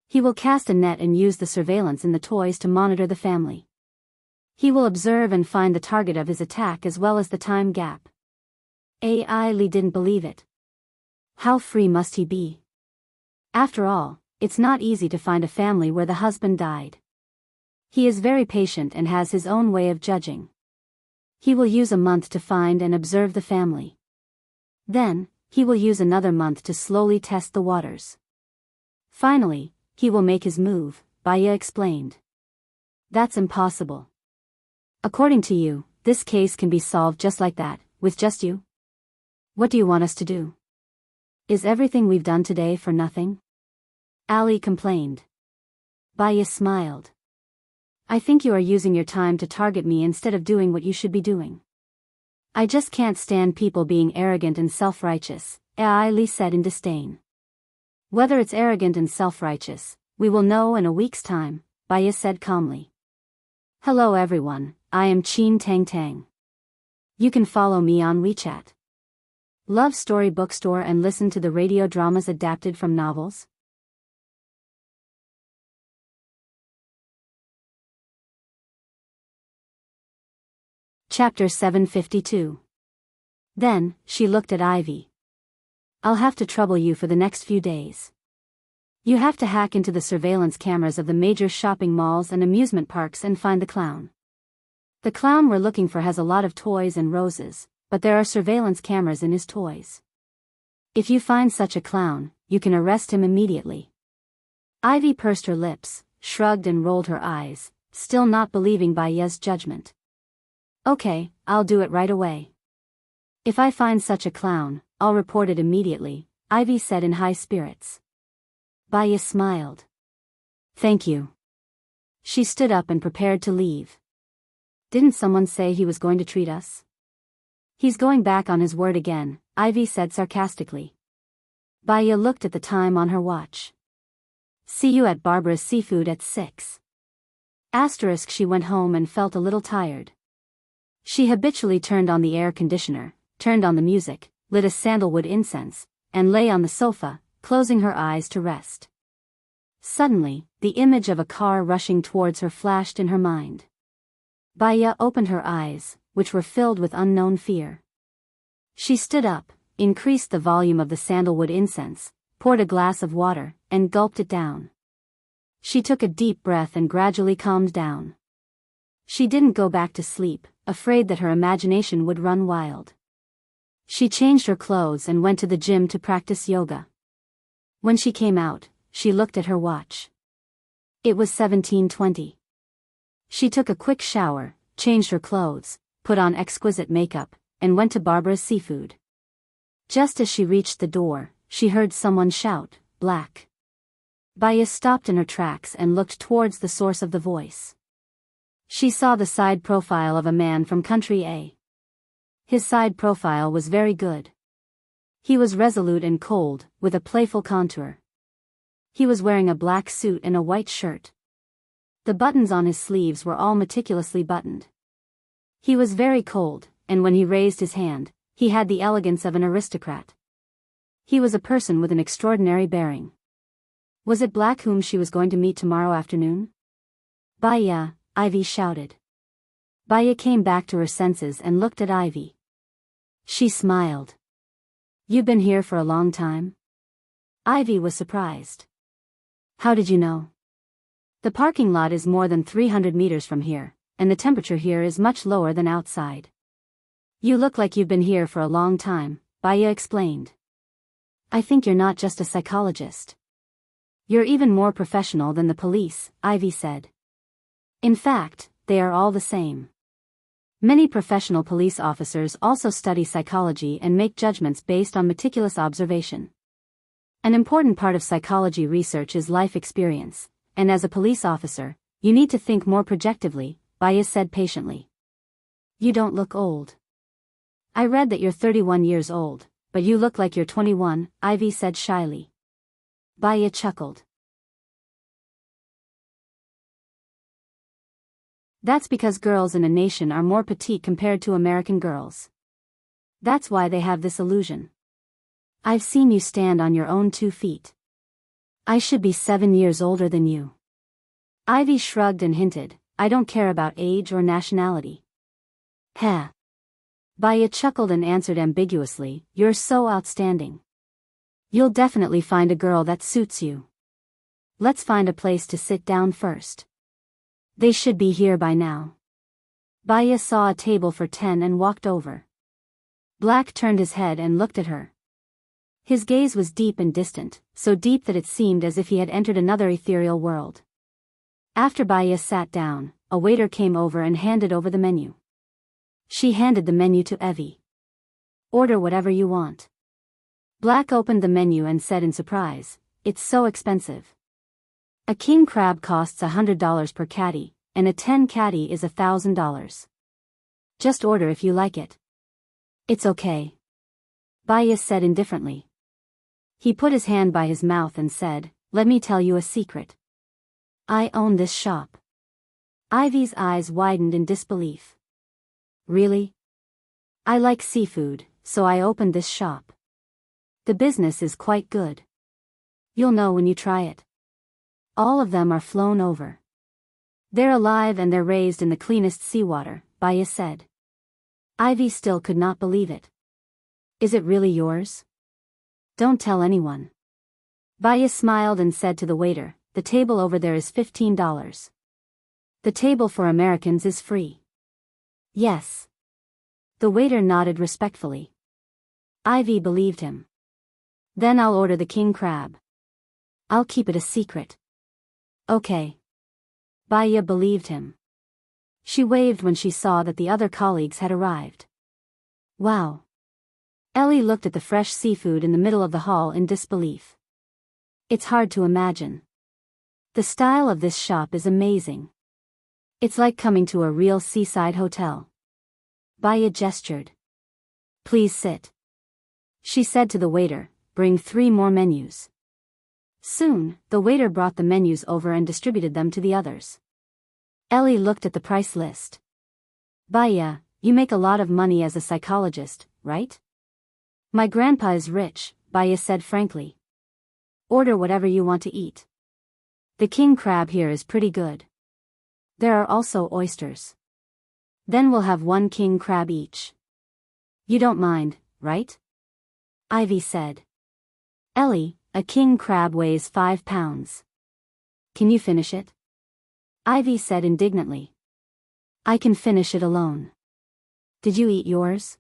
He will cast a net and use the surveillance in the toys to monitor the family. He will observe and find the target of his attack as well as the time gap. Lee didn't believe it. How free must he be? After all, it's not easy to find a family where the husband died. He is very patient and has his own way of judging. He will use a month to find and observe the family. Then, he will use another month to slowly test the waters. Finally, he will make his move, Baya explained. That's impossible. According to you, this case can be solved just like that, with just you? What do you want us to do? Is everything we've done today for nothing? Ali complained. Baya smiled. I think you are using your time to target me instead of doing what you should be doing. I just can't stand people being arrogant and self-righteous, Ali said in disdain. Whether it's arrogant and self-righteous, we will know in a week's time, Baya said calmly. Hello everyone, I am Chin Tang Tang. You can follow me on WeChat. Love story bookstore and listen to the radio dramas adapted from novels? Chapter 752. Then, she looked at Ivy. I'll have to trouble you for the next few days. You have to hack into the surveillance cameras of the major shopping malls and amusement parks and find the clown. The clown we're looking for has a lot of toys and roses, but there are surveillance cameras in his toys. If you find such a clown, you can arrest him immediately. Ivy pursed her lips, shrugged and rolled her eyes, still not believing Baya's judgment. Okay, I'll do it right away. If I find such a clown, I'll report it immediately, Ivy said in high spirits. Baya smiled. Thank you. She stood up and prepared to leave. Didn't someone say he was going to treat us? He's going back on his word again, Ivy said sarcastically. Baya looked at the time on her watch. See you at Barbara's Seafood at 6. She went home and felt a little tired. She habitually turned on the air conditioner, turned on the music, lit a sandalwood incense, and lay on the sofa, closing her eyes to rest. Suddenly, the image of a car rushing towards her flashed in her mind. Baya opened her eyes, which were filled with unknown fear. She stood up, increased the volume of the sandalwood incense, poured a glass of water, and gulped it down. She took a deep breath and gradually calmed down. She didn't go back to sleep, afraid that her imagination would run wild. She changed her clothes and went to the gym to practice yoga. When she came out, she looked at her watch. It was 17:20. She took a quick shower, changed her clothes, put on exquisite makeup, and went to Barbara's Seafood. Just as she reached the door, she heard someone shout, "Black." Baya stopped in her tracks and looked towards the source of the voice. She saw the side profile of a man from Country A. His side profile was very good. He was resolute and cold, with a playful contour. He was wearing a black suit and a white shirt. The buttons on his sleeves were all meticulously buttoned. He was very cold, and when he raised his hand, he had the elegance of an aristocrat. He was a person with an extraordinary bearing. Was it Black whom she was going to meet tomorrow afternoon? Baya, Ivy shouted. Baya came back to her senses and looked at Ivy. She smiled. You've been here for a long time? Ivy was surprised. How did you know? The parking lot is more than 300 meters from here, and the temperature here is much lower than outside. You look like you've been here for a long time, Baya explained. I think you're not just a psychologist. You're even more professional than the police, Ivy said. In fact, they are all the same. Many professional police officers also study psychology and make judgments based on meticulous observation. An important part of psychology research is life experience, and as a police officer, you need to think more projectively, Baya said patiently. You don't look old. I read that you're 31 years old, but you look like you're 21, Ivy said shyly. Baya chuckled. That's because girls in a nation are more petite compared to American girls. That's why they have this illusion. I've seen you stand on your own 2 feet. I should be 7 years older than you. Ivy shrugged and hinted, I don't care about age or nationality. Heh. Baya chuckled and answered ambiguously, you're so outstanding. You'll definitely find a girl that suits you. Let's find a place to sit down first. They should be here by now. Baya saw a table for 10 and walked over. Black turned his head and looked at her. His gaze was deep and distant, so deep that it seemed as if he had entered another ethereal world. After Baya sat down, a waiter came over and handed over the menu. She handed the menu to Evie. Order whatever you want. Black opened the menu and said in surprise, it's so expensive. A king crab costs $100 per caddy, and a 10 caddy is $1,000. Just order if you like it. It's okay. Baya said indifferently. He put his hand by his mouth and said, let me tell you a secret. I own this shop. Ivy's eyes widened in disbelief. Really? I like seafood, so I opened this shop. The business is quite good. You'll know when you try it. All of them are flown over. They're alive and they're raised in the cleanest seawater, Baya said. Ivy still could not believe it. Is it really yours? Don't tell anyone. Baya smiled and said to the waiter, the table over there is $15. The table for Americans is free. Yes. The waiter nodded respectfully. Ivy believed him. Then I'll order the king crab. I'll keep it a secret. Okay. Baya believed him. She waved when she saw that the other colleagues had arrived. Wow. Ellie looked at the fresh seafood in the middle of the hall in disbelief. It's hard to imagine. The style of this shop is amazing. It's like coming to a real seaside hotel. Baya gestured. Please sit. She said to the waiter, bring 3 more menus. Soon, the waiter brought the menus over and distributed them to the others. Ellie looked at the price list. Baya, you make a lot of money as a psychologist, right? My grandpa is rich, Baya said frankly. Order whatever you want to eat. The king crab here is pretty good. There are also oysters. Then we'll have 1 king crab each. You don't mind, right? Ivy said. Ellie, a king crab weighs 5 pounds. Can you finish it? Ivy said indignantly. I can finish it alone. Did you eat yours?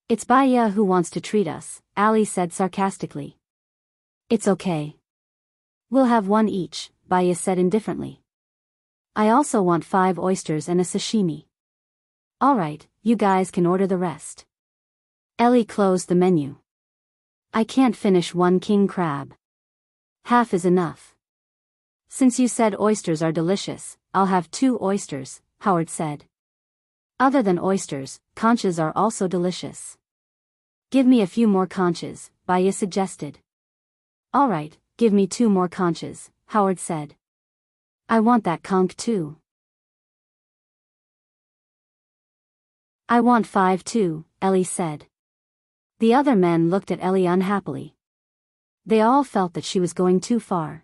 It's Baya who wants to treat us, Ali said sarcastically. It's okay. We'll have 1 each, Baya said indifferently. I also want 5 oysters and a sashimi. Alright, you guys can order the rest. Ellie closed the menu. I can't finish 1 king crab. Half is enough. Since you said oysters are delicious, I'll have 2 oysters, Howard said. Other than oysters, conchas are also delicious. Give me a few more conchas, Baya suggested. Alright, give me 2 more conchas, Howard said. I want that conch too. I want 5 too, Ellie said. The other men looked at Ellie unhappily. They all felt that she was going too far.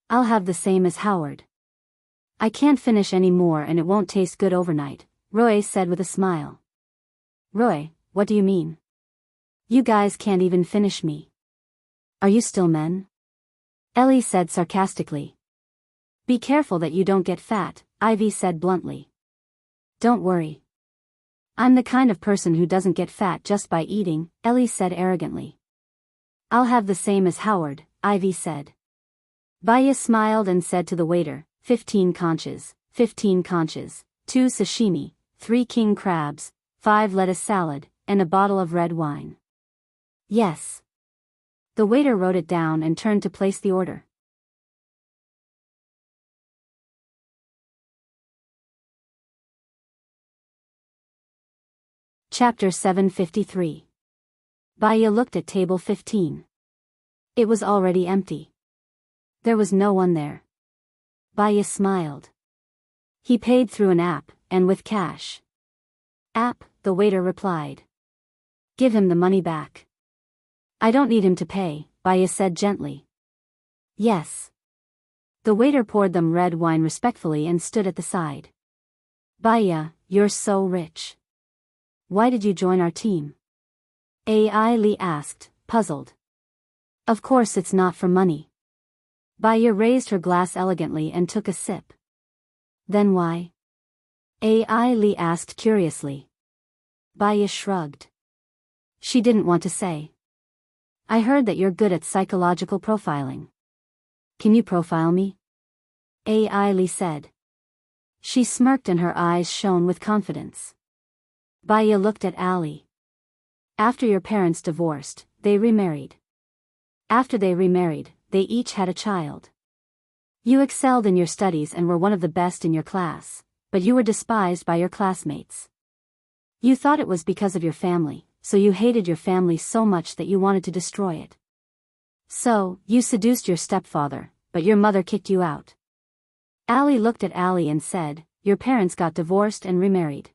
I'll have the same as Howard. I can't finish any more and it won't taste good overnight, Roy said with a smile. Roy, what do you mean? You guys can't even finish me. Are you still men? Ellie said sarcastically. Be careful that you don't get fat, Ivy said bluntly. Don't worry. I'm the kind of person who doesn't get fat just by eating, Ellie said arrogantly. I'll have the same as Howard, Ivy said. Baya smiled and said to the waiter, 15 conchas, 15 conchas, 2 sashimi, 3 king crabs, 5 lettuce salad, and a bottle of red wine. Yes. The waiter wrote it down and turned to place the order. Chapter 753. Baya looked at table 15. It was already empty. There was no one there. Baya smiled. He paid through an app, and with cash. App, the waiter replied. Give him the money back. I don't need him to pay, Baya said gently. Yes. The waiter poured them red wine respectfully and stood at the side. Baya, you're so rich. Why did you join our team? Ai Li asked, puzzled. Of course it's not for money. Baya raised her glass elegantly and took a sip. Then why? Ai Li asked curiously. Baya shrugged. She didn't want to say. I heard that you're good at psychological profiling. Can you profile me? Ai Li said. She smirked and her eyes shone with confidence. Baya looked at Ali. After your parents divorced, they remarried. After they remarried, they each had a child. You excelled in your studies and were one of the best in your class, but you were despised by your classmates. You thought it was because of your family, so you hated your family so much that you wanted to destroy it. So, you seduced your stepfather, but your mother kicked you out. Ali looked at Ali and said, your parents got divorced and remarried.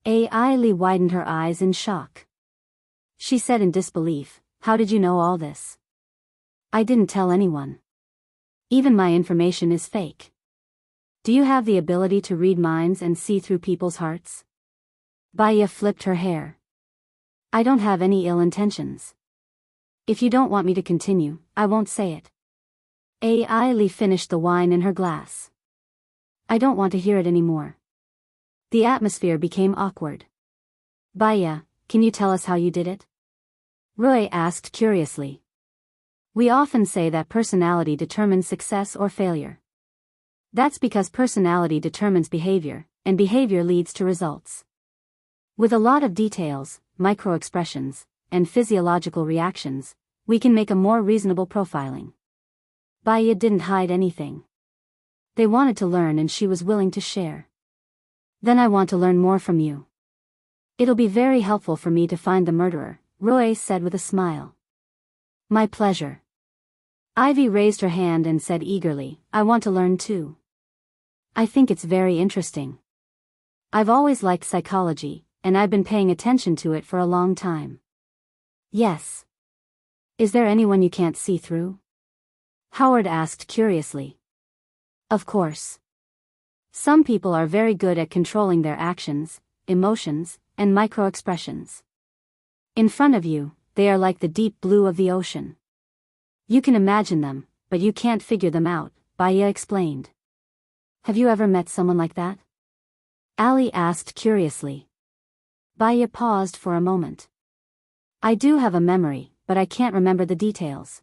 Ai Li widened her eyes in shock. She said in disbelief, how did you know all this? I didn't tell anyone. Even my information is fake. Do you have the ability to read minds and see through people's hearts? Baya flipped her hair. I don't have any ill intentions. If you don't want me to continue, I won't say it. Ai Li finished the wine in her glass. I don't want to hear it anymore. The atmosphere became awkward. Baya, can you tell us how you did it? Roy asked curiously. We often say that personality determines success or failure. That's because personality determines behavior, and behavior leads to results. With a lot of details, micro-expressions, and physiological reactions, we can make a more reasonable profiling. Baya didn't hide anything. They wanted to learn and she was willing to share. Then I want to learn more from you. It'll be very helpful for me to find the murderer, Roy said with a smile. My pleasure. Ivy raised her hand and said eagerly, I want to learn too. I think it's very interesting. I've always liked psychology, and I've been paying attention to it for a long time. Yes. Is there anyone you can't see through? Howard asked curiously. Of course. Some people are very good at controlling their actions, emotions, and micro-expressions. In front of you, they are like the deep blue of the ocean. You can imagine them, but you can't figure them out, Baya explained. Have you ever met someone like that? Ali asked curiously. Baya paused for a moment. I do have a memory, but I can't remember the details.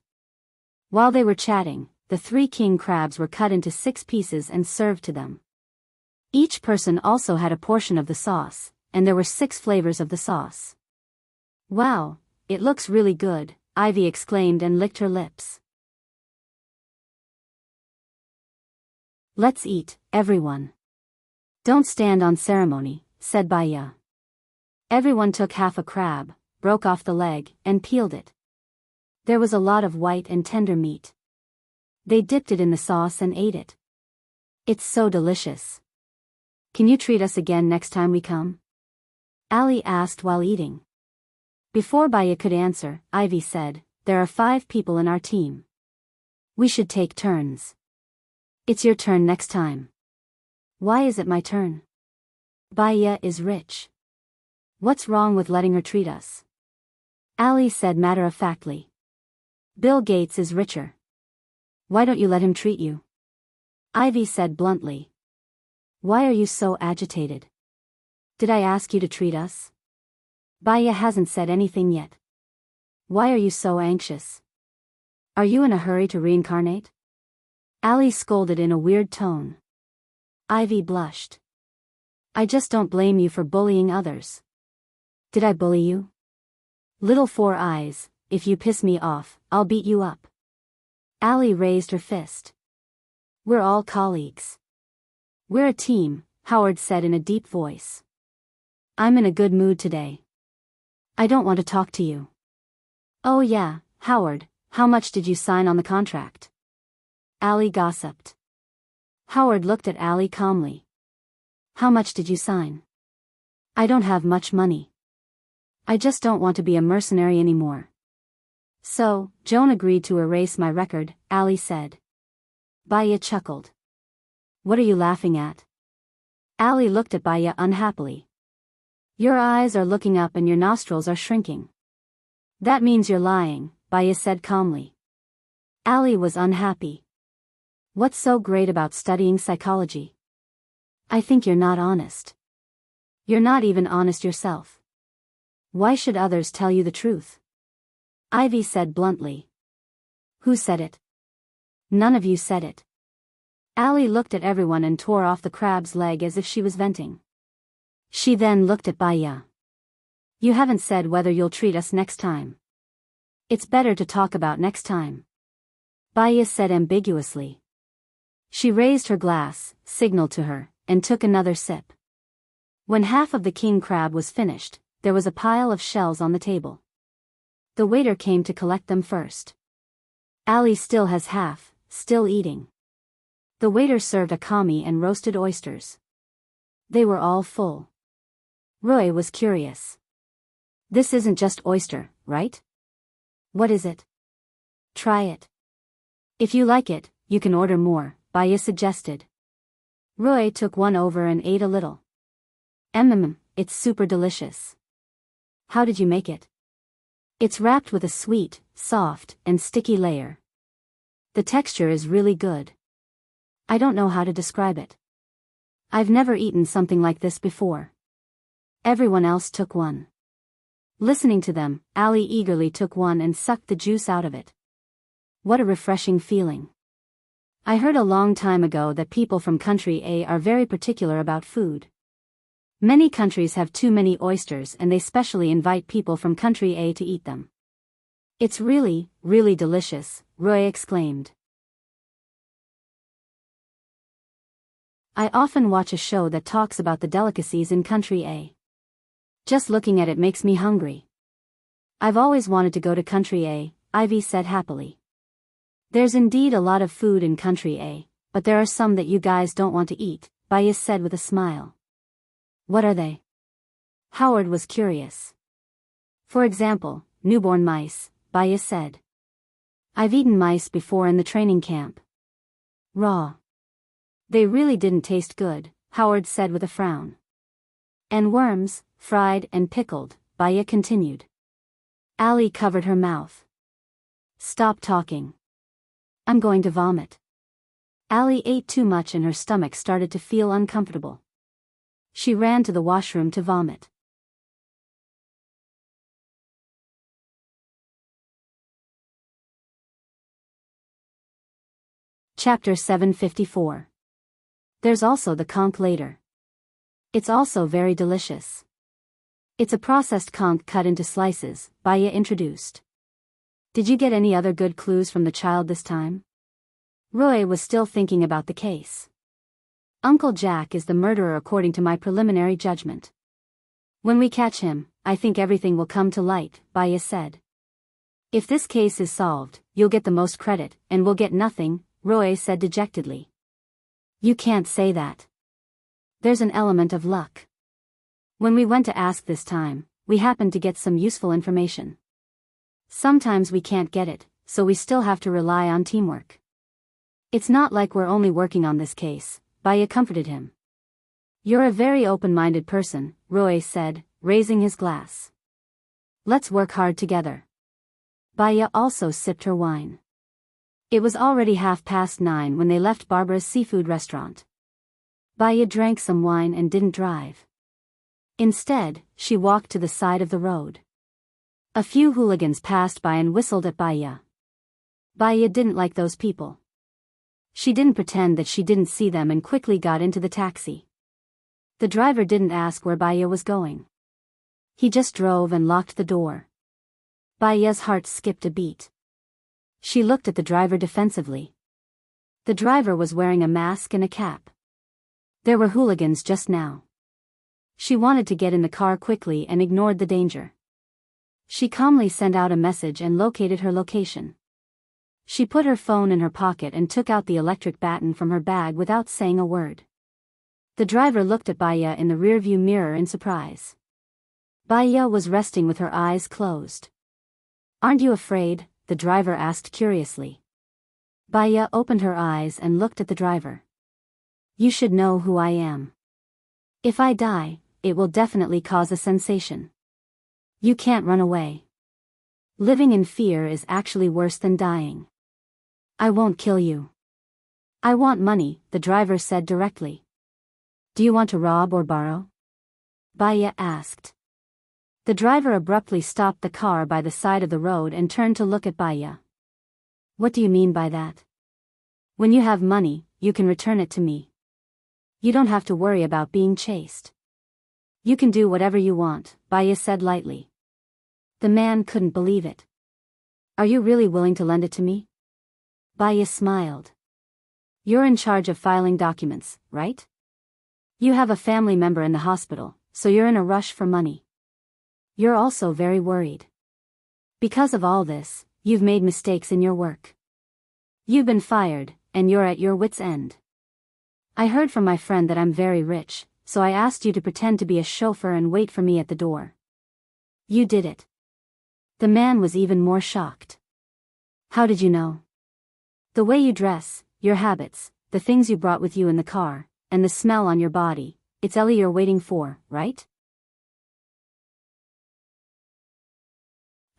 While they were chatting, the 3 king crabs were cut into 6 pieces and served to them. Each person also had a portion of the sauce, and there were 6 flavors of the sauce. Wow, it looks really good, Ivy exclaimed and licked her lips. Let's eat, everyone. Don't stand on ceremony, said Baya. Everyone took half a crab, broke off the leg, and peeled it. There was a lot of white and tender meat. They dipped it in the sauce and ate it. It's so delicious. Can you treat us again next time we come? Ali asked while eating. Before Baya could answer, Ivy said, there are 5 people in our team. We should take turns. It's your turn next time. Why is it my turn? Baya is rich. What's wrong with letting her treat us? Ali said matter-of-factly. Bill Gates is richer. Why don't you let him treat you? Ivy said bluntly. Why are you so agitated? Did I ask you to treat us? Baya hasn't said anything yet. Why are you so anxious? Are you in a hurry to reincarnate? Ali scolded in a weird tone. Ivy blushed. I just don't blame you for bullying others. Did I bully you? Little 4 eyes, if you piss me off, I'll beat you up. Ali raised her fist. We're all colleagues. We're a team, Howard said in a deep voice. I'm in a good mood today. I don't want to talk to you. Oh yeah, Howard, how much did you sign on the contract? Ali gossiped. Howard looked at Ali calmly. How much did you sign? I don't have much money. I just don't want to be a mercenary anymore. So, Joan agreed to erase my record, Ali said. Baya chuckled. What are you laughing at? Ali looked at Baya unhappily. Your eyes are looking up and your nostrils are shrinking. That means you're lying, Baya said calmly. Ali was unhappy. What's so great about studying psychology? I think you're not honest. You're not even honest yourself. Why should others tell you the truth? Ivy said bluntly. Who said it? None of you said it. Ali looked at everyone and tore off the crab's leg as if she was venting. She then looked at Baya. You haven't said whether you'll treat us next time. It's better to talk about next time. Baya said ambiguously. She raised her glass, signaled to her, and took another sip. When half of the king crab was finished, there was a pile of shells on the table. The waiter came to collect them first. Ali still has half, still eating. The waiter served a kami and roasted oysters. They were all full. Roy was curious. This isn't just oyster, right? What is it? Try it. If you like it, you can order more, Baya suggested. Roy took one over and ate a little. It's super delicious. How did you make it? It's wrapped with a sweet, soft, and sticky layer. The texture is really good. I don't know how to describe it. I've never eaten something like this before. Everyone else took one. Listening to them, Ali eagerly took one and sucked the juice out of it. What a refreshing feeling. I heard a long time ago that people from country A are very particular about food. Many countries have too many oysters and they specially invite people from country A to eat them. It's really, really delicious, Roy exclaimed. I often watch a show that talks about the delicacies in country A. Just looking at it makes me hungry. I've always wanted to go to country A, Ivy said happily. There's indeed a lot of food in country A, but there are some that you guys don't want to eat, Baya said with a smile. What are they? Howard was curious. For example, newborn mice, Baya said. I've eaten mice before in the training camp. Raw. They really didn't taste good, Howard said with a frown. And worms, fried and pickled, Baya continued. Ali covered her mouth. Stop talking. I'm going to vomit. Ali ate too much and her stomach started to feel uncomfortable. She ran to the washroom to vomit. Chapter 754. There's also the conch later. It's also very delicious. It's a processed conch cut into slices, Baya introduced. Did you get any other good clues from the child this time? Roy was still thinking about the case. Uncle Jack is the murderer according to my preliminary judgment. When we catch him, I think everything will come to light, Baya said. If this case is solved, you'll get the most credit, and we'll get nothing, Roy said dejectedly. You can't say that. There's an element of luck. When we went to ask this time, we happened to get some useful information. Sometimes we can't get it, so we still have to rely on teamwork. It's not like we're only working on this case, Baya comforted him. You're a very open-minded person, Roy said, raising his glass. Let's work hard together. Baya also sipped her wine. It was already 9:30 when they left Barbara's seafood restaurant. Baya drank some wine and didn't drive. Instead, she walked to the side of the road. A few hooligans passed by and whistled at Baya. Baya didn't like those people. She didn't pretend that she didn't see them and quickly got into the taxi. The driver didn't ask where Baya was going. He just drove and locked the door. Baya's heart skipped a beat. She looked at the driver defensively. The driver was wearing a mask and a cap. There were hooligans just now. She wanted to get in the car quickly and ignored the danger. She calmly sent out a message and located her location. She put her phone in her pocket and took out the electric baton from her bag without saying a word. The driver looked at Baya in the rearview mirror in surprise. Baya was resting with her eyes closed. Aren't you afraid? The driver asked curiously. Baya opened her eyes and looked at the driver. You should know who I am. If I die, it will definitely cause a sensation. You can't run away. Living in fear is actually worse than dying. I won't kill you. I want money, the driver said directly. Do you want to rob or borrow? Baya asked. The driver abruptly stopped the car by the side of the road and turned to look at Baya. What do you mean by that? When you have money, you can return it to me. You don't have to worry about being chased. You can do whatever you want, Baya said lightly. The man couldn't believe it. Are you really willing to lend it to me? Baya smiled. You're in charge of filing documents, right? You have a family member in the hospital, so you're in a rush for money. You're also very worried. Because of all this, you've made mistakes in your work. You've been fired, and you're at your wit's end. I heard from my friend that I'm very rich, so I asked you to pretend to be a chauffeur and wait for me at the door. You did it. The man was even more shocked. How did you know? The way you dress, your habits, the things you brought with you in the car, and the smell on your body, it's Ellie you're waiting for, right?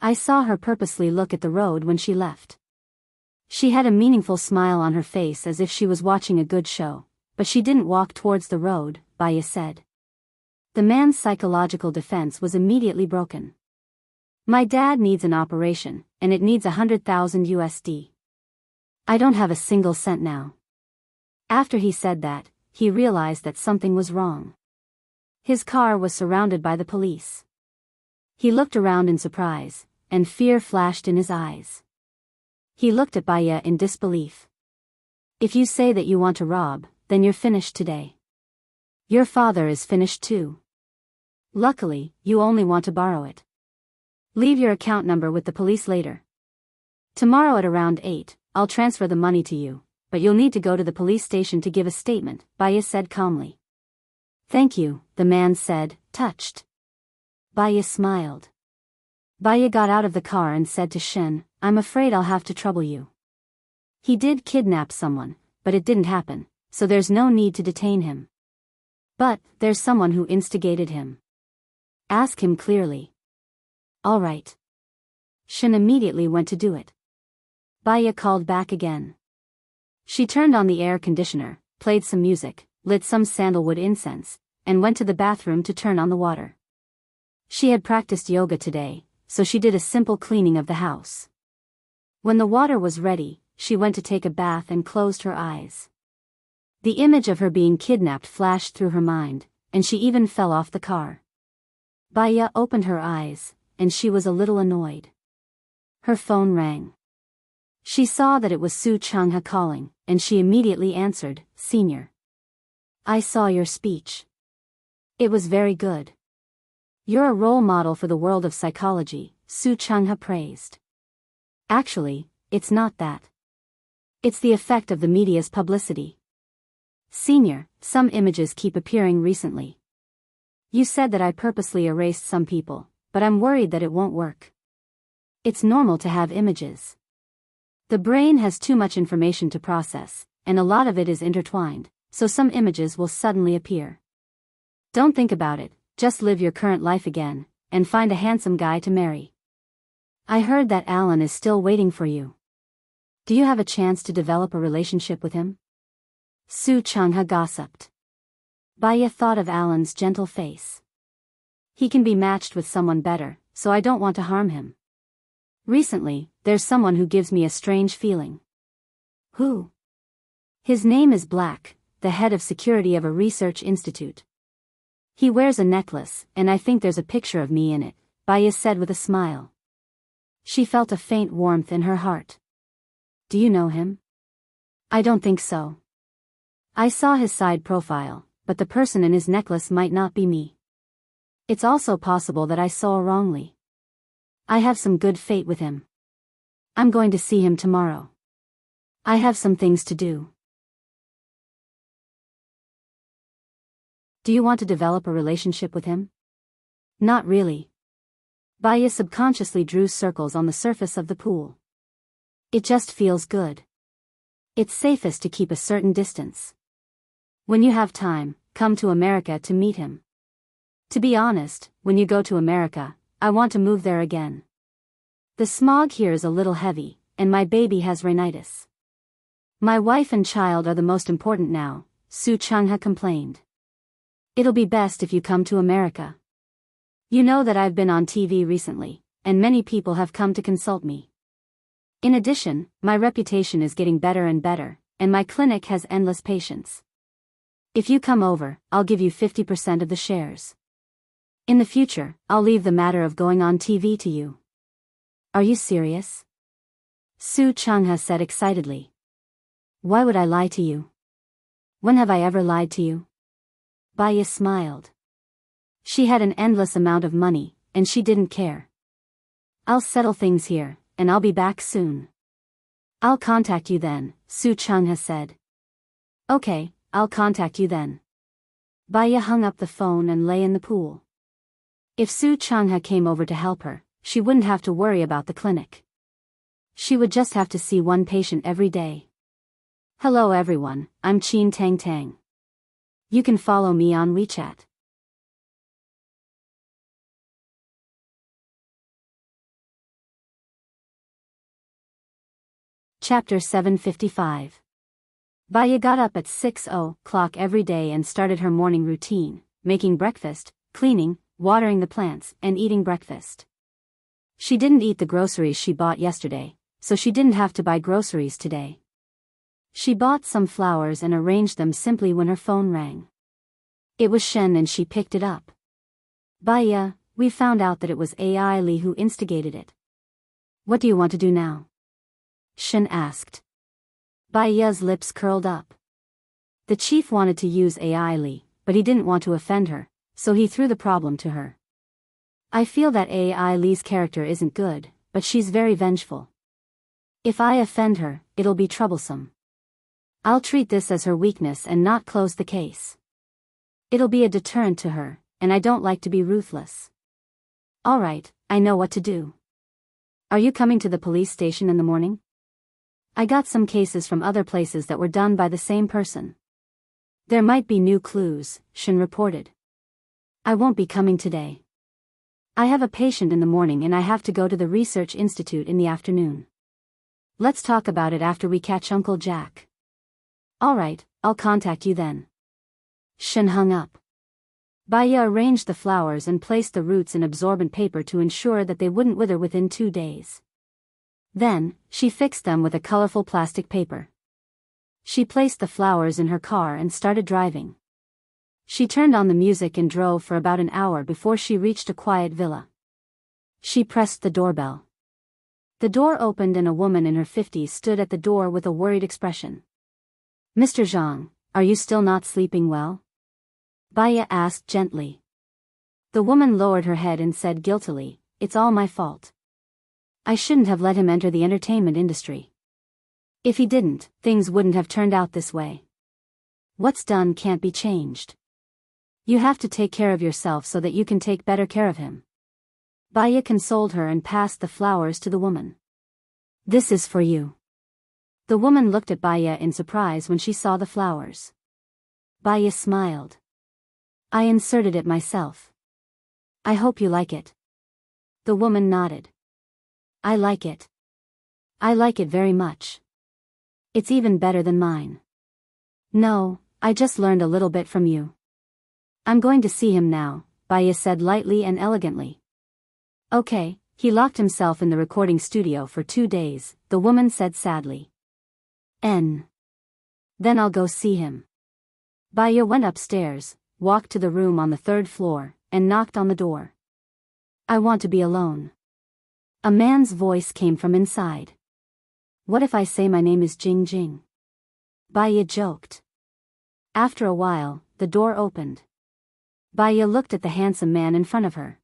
I saw her purposely look at the road when she left. She had a meaningful smile on her face as if she was watching a good show, but she didn't walk towards the road, Baya said. The man's psychological defense was immediately broken. My dad needs an operation, and it needs 100,000 USD. I don't have a single cent now. After he said that, he realized that something was wrong. His car was surrounded by the police. He looked around in surprise, and fear flashed in his eyes. He looked at Baya in disbelief. If you say that you want to rob, then you're finished today. Your father is finished too. Luckily, you only want to borrow it. Leave your account number with the police later. Tomorrow at around 8, I'll transfer the money to you, but you'll need to go to the police station to give a statement, Baya said calmly. Thank you, the man said, touched. Baya smiled. Baya got out of the car and said to Shen, I'm afraid I'll have to trouble you. He did kidnap someone, but it didn't happen, so there's no need to detain him. But, there's someone who instigated him. Ask him clearly. All right. Shen immediately went to do it. Baya called back again. She turned on the air conditioner, played some music, lit some sandalwood incense, and went to the bathroom to turn on the water. She had practiced yoga today, so she did a simple cleaning of the house. When the water was ready, she went to take a bath and closed her eyes. The image of her being kidnapped flashed through her mind, and she even fell off the car. Baya opened her eyes, and she was a little annoyed. Her phone rang. She saw that it was Su Changha calling, and she immediately answered, Senior. I saw your speech. It was very good. You're a role model for the world of psychology, Su Changha praised. Actually, it's not that. It's the effect of the media's publicity. Senior, some images keep appearing recently. You said that I purposely erased some people, but I'm worried that it won't work. It's normal to have images. The brain has too much information to process, and a lot of it is intertwined, so some images will suddenly appear. Don't think about it, just live your current life again, and find a handsome guy to marry. I heard that Alan is still waiting for you. Do you have a chance to develop a relationship with him? Su Changha gossiped. Baya thought of Alan's gentle face. He can be matched with someone better, so I don't want to harm him. Recently, there's someone who gives me a strange feeling. Who? His name is Black, the head of security of a research institute. He wears a necklace, and I think there's a picture of me in it, Baya said with a smile. She felt a faint warmth in her heart. Do you know him? I don't think so. I saw his side profile, but the person in his necklace might not be me. It's also possible that I saw wrongly. I have some good fate with him. I'm going to see him tomorrow. I have some things to do. Do you want to develop a relationship with him? Not really. Baya subconsciously drew circles on the surface of the pool. It just feels good. It's safest to keep a certain distance. When you have time, come to America to meet him. To be honest, when you go to America, I want to move there again. The smog here is a little heavy, and my baby has rhinitis. My wife and child are the most important now, Su Changha complained. It'll be best if you come to America. You know that I've been on TV recently, and many people have come to consult me. In addition, my reputation is getting better and better, and my clinic has endless patients. If you come over, I'll give you 50% of the shares. In the future, I'll leave the matter of going on TV to you. Are you serious? Su Changha said excitedly. Why would I lie to you? When have I ever lied to you? Baya smiled. She had an endless amount of money, and she didn't care. I'll settle things here, and I'll be back soon. I'll contact you then, Su Changha said. Okay, I'll contact you then. Baya hung up the phone and lay in the pool. If Su Changha came over to help her, she wouldn't have to worry about the clinic. She would just have to see one patient every day. Hello everyone, I'm Chin Tang Tang. You can follow me on WeChat. Chapter 755. Baya got up at 6:00 every day and started her morning routine, making breakfast, cleaning, watering the plants, and eating breakfast. She didn't eat the groceries she bought yesterday, so she didn't have to buy groceries today. She bought some flowers and arranged them simply when her phone rang. It was Shen and she picked it up. Baya, we found out that it was AI Li who instigated it. What do you want to do now? Shen asked. Baya's lips curled up. The chief wanted to use AI Li, but he didn't want to offend her, so he threw the problem to her. I feel that AI Li's character isn't good, but she's very vengeful. If I offend her, it'll be troublesome. I'll treat this as her weakness and not close the case. It'll be a deterrent to her, and I don't like to be ruthless. Alright, I know what to do. Are you coming to the police station in the morning? I got some cases from other places that were done by the same person. There might be new clues, Shin reported. I won't be coming today. I have a patient in the morning and I have to go to the research institute in the afternoon. Let's talk about it after we catch Uncle Jack. Alright, I'll contact you then. Shin hung up. Baya arranged the flowers and placed the roots in absorbent paper to ensure that they wouldn't wither within 2 days. Then, she fixed them with a colorful plastic paper. She placed the flowers in her car and started driving. She turned on the music and drove for about an hour before she reached a quiet villa. She pressed the doorbell. The door opened and a woman in her 50s stood at the door with a worried expression. Mr. Zhang, are you still not sleeping well? Baya asked gently. The woman lowered her head and said guiltily, It's all my fault. I shouldn't have let him enter the entertainment industry. If he didn't, things wouldn't have turned out this way. What's done can't be changed. You have to take care of yourself so that you can take better care of him. Baya consoled her and passed the flowers to the woman. This is for you. The woman looked at Baya in surprise when she saw the flowers. Baya smiled. I inserted it myself. I hope you like it. The woman nodded. I like it. I like it very much. It's even better than mine. No, I just learned a little bit from you. I'm going to see him now, Baya said lightly and elegantly. Okay, he locked himself in the recording studio for 2 days, the woman said sadly. Then I'll go see him. Baya went upstairs, walked to the room on the 3rd floor, and knocked on the door. I want to be alone. A man's voice came from inside. What if I say my name is Jing Jing? Baya joked. After a while, the door opened. Baya looked at the handsome man in front of her.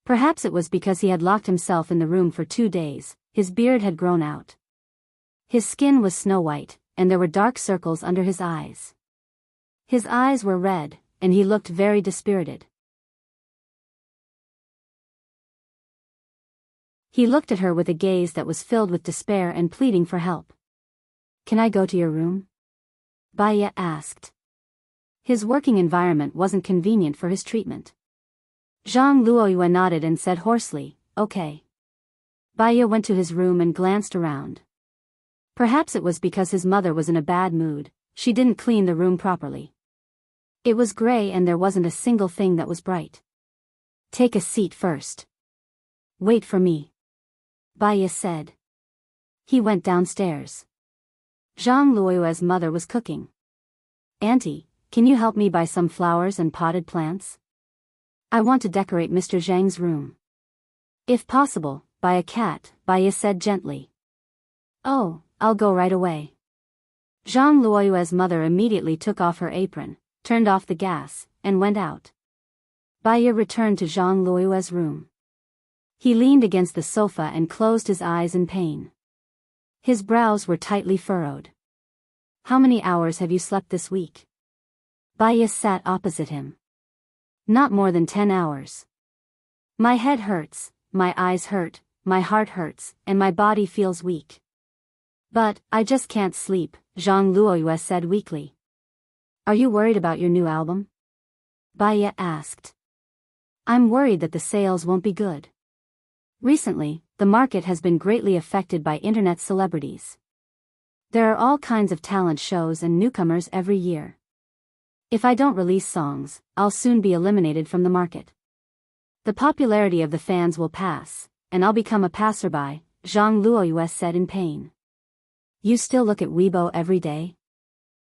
Perhaps it was because he had locked himself in the room for 2 days, his beard had grown out. His skin was snow white, and there were dark circles under his eyes. His eyes were red, and he looked very dispirited. He looked at her with a gaze that was filled with despair and pleading for help. can I go to your room? Baya asked. His working environment wasn't convenient for his treatment. Zhang Luoyue nodded and said hoarsely, okay. Baya went to his room and glanced around. Perhaps it was because his mother was in a bad mood, she didn't clean the room properly. It was gray and there wasn't a single thing that was bright. Take a seat first. Wait for me. Baya said. He went downstairs. Zhang Luoyue's mother was cooking. Auntie, can you help me buy some flowers and potted plants? I want to decorate Mr. Zhang's room. If possible, buy a cat, Baya said gently. Oh, I'll go right away. Zhang Luoyue's mother immediately took off her apron, turned off the gas, and went out. Baya returned to Zhang Luoyue's room. He leaned against the sofa and closed his eyes in pain. His brows were tightly furrowed. How many hours have you slept this week? Baya sat opposite him. Not more than 10 hours. My head hurts, my eyes hurt, my heart hurts, and my body feels weak. But, I just can't sleep, Zhang Luoyue said weakly. Are you worried about your new album? Baya asked. I'm worried that the sales won't be good. Recently, the market has been greatly affected by internet celebrities. There are all kinds of talent shows and newcomers every year. If I don't release songs, I'll soon be eliminated from the market. The popularity of the fans will pass, and I'll become a passerby, Zhang Luoyue said in pain. You still look at Weibo every day?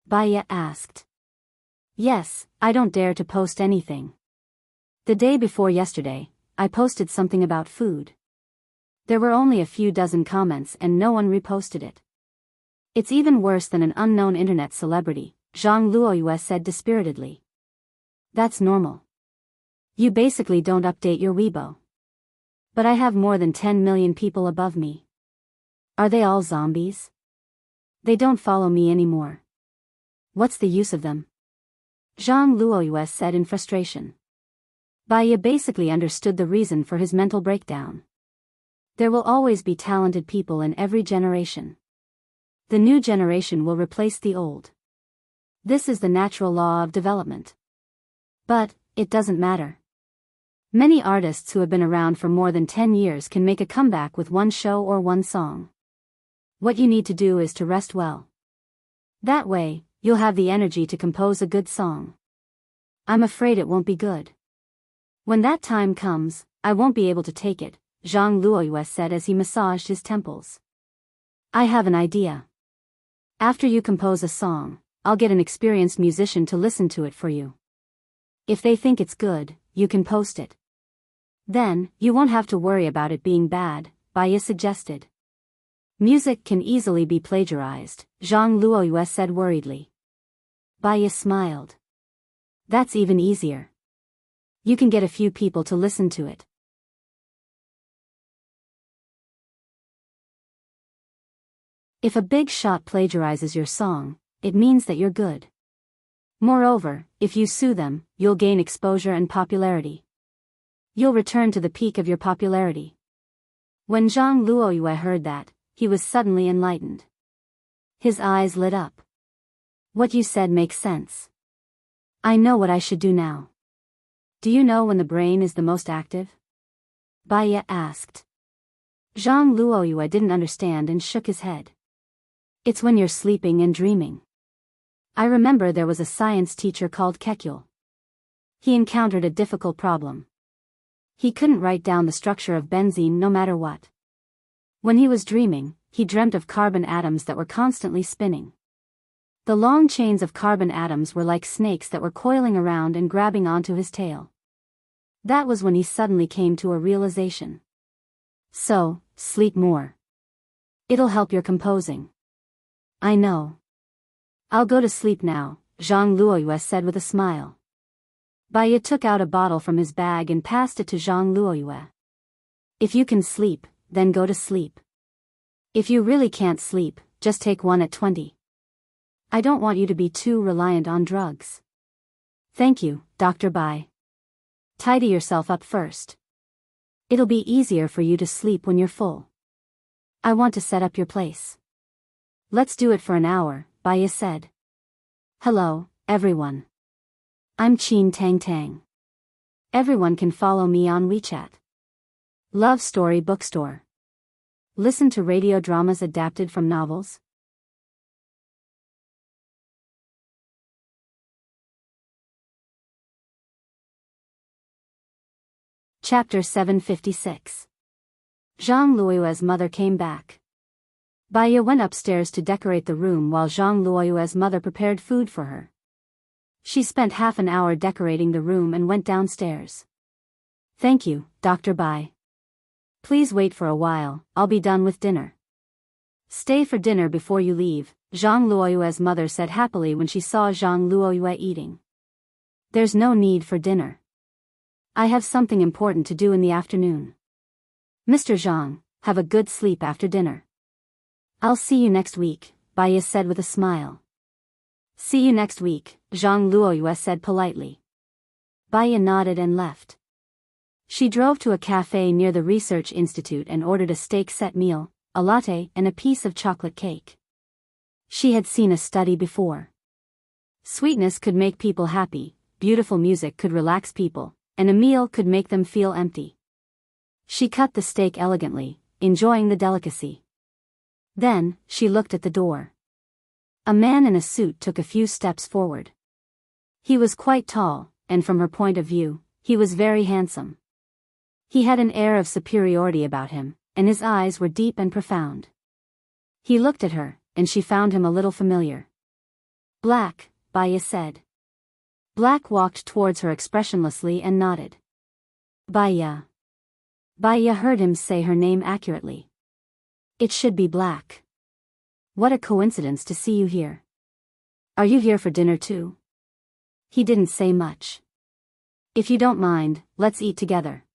Baya asked. Yes, I don't dare to post anything. The day before yesterday, I posted something about food. There were only a few dozen comments and no one reposted it. It's even worse than an unknown internet celebrity, Zhang Luoyue said dispiritedly. That's normal. You basically don't update your Weibo. But I have more than 10 million people above me. Are they all zombies? They don't follow me anymore. What's the use of them? Zhang Luoyue said in frustration. Baya basically understood the reason for his mental breakdown. There will always be talented people in every generation. The new generation will replace the old. This is the natural law of development. But, it doesn't matter. Many artists who have been around for more than 10 years can make a comeback with one show or one song. What you need to do is to rest well. That way, you'll have the energy to compose a good song. I'm afraid it won't be good. When that time comes, I won't be able to take it, Zhang Luoyue said as he massaged his temples. I have an idea. After you compose a song, I'll get an experienced musician to listen to it for you. If they think it's good, you can post it. Then, you won't have to worry about it being bad, Baya suggested. Music can easily be plagiarized, Zhang Luoyue said worriedly. Baya smiled. That's even easier. You can get a few people to listen to it. If a big shot plagiarizes your song, it means that you're good. Moreover, if you sue them, you'll gain exposure and popularity. You'll return to the peak of your popularity. When Zhang Luoyue heard that, he was suddenly enlightened. His eyes lit up. What you said makes sense. I know what I should do now. Do you know when the brain is the most active? Baya asked. Zhang Luoyue didn't understand and shook his head. It's when you're sleeping and dreaming. I remember there was a science teacher called Kekyul. He encountered a difficult problem. He couldn't write down the structure of benzene no matter what. When he was dreaming, he dreamt of carbon atoms that were constantly spinning. The long chains of carbon atoms were like snakes that were coiling around and grabbing onto his tail. That was when he suddenly came to a realization. So, sleep more. It'll help your composing. I know. I'll go to sleep now, Zhang Luoyue said with a smile. Baya took out a bottle from his bag and passed it to Zhang Luoyue. If you can sleep, then go to sleep. If you really can't sleep, just take one at 20. I don't want you to be too reliant on drugs. Thank you, Dr. Bai. Tidy yourself up first. It'll be easier for you to sleep when you're full. I want to set up your place. Let's do it for an hour, Baya said. Hello, everyone. I'm Enchanting. Everyone can follow me on WeChat. Love Story Bookstore. Listen to radio dramas adapted from novels. Chapter 756. Zhang Luoyue's mother came back. Baya went upstairs to decorate the room while Zhang Luoyue's mother prepared food for her. She spent half an hour decorating the room and went downstairs. Thank you, Dr. Bai. Please wait for a while, I'll be done with dinner. Stay for dinner before you leave, Zhang Luoyue's mother said happily when she saw Zhang Luoyue eating. There's no need for dinner. I have something important to do in the afternoon. Mr. Zhang, have a good sleep after dinner. I'll see you next week, Baya said with a smile. See you next week, Zhang Luoyue said politely. Baya nodded and left. She drove to a cafe near the Research Institute and ordered a steak set meal, a latte and a piece of chocolate cake. She had seen a study before. Sweetness could make people happy, beautiful music could relax people, and a meal could make them feel empty. She cut the steak elegantly, enjoying the delicacy. Then, she looked at the door. A man in a suit took a few steps forward. He was quite tall, and from her point of view, he was very handsome. He had an air of superiority about him, and his eyes were deep and profound. He looked at her, and she found him a little familiar. Black, Baya said. Black walked towards her expressionlessly and nodded. Baya. Baya heard him say her name accurately. It should be Black. What a coincidence to see you here. Are you here for dinner too? He didn't say much. If you don't mind, let's eat together.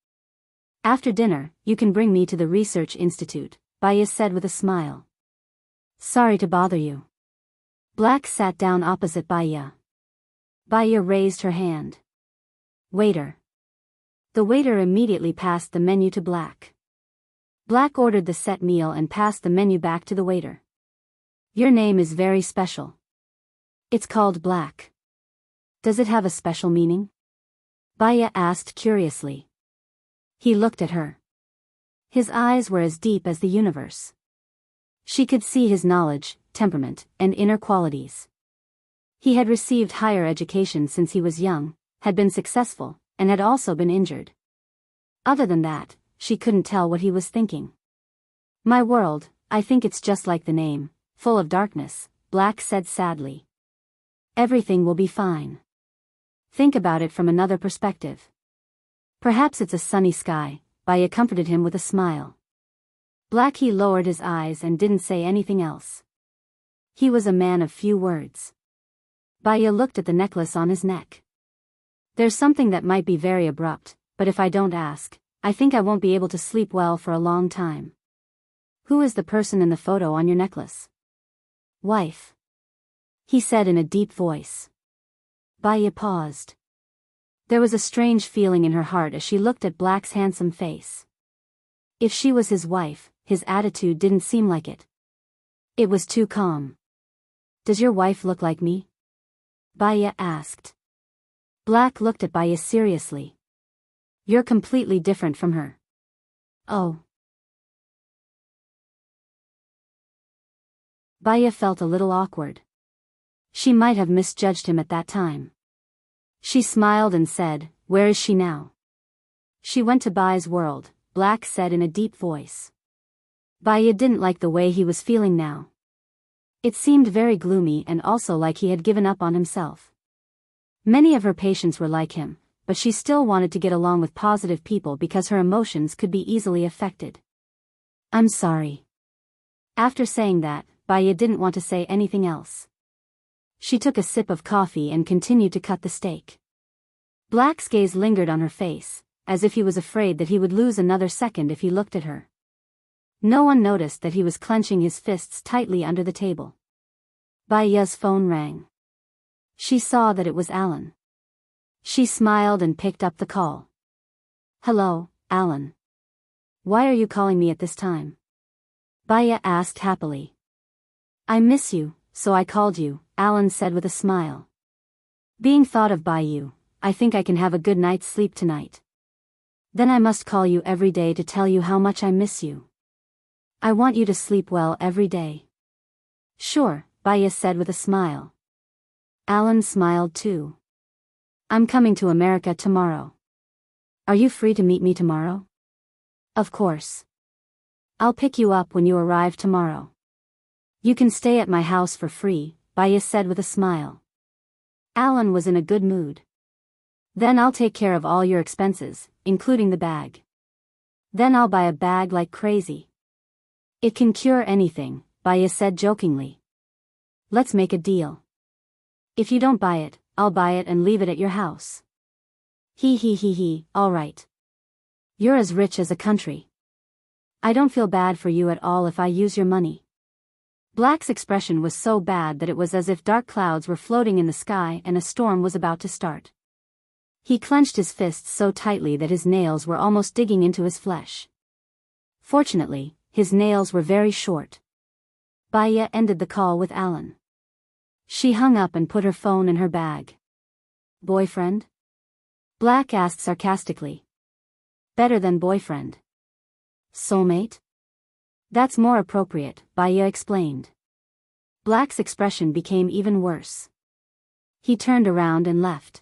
After dinner, you can bring me to the Research Institute, Baya said with a smile. Sorry to bother you. Black sat down opposite Baya. Baya raised her hand. Waiter. The waiter immediately passed the menu to Black. Black ordered the set meal and passed the menu back to the waiter. Your name is very special. It's called Black. Does it have a special meaning? Baya asked curiously. He looked at her. His eyes were as deep as the universe. She could see his knowledge, temperament, and inner qualities. He had received higher education since he was young, had been successful, and had also been injured. Other than that, she couldn't tell what he was thinking. My world, I think it's just like the name, full of darkness, Black said sadly. Everything will be fine. Think about it from another perspective. Perhaps it's a sunny sky, Baya comforted him with a smile. Black he lowered his eyes and didn't say anything else. He was a man of few words. Baya looked at the necklace on his neck. There's something that might be very abrupt, but if I don't ask, I think I won't be able to sleep well for a long time. Who is the person in the photo on your necklace? Wife. He said in a deep voice. Baya paused. There was a strange feeling in her heart as she looked at Black's handsome face. If she was his wife, his attitude didn't seem like it. It was too calm. Does your wife look like me? Baya asked. Black looked at Baya seriously. You're completely different from her. Oh. Baya felt a little awkward. She might have misjudged him at that time. She smiled and said, Where is she now? She went to Bai's world, Black said in a deep voice. Baya didn't like the way he was feeling now. It seemed very gloomy and also like he had given up on himself. Many of her patients were like him, but she still wanted to get along with positive people because her emotions could be easily affected. I'm sorry. After saying that, Baya didn't want to say anything else. She took a sip of coffee and continued to cut the steak. Black's gaze lingered on her face, as if he was afraid that he would lose another second if he looked at her. No one noticed that he was clenching his fists tightly under the table. Baya's phone rang. She saw that it was Alan. She smiled and picked up the call. Hello, Alan. Why are you calling me at this time? Baya asked happily. I miss you, so I called you, Alan said with a smile. Being thought of by you, I think I can have a good night's sleep tonight. Then I must call you every day to tell you how much I miss you. I want you to sleep well every day. Sure, Baya said with a smile. Alan smiled too. I'm coming to America tomorrow. Are you free to meet me tomorrow? Of course. I'll pick you up when you arrive tomorrow. You can stay at my house for free, Baya said with a smile. Alan was in a good mood. Then I'll take care of all your expenses, including the bag. Then I'll buy a bag like crazy. It can cure anything, Baya said jokingly. Let's make a deal. If you don't buy it, I'll buy it and leave it at your house. He, all right. You're as rich as a country. I don't feel bad for you at all if I use your money. Black's expression was so bad that it was as if dark clouds were floating in the sky and a storm was about to start. He clenched his fists so tightly that his nails were almost digging into his flesh. Fortunately, his nails were very short. Baya ended the call with Alan. She hung up and put her phone in her bag. Boyfriend? Black asked sarcastically. Better than boyfriend. Soulmate? That's more appropriate, Baya explained. Black's expression became even worse. He turned around and left.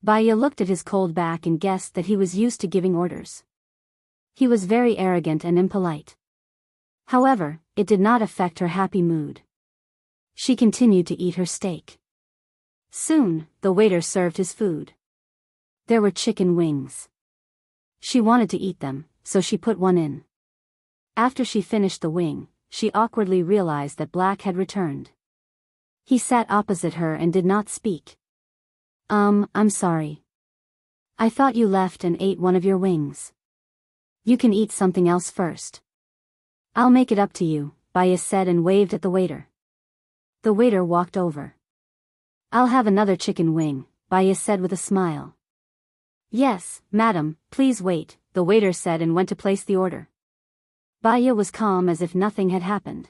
Baya looked at his cold back and guessed that he was used to giving orders. He was very arrogant and impolite. However, it did not affect her happy mood. She continued to eat her steak. Soon, the waiter served his food. There were chicken wings. She wanted to eat them, so she put one in. After she finished the wing, she awkwardly realized that Black had returned. He sat opposite her and did not speak. I'm sorry. I thought you left and ate one of your wings. You can eat something else first. I'll make it up to you, Baya said and waved at the waiter. The waiter walked over. I'll have another chicken wing, Baya said with a smile. Yes, madam, please wait, the waiter said and went to place the order. Baya was calm as if nothing had happened.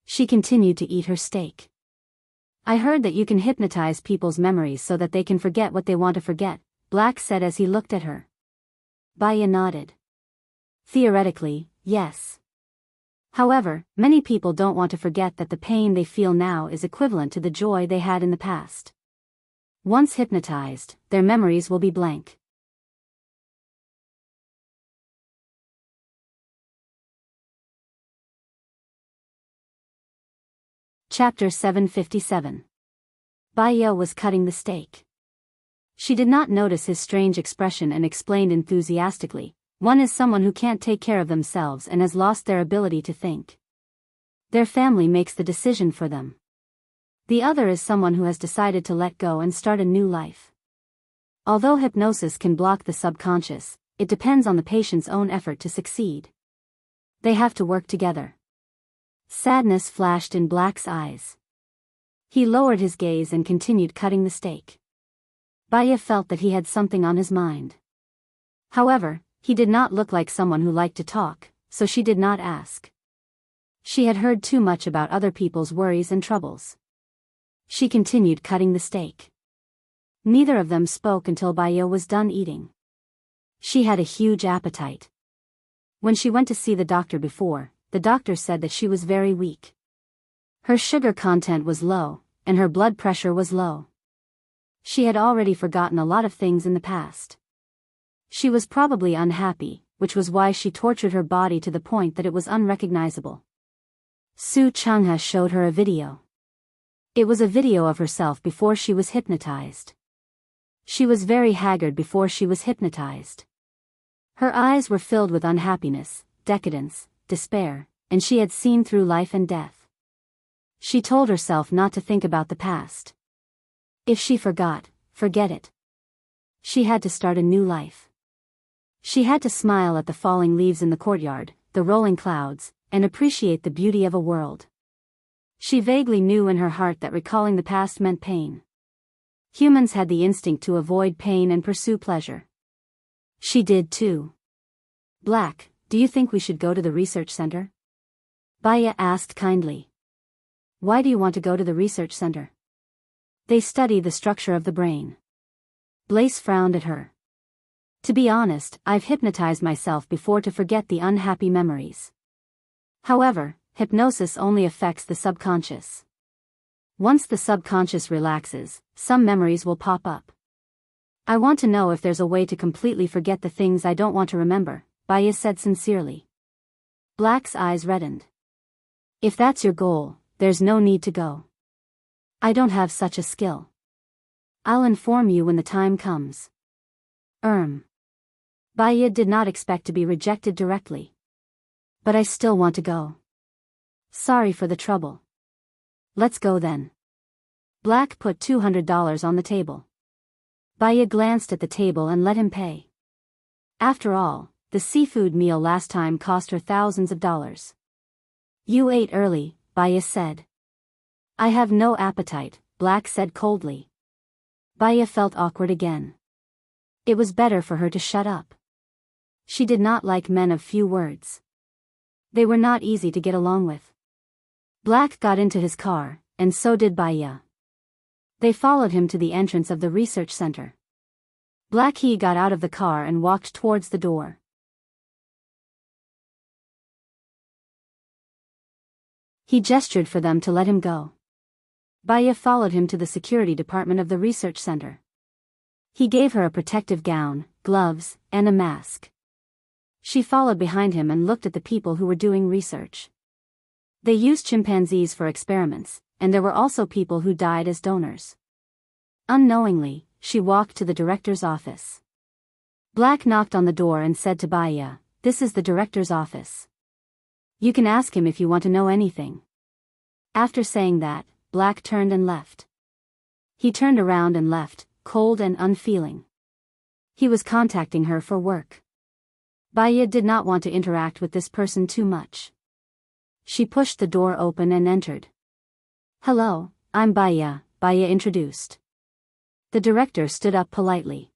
She continued to eat her steak. I heard that you can hypnotize people's memories so that they can forget what they want to forget, Black said as he looked at her. Baya nodded. Theoretically, yes. However, many people don't want to forget that the pain they feel now is equivalent to the joy they had in the past. Once hypnotized, their memories will be blank. Chapter 757. Baya was cutting the steak. She did not notice his strange expression and explained enthusiastically, one is someone who can't take care of themselves and has lost their ability to think. Their family makes the decision for them. The other is someone who has decided to let go and start a new life. Although hypnosis can block the subconscious, it depends on the patient's own effort to succeed. They have to work together. Sadness flashed in Black's eyes. He lowered his gaze and continued cutting the steak. Baya felt that he had something on his mind. However, he did not look like someone who liked to talk, so she did not ask. She had heard too much about other people's worries and troubles. She continued cutting the steak. Neither of them spoke until Baya was done eating. She had a huge appetite. When she went to see the doctor before, the doctor said that she was very weak. Her sugar content was low, and her blood pressure was low. She had already forgotten a lot of things in the past. She was probably unhappy, which was why she tortured her body to the point that it was unrecognizable. Su Changha showed her a video. It was a video of herself before she was hypnotized. She was very haggard before she was hypnotized. Her eyes were filled with unhappiness, decadence, despair, and she had seen through life and death. She told herself not to think about the past. If she forgot, forget it. She had to start a new life. She had to smile at the falling leaves in the courtyard, the rolling clouds, and appreciate the beauty of a world. She vaguely knew in her heart that recalling the past meant pain. Humans had the instinct to avoid pain and pursue pleasure. She did too. Black, do you think we should go to the research center? Baya asked kindly. Why do you want to go to the research center? They study the structure of the brain. Blaise frowned at her. To be honest, I've hypnotized myself before to forget the unhappy memories. However, hypnosis only affects the subconscious. Once the subconscious relaxes, some memories will pop up. I want to know if there's a way to completely forget the things I don't want to remember, Baya said sincerely. Black's eyes reddened. If that's your goal, there's no need to go. I don't have such a skill. I'll inform you when the time comes. Baya did not expect to be rejected directly. But I still want to go. Sorry for the trouble. Let's go then. Black put $200 on the table. Baya glanced at the table and let him pay. After all, the seafood meal last time cost her thousands of dollars. You ate early, Baya said. I have no appetite, Black said coldly. Baya felt awkward again. It was better for her to shut up. She did not like men of few words. They were not easy to get along with. Black got into his car, and so did Baya. They followed him to the entrance of the research center. Black he got out of the car and walked towards the door. He gestured for them to let him go. Baya followed him to the security department of the research center. He gave her a protective gown, gloves, and a mask. She followed behind him and looked at the people who were doing research. They used chimpanzees for experiments, and there were also people who died as donors. Unknowingly, she walked to the director's office. Black knocked on the door and said to Baya, "This is the director's office. You can ask him if you want to know anything." After saying that, Black turned and left. He turned around and left, cold and unfeeling. He was contacting her for work. Baya did not want to interact with this person too much. She pushed the door open and entered. "Hello, I'm Baya," Baya introduced. The director stood up politely.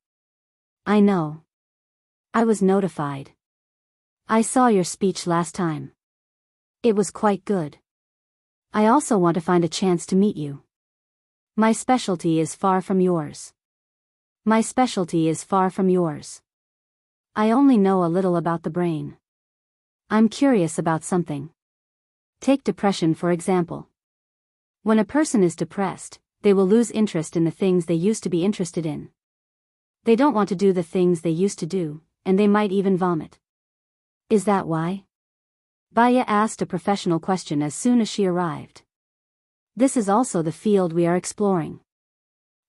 "I know. I was notified. I saw your speech last time. It was quite good. I also want to find a chance to meet you. My specialty is far from yours. My specialty is far from yours. I only know a little about the brain. I'm curious about something. Take depression for example. When a person is depressed, they will lose interest in the things they used to be interested in. They don't want to do the things they used to do, and they might even vomit. Is that why?" Baya asked a professional question as soon as she arrived. This is also the field we are exploring.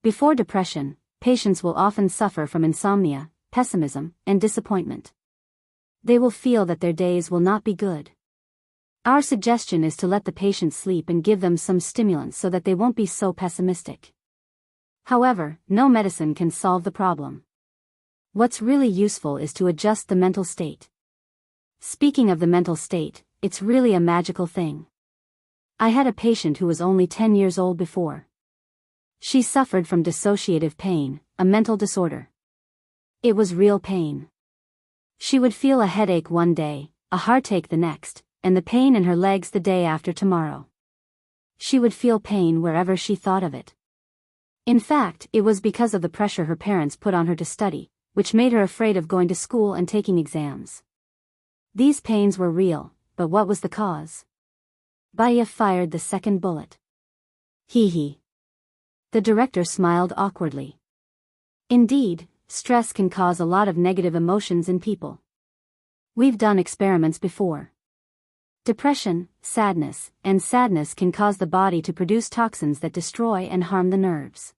Before depression, patients will often suffer from insomnia, pessimism, and disappointment. They will feel that their days will not be good. Our suggestion is to let the patient sleep and give them some stimulants so that they won't be so pessimistic. However, no medicine can solve the problem. What's really useful is to adjust the mental state. Speaking of the mental state, it's really a magical thing. I had a patient who was only 10 years old before. She suffered from dissociative pain, a mental disorder. It was real pain. She would feel a headache one day, a heartache the next, and the pain in her legs the day after tomorrow. She would feel pain wherever she thought of it. In fact, it was because of the pressure her parents put on her to study, which made her afraid of going to school and taking exams. These pains were real, but what was the cause? Baya fired the second bullet. Hee. The director smiled awkwardly. Indeed, stress can cause a lot of negative emotions in people. We've done experiments before. Depression, sadness can cause the body to produce toxins that destroy and harm the nerves.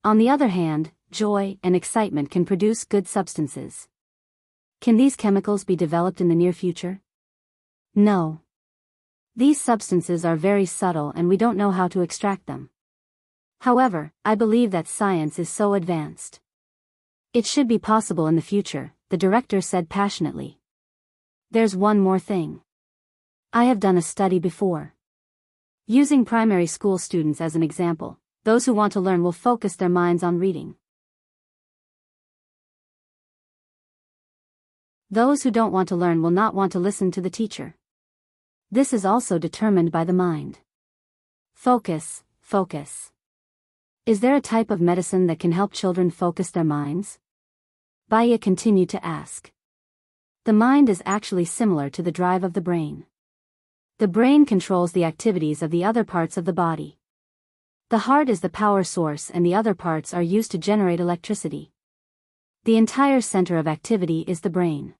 On the other hand, joy and excitement can produce good substances. Can these chemicals be developed in the near future? No. These substances are very subtle and we don't know how to extract them. However, I believe that science is so advanced. It should be possible in the future, the director said passionately. There's one more thing. I have done a study before. Using primary school students as an example, those who want to learn will focus their minds on reading. Those who don't want to learn will not want to listen to the teacher. This is also determined by the mind. Focus, focus. Is there a type of medicine that can help children focus their minds? Baya continued to ask. The mind is actually similar to the drive of the brain. The brain controls the activities of the other parts of the body. The heart is the power source and the other parts are used to generate electricity. The entire center of activity is the brain.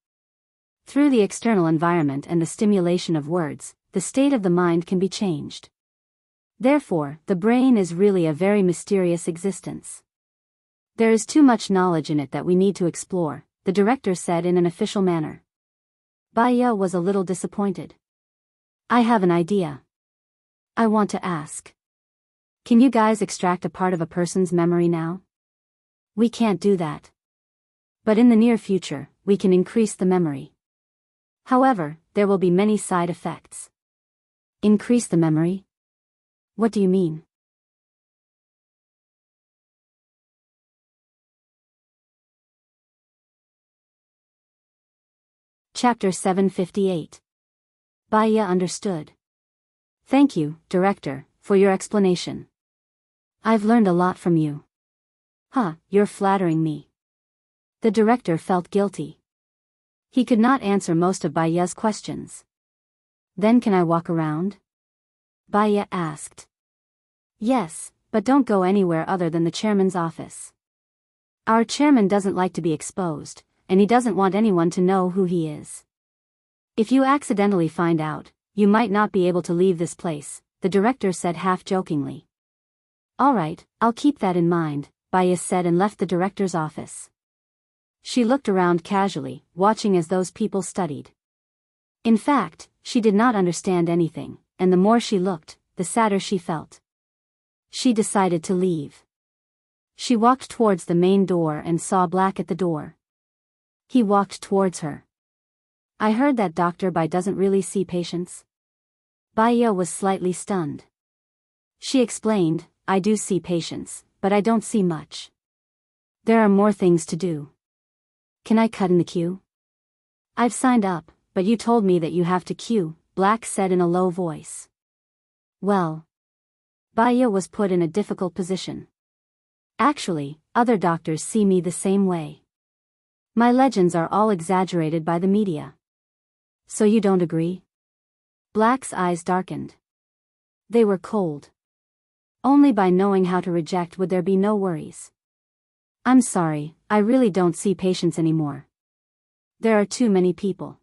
Through the external environment and the stimulation of words, the state of the mind can be changed. Therefore, the brain is really a very mysterious existence. There is too much knowledge in it that we need to explore, the director said in an official manner. Baya was a little disappointed. I have an idea. I want to ask. Can you guys extract a part of a person's memory now? We can't do that. But in the near future, we can increase the memory. However, there will be many side effects. Increase the memory? What do you mean? Chapter 758. Baya understood. Thank you, Director, for your explanation. I've learned a lot from you. You're flattering me. The director felt guilty. He could not answer most of Baya's questions. Then can I walk around? Baya asked. Yes, but don't go anywhere other than the chairman's office. Our chairman doesn't like to be exposed, and he doesn't want anyone to know who he is. If you accidentally find out, you might not be able to leave this place, the director said half-jokingly. All right, I'll keep that in mind, Baya said and left the director's office. She looked around casually, watching as those people studied. In fact, she did not understand anything, and the more she looked, the sadder she felt. She decided to leave. She walked towards the main door and saw Black at the door. He walked towards her. I heard that Dr. Bai doesn't really see patients. Baya was slightly stunned. She explained, I do see patients, but I don't see much. There are more things to do. Can I cut in the queue? I've signed up, but you told me that you have to queue, Black said in a low voice. Well. Baya was put in a difficult position. Actually, other doctors see me the same way. My legends are all exaggerated by the media. So you don't agree? Black's eyes darkened. They were cold. Only by knowing how to reject would there be no worries. I'm sorry, I really don't see patients anymore. There are too many people.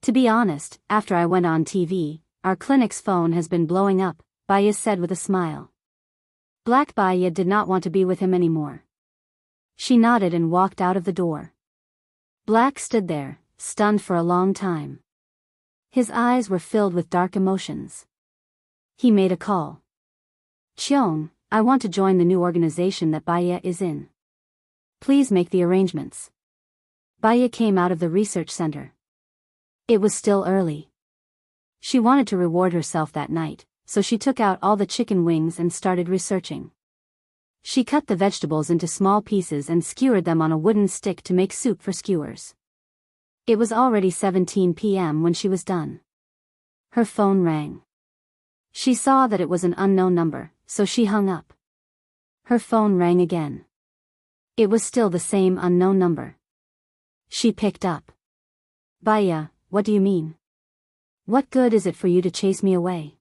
To be honest, after I went on TV, our clinic's phone has been blowing up, Baya said with a smile. Black Baya did not want to be with him anymore. She nodded and walked out of the door. Black stood there, stunned for a long time. His eyes were filled with dark emotions. He made a call. Cheong, I want to join the new organization that Baya is in. Please make the arrangements. Baya came out of the research center. It was still early. She wanted to reward herself that night, so she took out all the chicken wings and started researching. She cut the vegetables into small pieces and skewered them on a wooden stick to make soup for skewers. It was already 17 p.m. when she was done. Her phone rang. She saw that it was an unknown number, so she hung up. Her phone rang again. It was still the same unknown number. She picked up. Baya, what do you mean? What good is it for you to chase me away?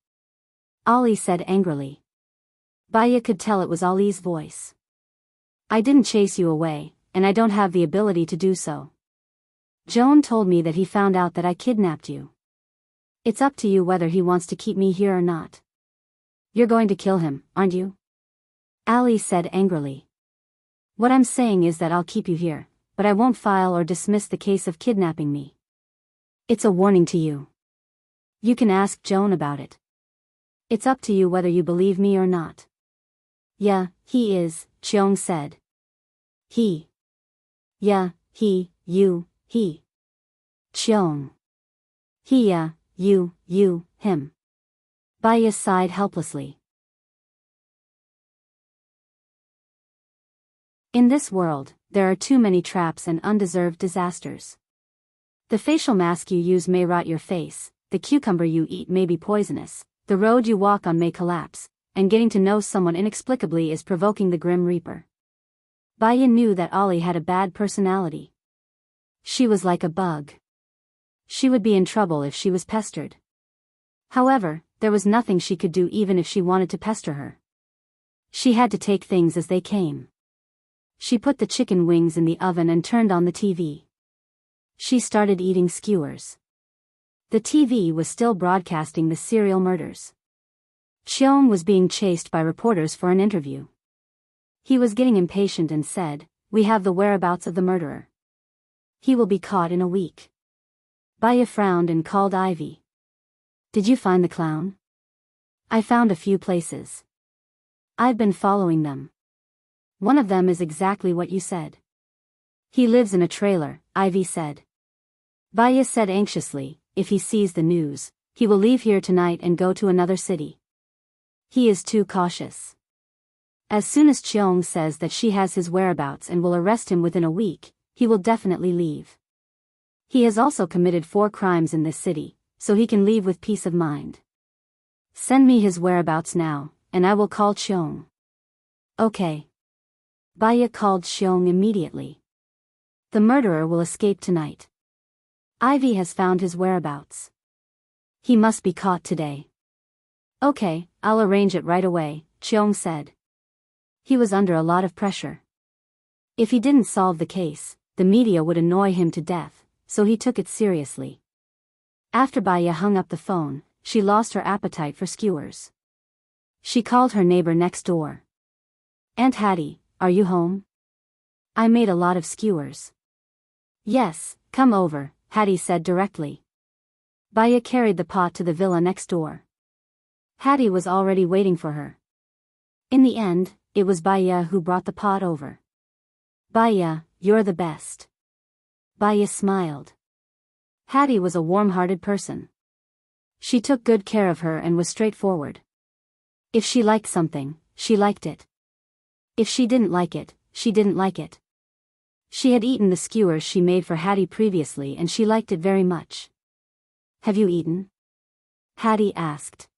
Ali said angrily. Baya could tell it was Ali's voice. I didn't chase you away, and I don't have the ability to do so. Joan told me that he found out that I kidnapped you. It's up to you whether he wants to keep me here or not. You're going to kill him, aren't you? Ali said angrily. What I'm saying is that I'll keep you here, but I won't file or dismiss the case of kidnapping me. It's a warning to you. You can ask Joan about it. It's up to you whether you believe me or not. Yeah, he is, Cheong said. He. Yeah, he, you, he. Cheong. He, yeah, you, him. Baya sighed helplessly. In this world, there are too many traps and undeserved disasters. The facial mask you use may rot your face, the cucumber you eat may be poisonous, the road you walk on may collapse, and getting to know someone inexplicably is provoking the Grim Reaper. Baya knew that Ollie had a bad personality. She was like a bug. She would be in trouble if she was pestered. However, there was nothing she could do even if she wanted to pester her. She had to take things as they came. She put the chicken wings in the oven and turned on the TV. She started eating skewers. The TV was still broadcasting the serial murders. Cheong was being chased by reporters for an interview. He was getting impatient and said, "We have the whereabouts of the murderer. He will be caught in a week." Baya frowned and called Ivy. "Did you find the clown?" "I found a few places. I've been following them. One of them is exactly what you said." "He lives in a trailer," Ivy said. Baya said anxiously, "If he sees the news, he will leave here tonight and go to another city. He is too cautious. As soon as Cheong says that she has his whereabouts and will arrest him within a week, he will definitely leave. He has also committed 4 crimes in this city, so he can leave with peace of mind. Send me his whereabouts now, and I will call Cheong." "Okay." Baya called Cheong immediately. "The murderer will escape tonight. Ivy has found his whereabouts. He must be caught today." "Okay, I'll arrange it right away," Cheong said. He was under a lot of pressure. If he didn't solve the case, the media would annoy him to death, so he took it seriously. After Baya hung up the phone, she lost her appetite for skewers. She called her neighbor next door. "Aunt Hattie, are you home? I made a lot of skewers." "Yes, come over," Hattie said directly. Baya carried the pot to the villa next door. Hattie was already waiting for her. In the end, it was Baya who brought the pot over. "Baya, you're the best." Baya smiled. Hattie was a warm-hearted person. She took good care of her and was straightforward. If she liked something, she liked it. If she didn't like it, she didn't like it. She had eaten the skewers she made for Hattie previously and she liked it very much. "Have you eaten?" Hattie asked.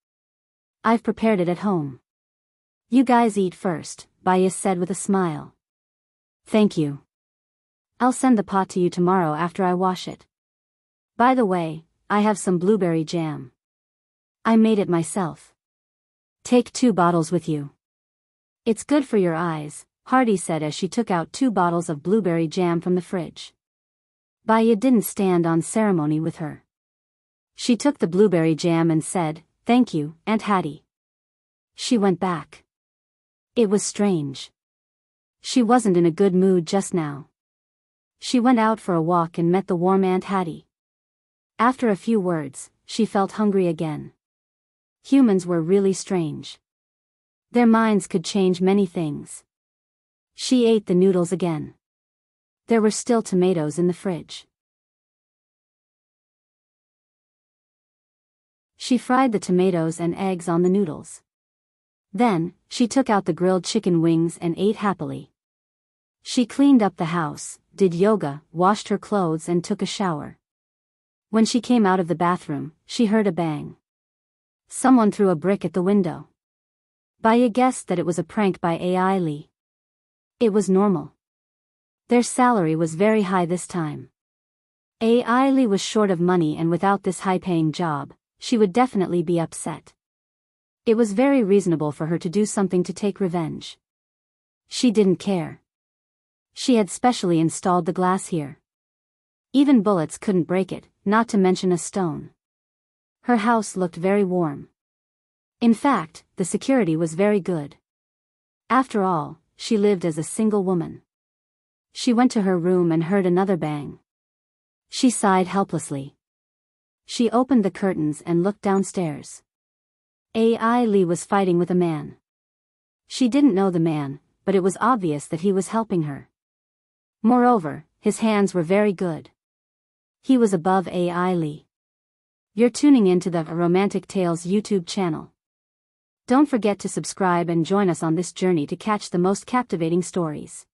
"I've prepared it at home." "You guys eat first," Baya said with a smile. "Thank you. I'll send the pot to you tomorrow after I wash it. By the way, I have some blueberry jam. I made it myself. Take 2 bottles with you. It's good for your eyes," Hardy said as she took out 2 bottles of blueberry jam from the fridge. Baya didn't stand on ceremony with her. She took the blueberry jam and said, "Thank you, Aunt Hattie." She went back. It was strange. She wasn't in a good mood just now. She went out for a walk and met the warm Aunt Hattie. After a few words, she felt hungry again. Humans were really strange. Their minds could change many things. She ate the noodles again. There were still tomatoes in the fridge. She fried the tomatoes and eggs on the noodles. Then, she took out the grilled chicken wings and ate happily. She cleaned up the house, did yoga, washed her clothes and took a shower. When she came out of the bathroom, she heard a bang. Someone threw a brick at the window. Baya guessed that it was a prank by AI Lee. It was normal. Their salary was very high this time. AI Lee was short of money and without this high-paying job, she would definitely be upset. It was very reasonable for her to do something to take revenge. She didn't care. She had specially installed the glass here. Even bullets couldn't break it, not to mention a stone. Her house looked very warm. In fact, the security was very good. After all, she lived as a single woman. She went to her room and heard another bang. She sighed helplessly. She opened the curtains and looked downstairs. AI Lee was fighting with a man. She didn't know the man, but it was obvious that he was helping her. Moreover, his hands were very good. He was above AI Lee. You're tuning into the Romantic Tales YouTube channel. Don't forget to subscribe and join us on this journey to catch the most captivating stories.